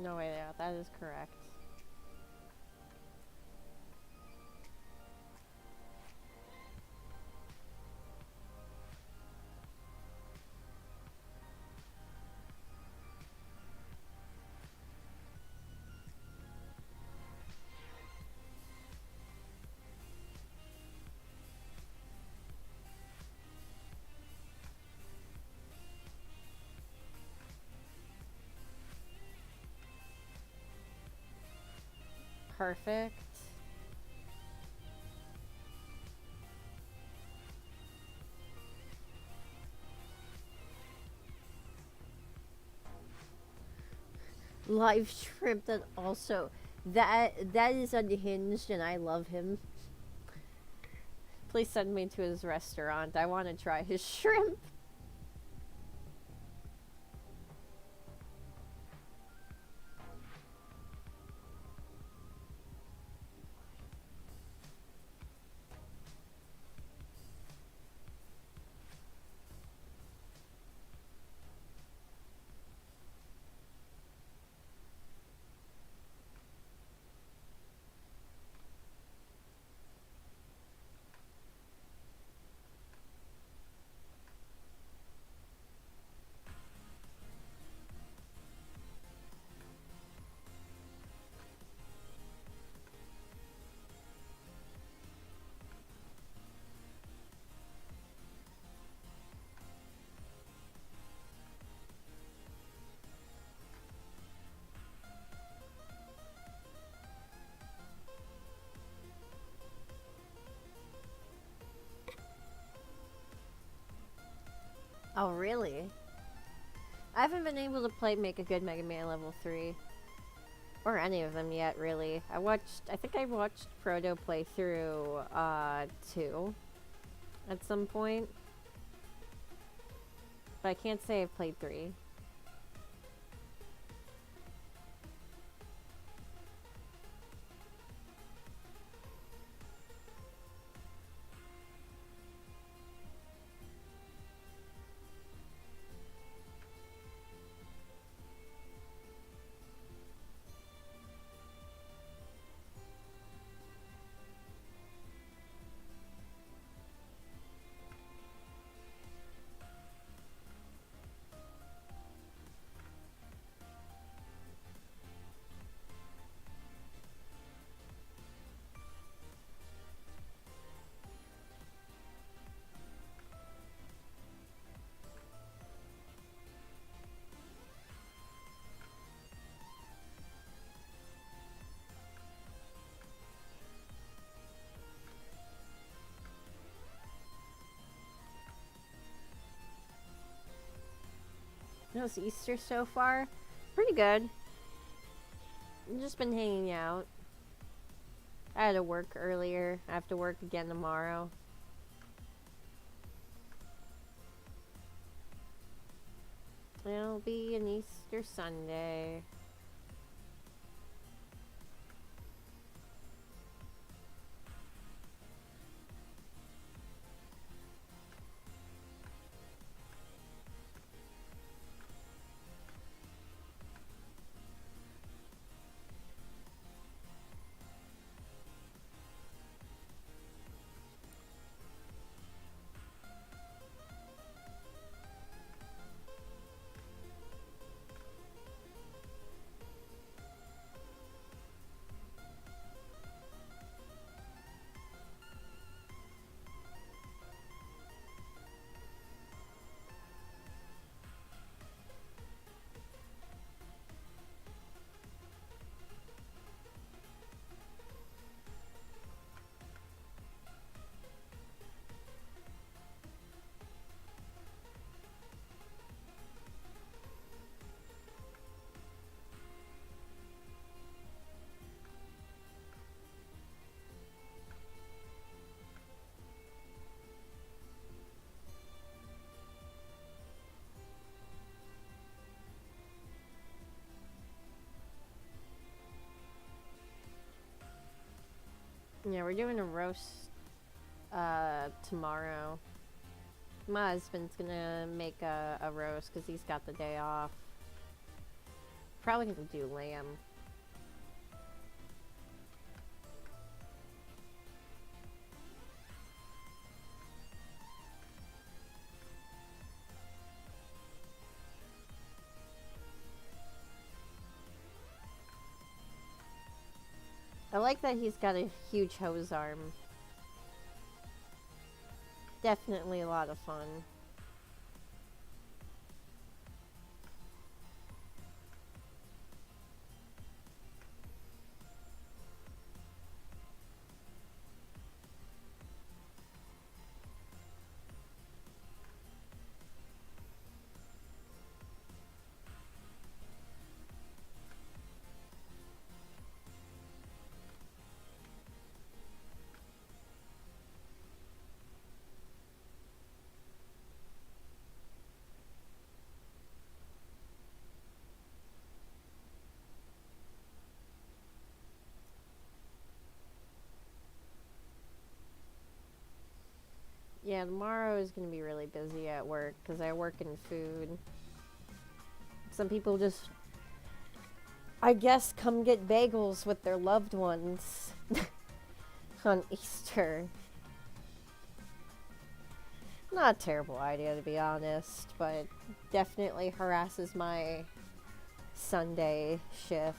No, wait, yeah, that is correct. Perfect. Live shrimp that also that is unhinged and I love him. Please send me to his restaurant. I want to try his shrimp. Oh, really? I haven't been able to make a good Mega Man level 3. Or any of them yet, really. I think I watched Proto play through, 2 at some point. But I can't say I've played 3. How's Easter so far? Pretty good. I've just been hanging out. I had to work earlier. I have to work again tomorrow. It'll be an Easter Sunday. Yeah, we're doing a roast tomorrow. My husband's gonna make a roast because he's got the day off. probably gonna do lamb. I like that he's got a huge hose arm. Definitely a lot of fun. Yeah, tomorrow is going to be really busy at work because I work in food. Some people just, I guess, come get bagels with their loved ones on Easter. Not a terrible idea, to be honest, but definitely harasses my Sunday shift.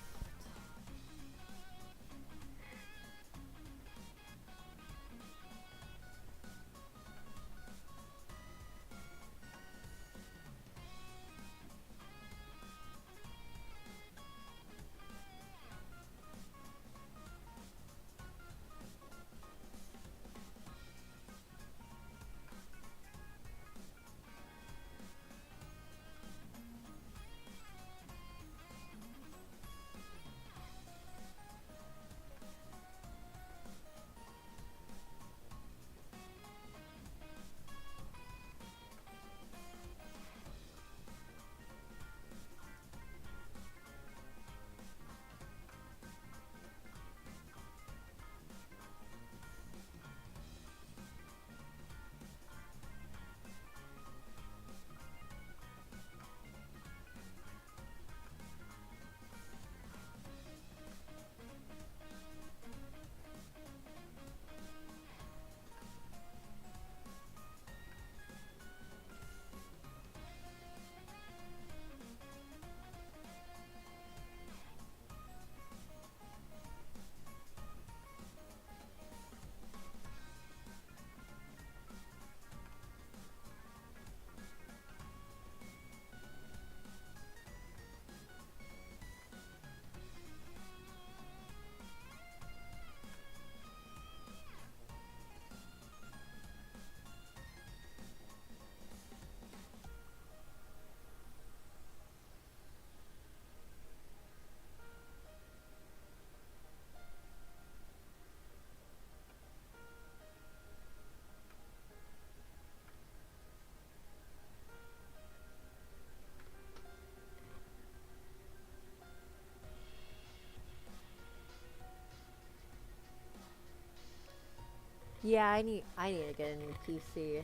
Yeah, I need to get a new PC.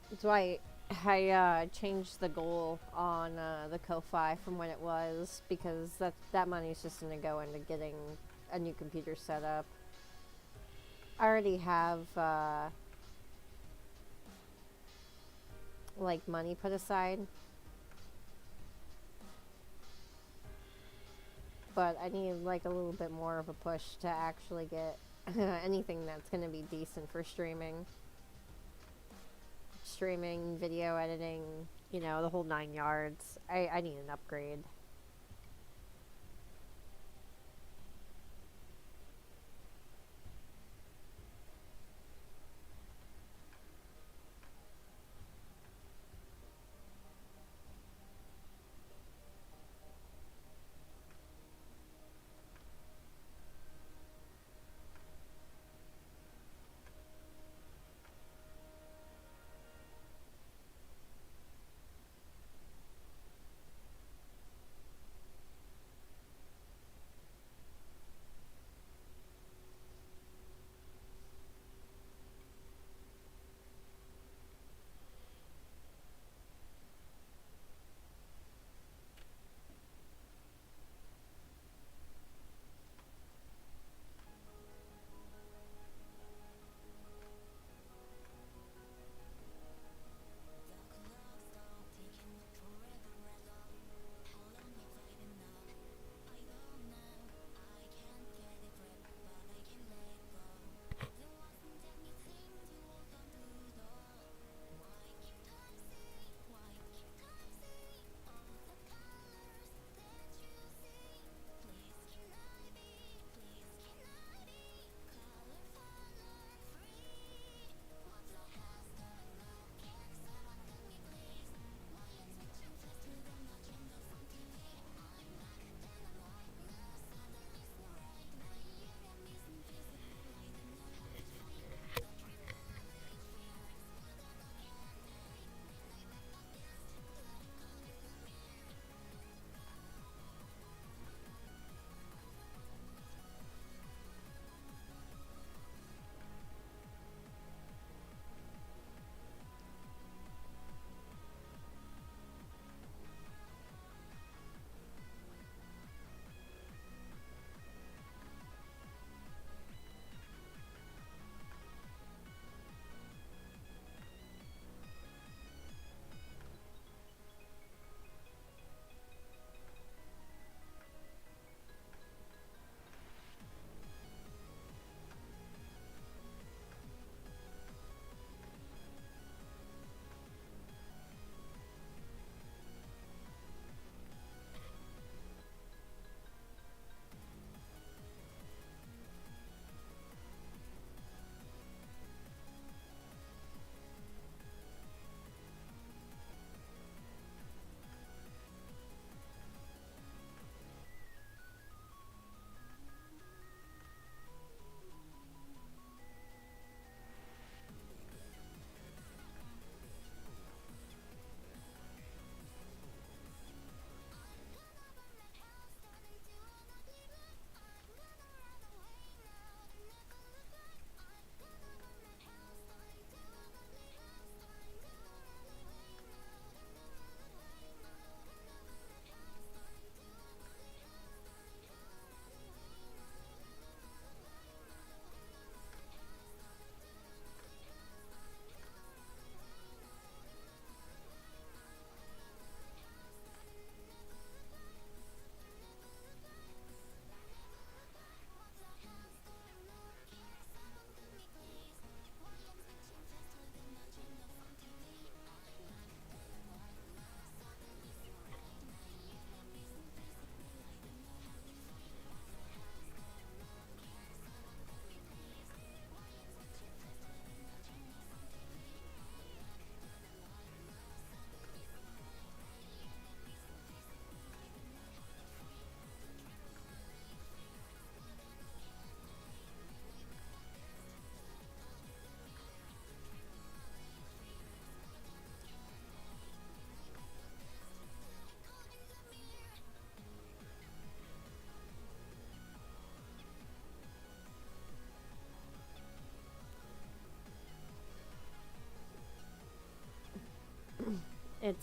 That's why I changed the goal on the Ko-Fi from when it was, because that money's just gonna go into getting a new computer set up. I already have like money put aside, but I need like a little bit more of a push to actually get anything that's gonna be decent for streaming, video editing, the whole 9 yards. I need an upgrade.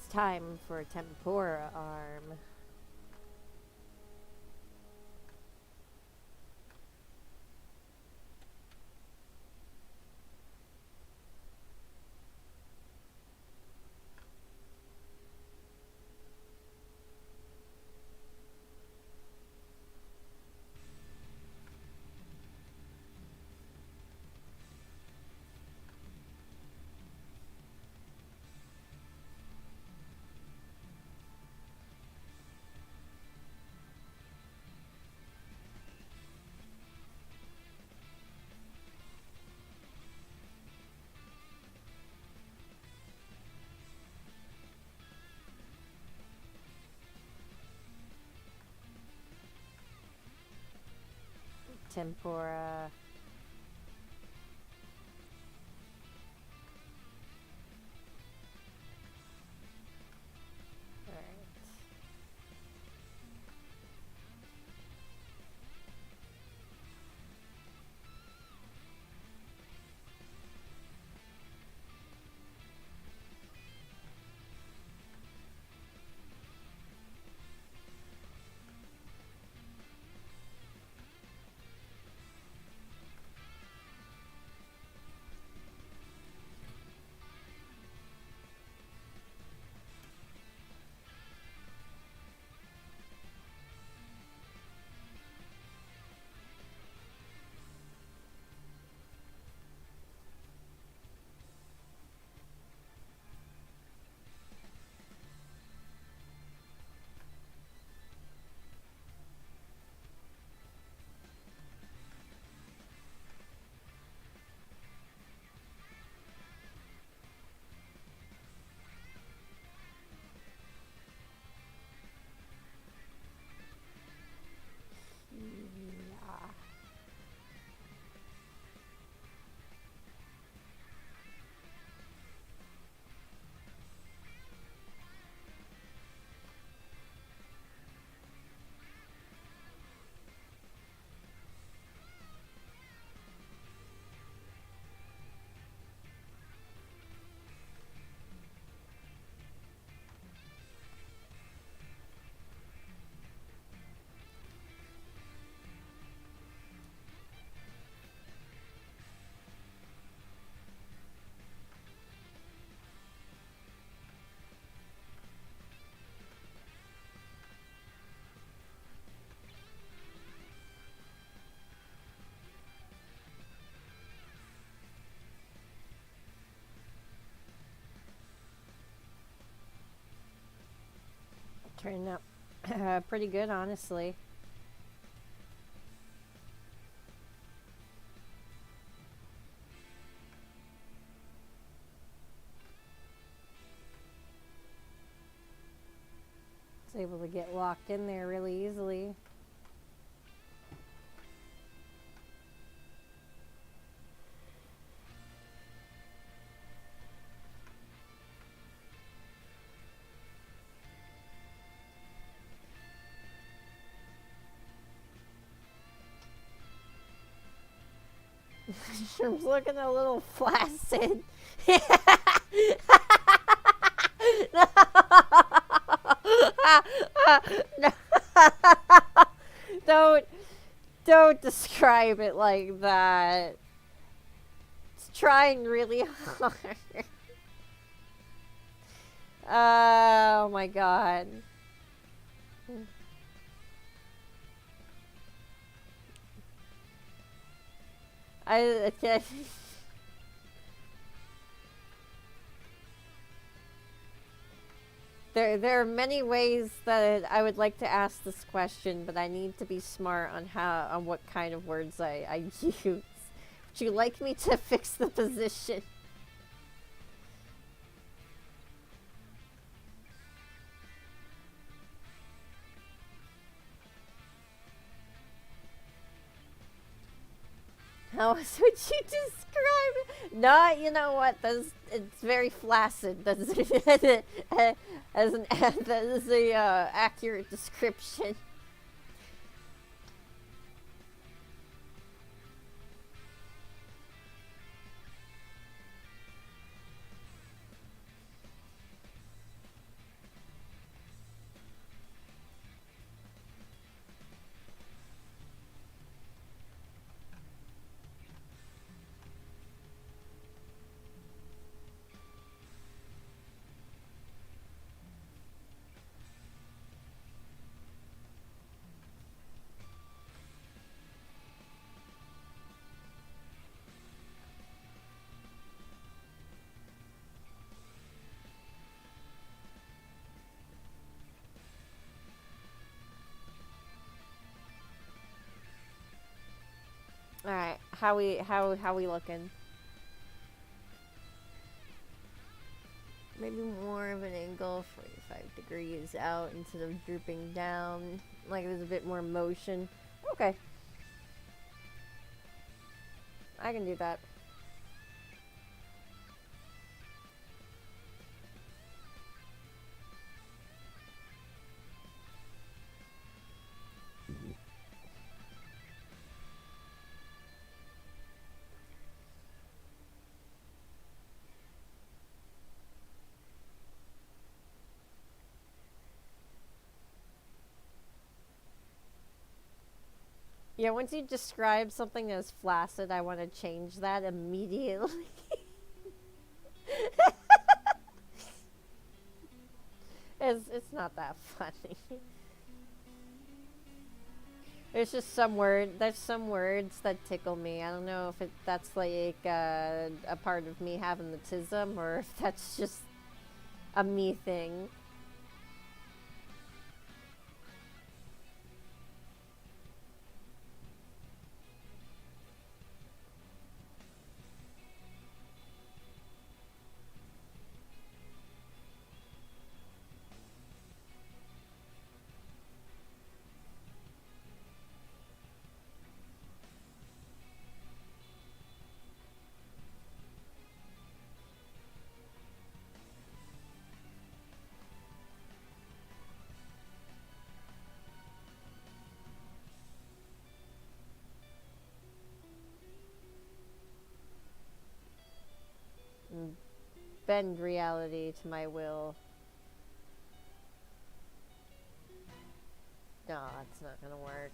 time for tempura arm. Tempura. Alright. Yeah. Turned out pretty good, honestly. Was able to get locked in there really easily. Shroom's looking a little flaccid. don't don't describe it like that. It's trying really hard. Oh my god. I can't. There are many ways that I would like to ask this question, but I need to be smart on what kind of words I use. Would you like me to fix the position? How else would you describe it? No, you know what? It's very flaccid. That's as an that is a accurate description. How we looking? Maybe more of an angle, 45 degrees out instead of drooping down. Like there's a bit more motion. Okay. I can do that. Yeah, once you describe something as flaccid, I want to change that immediately. It's not that funny. There's some words that tickle me. I don't know if that's like a part of me having the tism or if that's just a me thing. Bend reality to my will. No, it's not gonna work.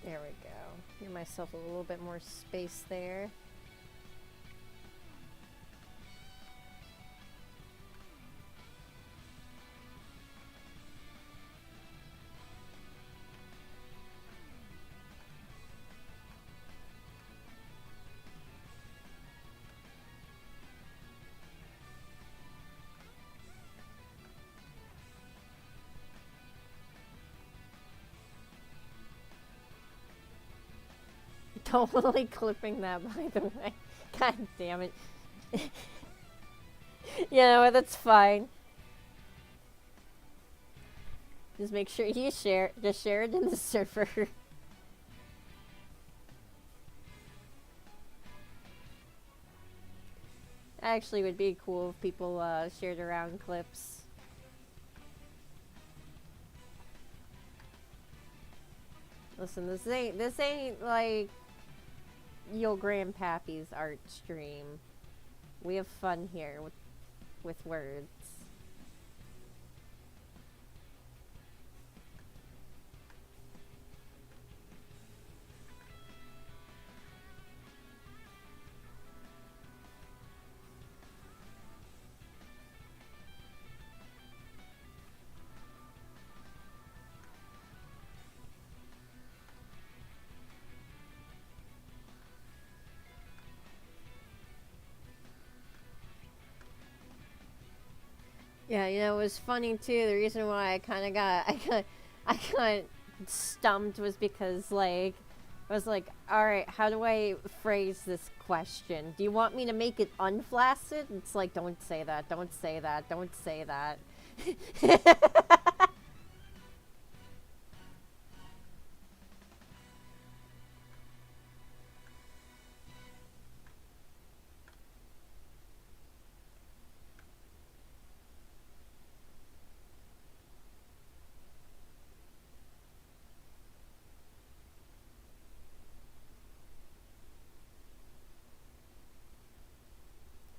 There we go. Give myself a little bit more space there. Totally clipping that, by the way. God damn it. You know what? That's fine. Just make sure you share. Just share it in the server. Actually, would be cool if people shared around clips. Listen, this ain't like Yo Grandpappy's art stream. We have fun here with words. Yeah, you know, it was funny too. The reason why I got stumped was because, like, I was like, all right, how do I phrase this question? Do you want me to make it unflaccid? It's like, don't say that, don't say that, don't say that.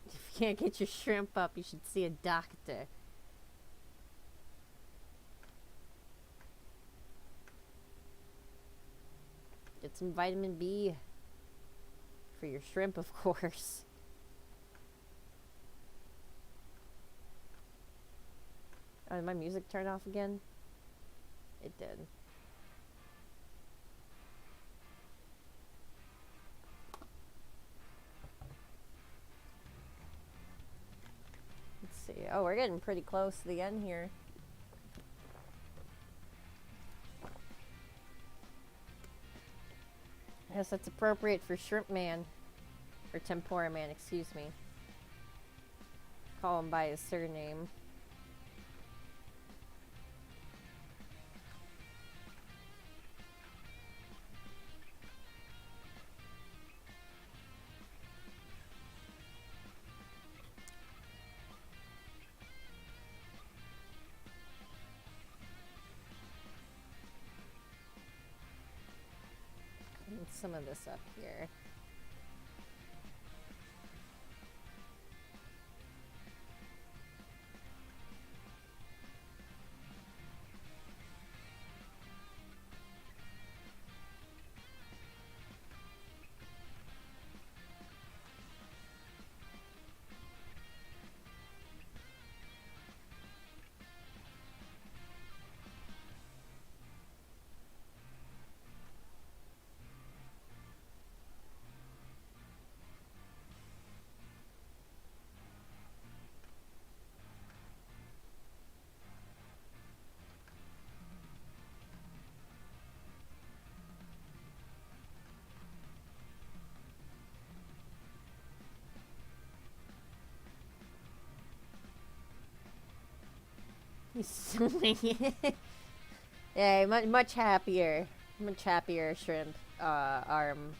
If you can't get your shrimp up, you should see a doctor. Get some vitamin B for your shrimp, of course. Oh, did my music turn off again? It did. Let's see. Oh, we're getting pretty close to the end here. I guess that's appropriate for Shrimp Man. Or Tempura Man, excuse me. Call him by his surname. And some of this up here. He's swinging. Yeah, much happier. Much happier shrimp arm.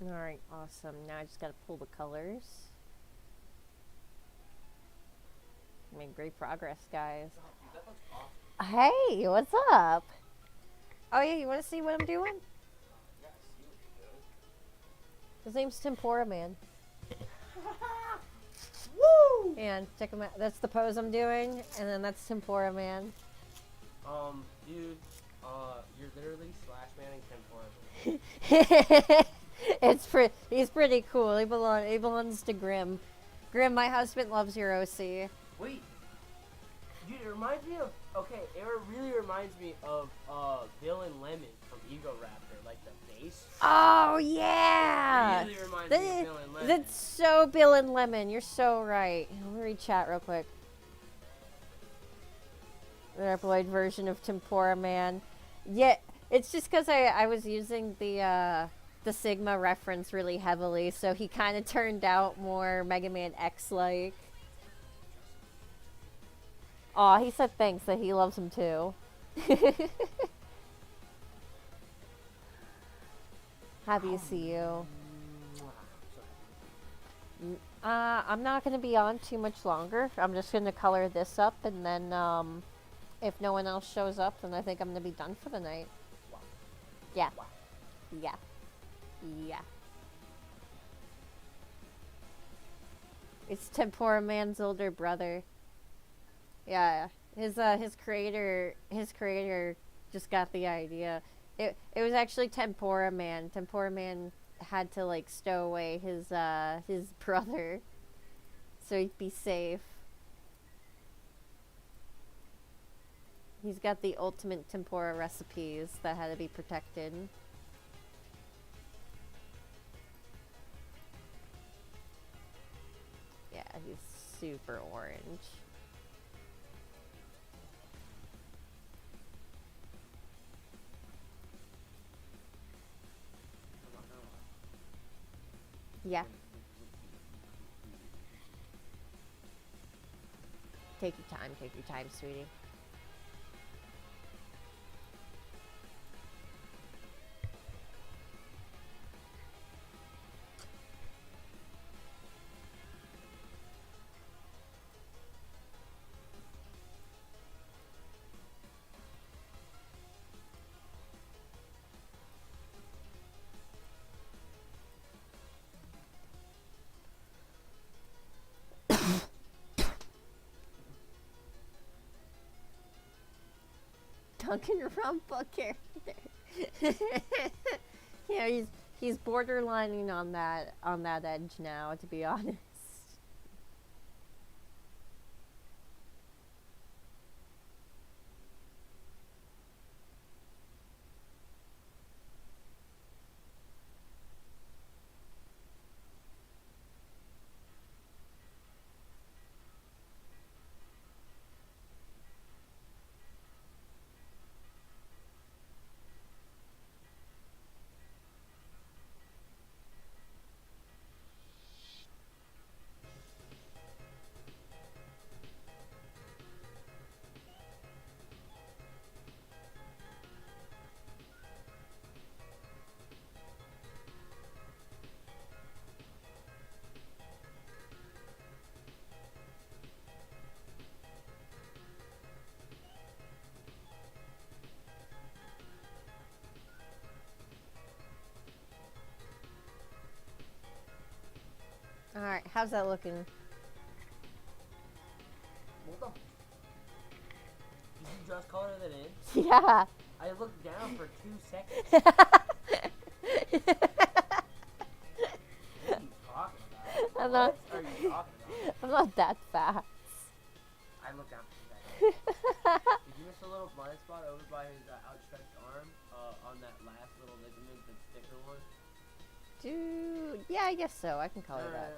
Alright, awesome. Now I just gotta pull the colors. Made great progress, guys. That looks awesome. Hey, what's up? Oh yeah, you wanna see what I'm doing? Yeah, I see what you're doing. His name's Tempura Man. Woo! And check him out. That's the pose I'm doing, and then that's Tempura Man. Dude, you're literally Slash Man and Tempura. He's pretty cool. He belongs to Grim. Grim, my husband loves your OC. Wait, dude, it reminds me of, it really reminds me of, Bill and Lemon from Ego Raptor, like the face. Oh yeah! It really reminds me of Bill and Lemon. That's so Bill and Lemon. You're so right. Let me read chat real quick. The Reploid version of Tempura Man. Yeah, it's just because I was using the Sigma reference really heavily, so he kind of turned out more Mega Man X-like. Aw, he said thanks, that he loves him too. Happy to see you. I'm not going to be on too much longer. I'm just going to color this up, and then if no one else shows up, then I think I'm going to be done for the night. Wow. Yeah. Wow. Yeah. Yeah. It's Tempura Man's older brother. Yeah. His creator just got the idea. It was actually Tempura Man. Tempura Man had to like stow away his brother so he'd be safe. He's got the ultimate tempura recipes that had to be protected. Yeah, he's super orange. Yeah. Take your time, sweetie. Duncan Rumpa character. Yeah, he's borderlining on that edge now, to be honest. Alright, how's that looking? What the? Did you just color that in? Yeah. I looked down for 2 seconds. What are you talking about? I'm What not- are you talking about? I'm not that fast. I looked down for 2 seconds. Did you miss a little blind spot over by his outstretched arm on that last little ligament, the thicker one? Dude, yeah, I guess so. I can color that.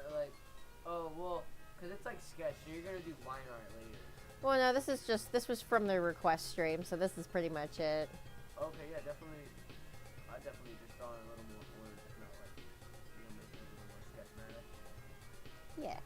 Because it's like sketch, so you're going to do line art later. Well, no, this was from the request stream, so this is pretty much it. Okay, yeah, definitely. I definitely just saw a little more words, if not like, make it a little more sketchmatic. Yeah.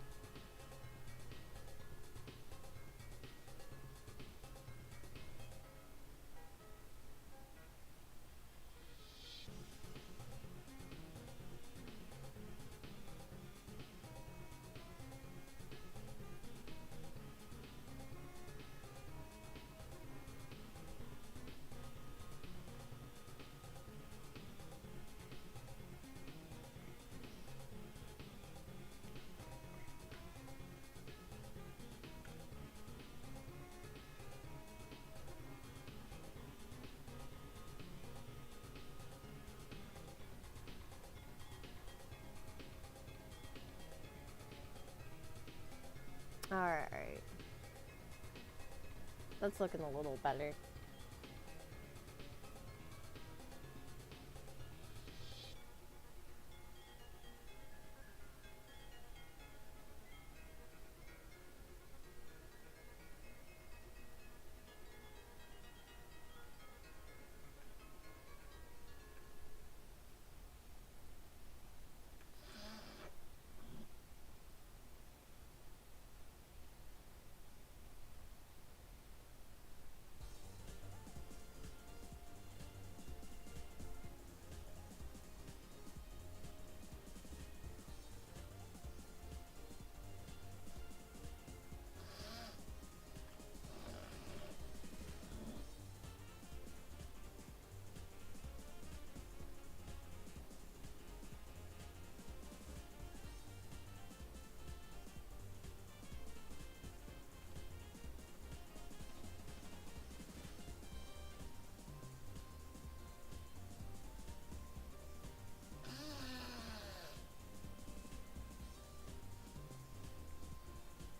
That's looking a little better.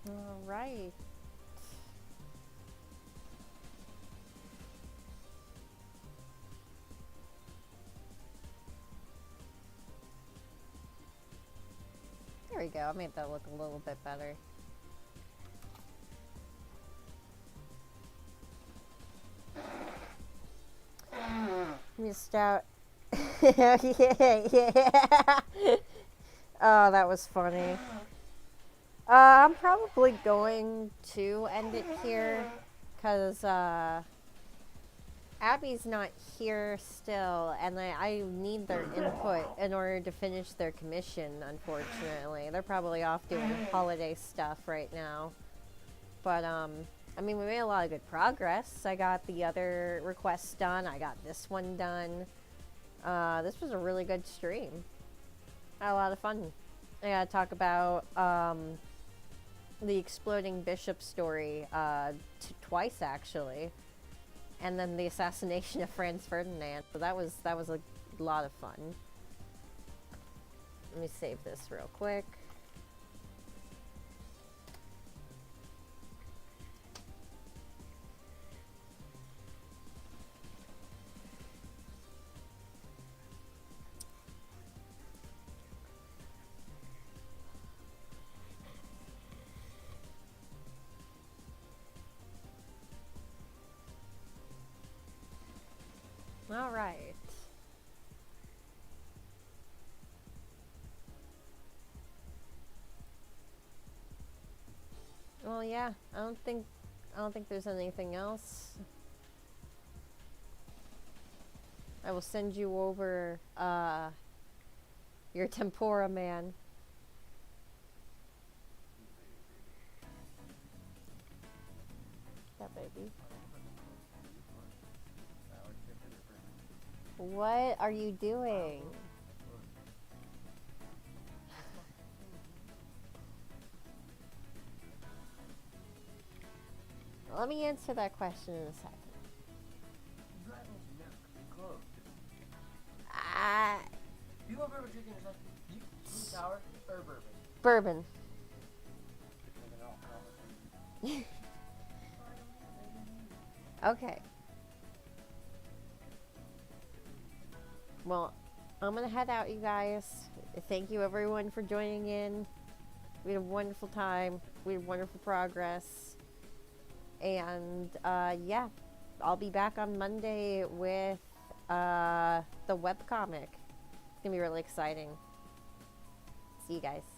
All right. There we go. I made that look a little bit better. Missed out. Yeah, yeah. Oh, that was funny. I'm probably going to end it here because Abby's not here still, and I need their input in order to finish their commission, unfortunately. They're probably off doing holiday stuff right now. But, I mean, we made a lot of good progress. I got the other requests done. I got this one done. This was a really good stream. I had a lot of fun. I gotta talk about, the exploding bishop story, twice, actually. And then the assassination of Franz Ferdinand. So that was a lot of fun. Let me save this real quick. All right. Well, yeah, I don't think there's anything else. I will send you over your tempura man. That baby. What are you doing? Let me answer that question in a second. You want bourbon chicken? Blue sour or bourbon? Bourbon. Okay. Well, I'm gonna head out, you guys. Thank you everyone for joining in. We had a wonderful time. We had wonderful progress. And yeah, I'll be back on Monday with the webcomic. It's gonna be really exciting. See you guys.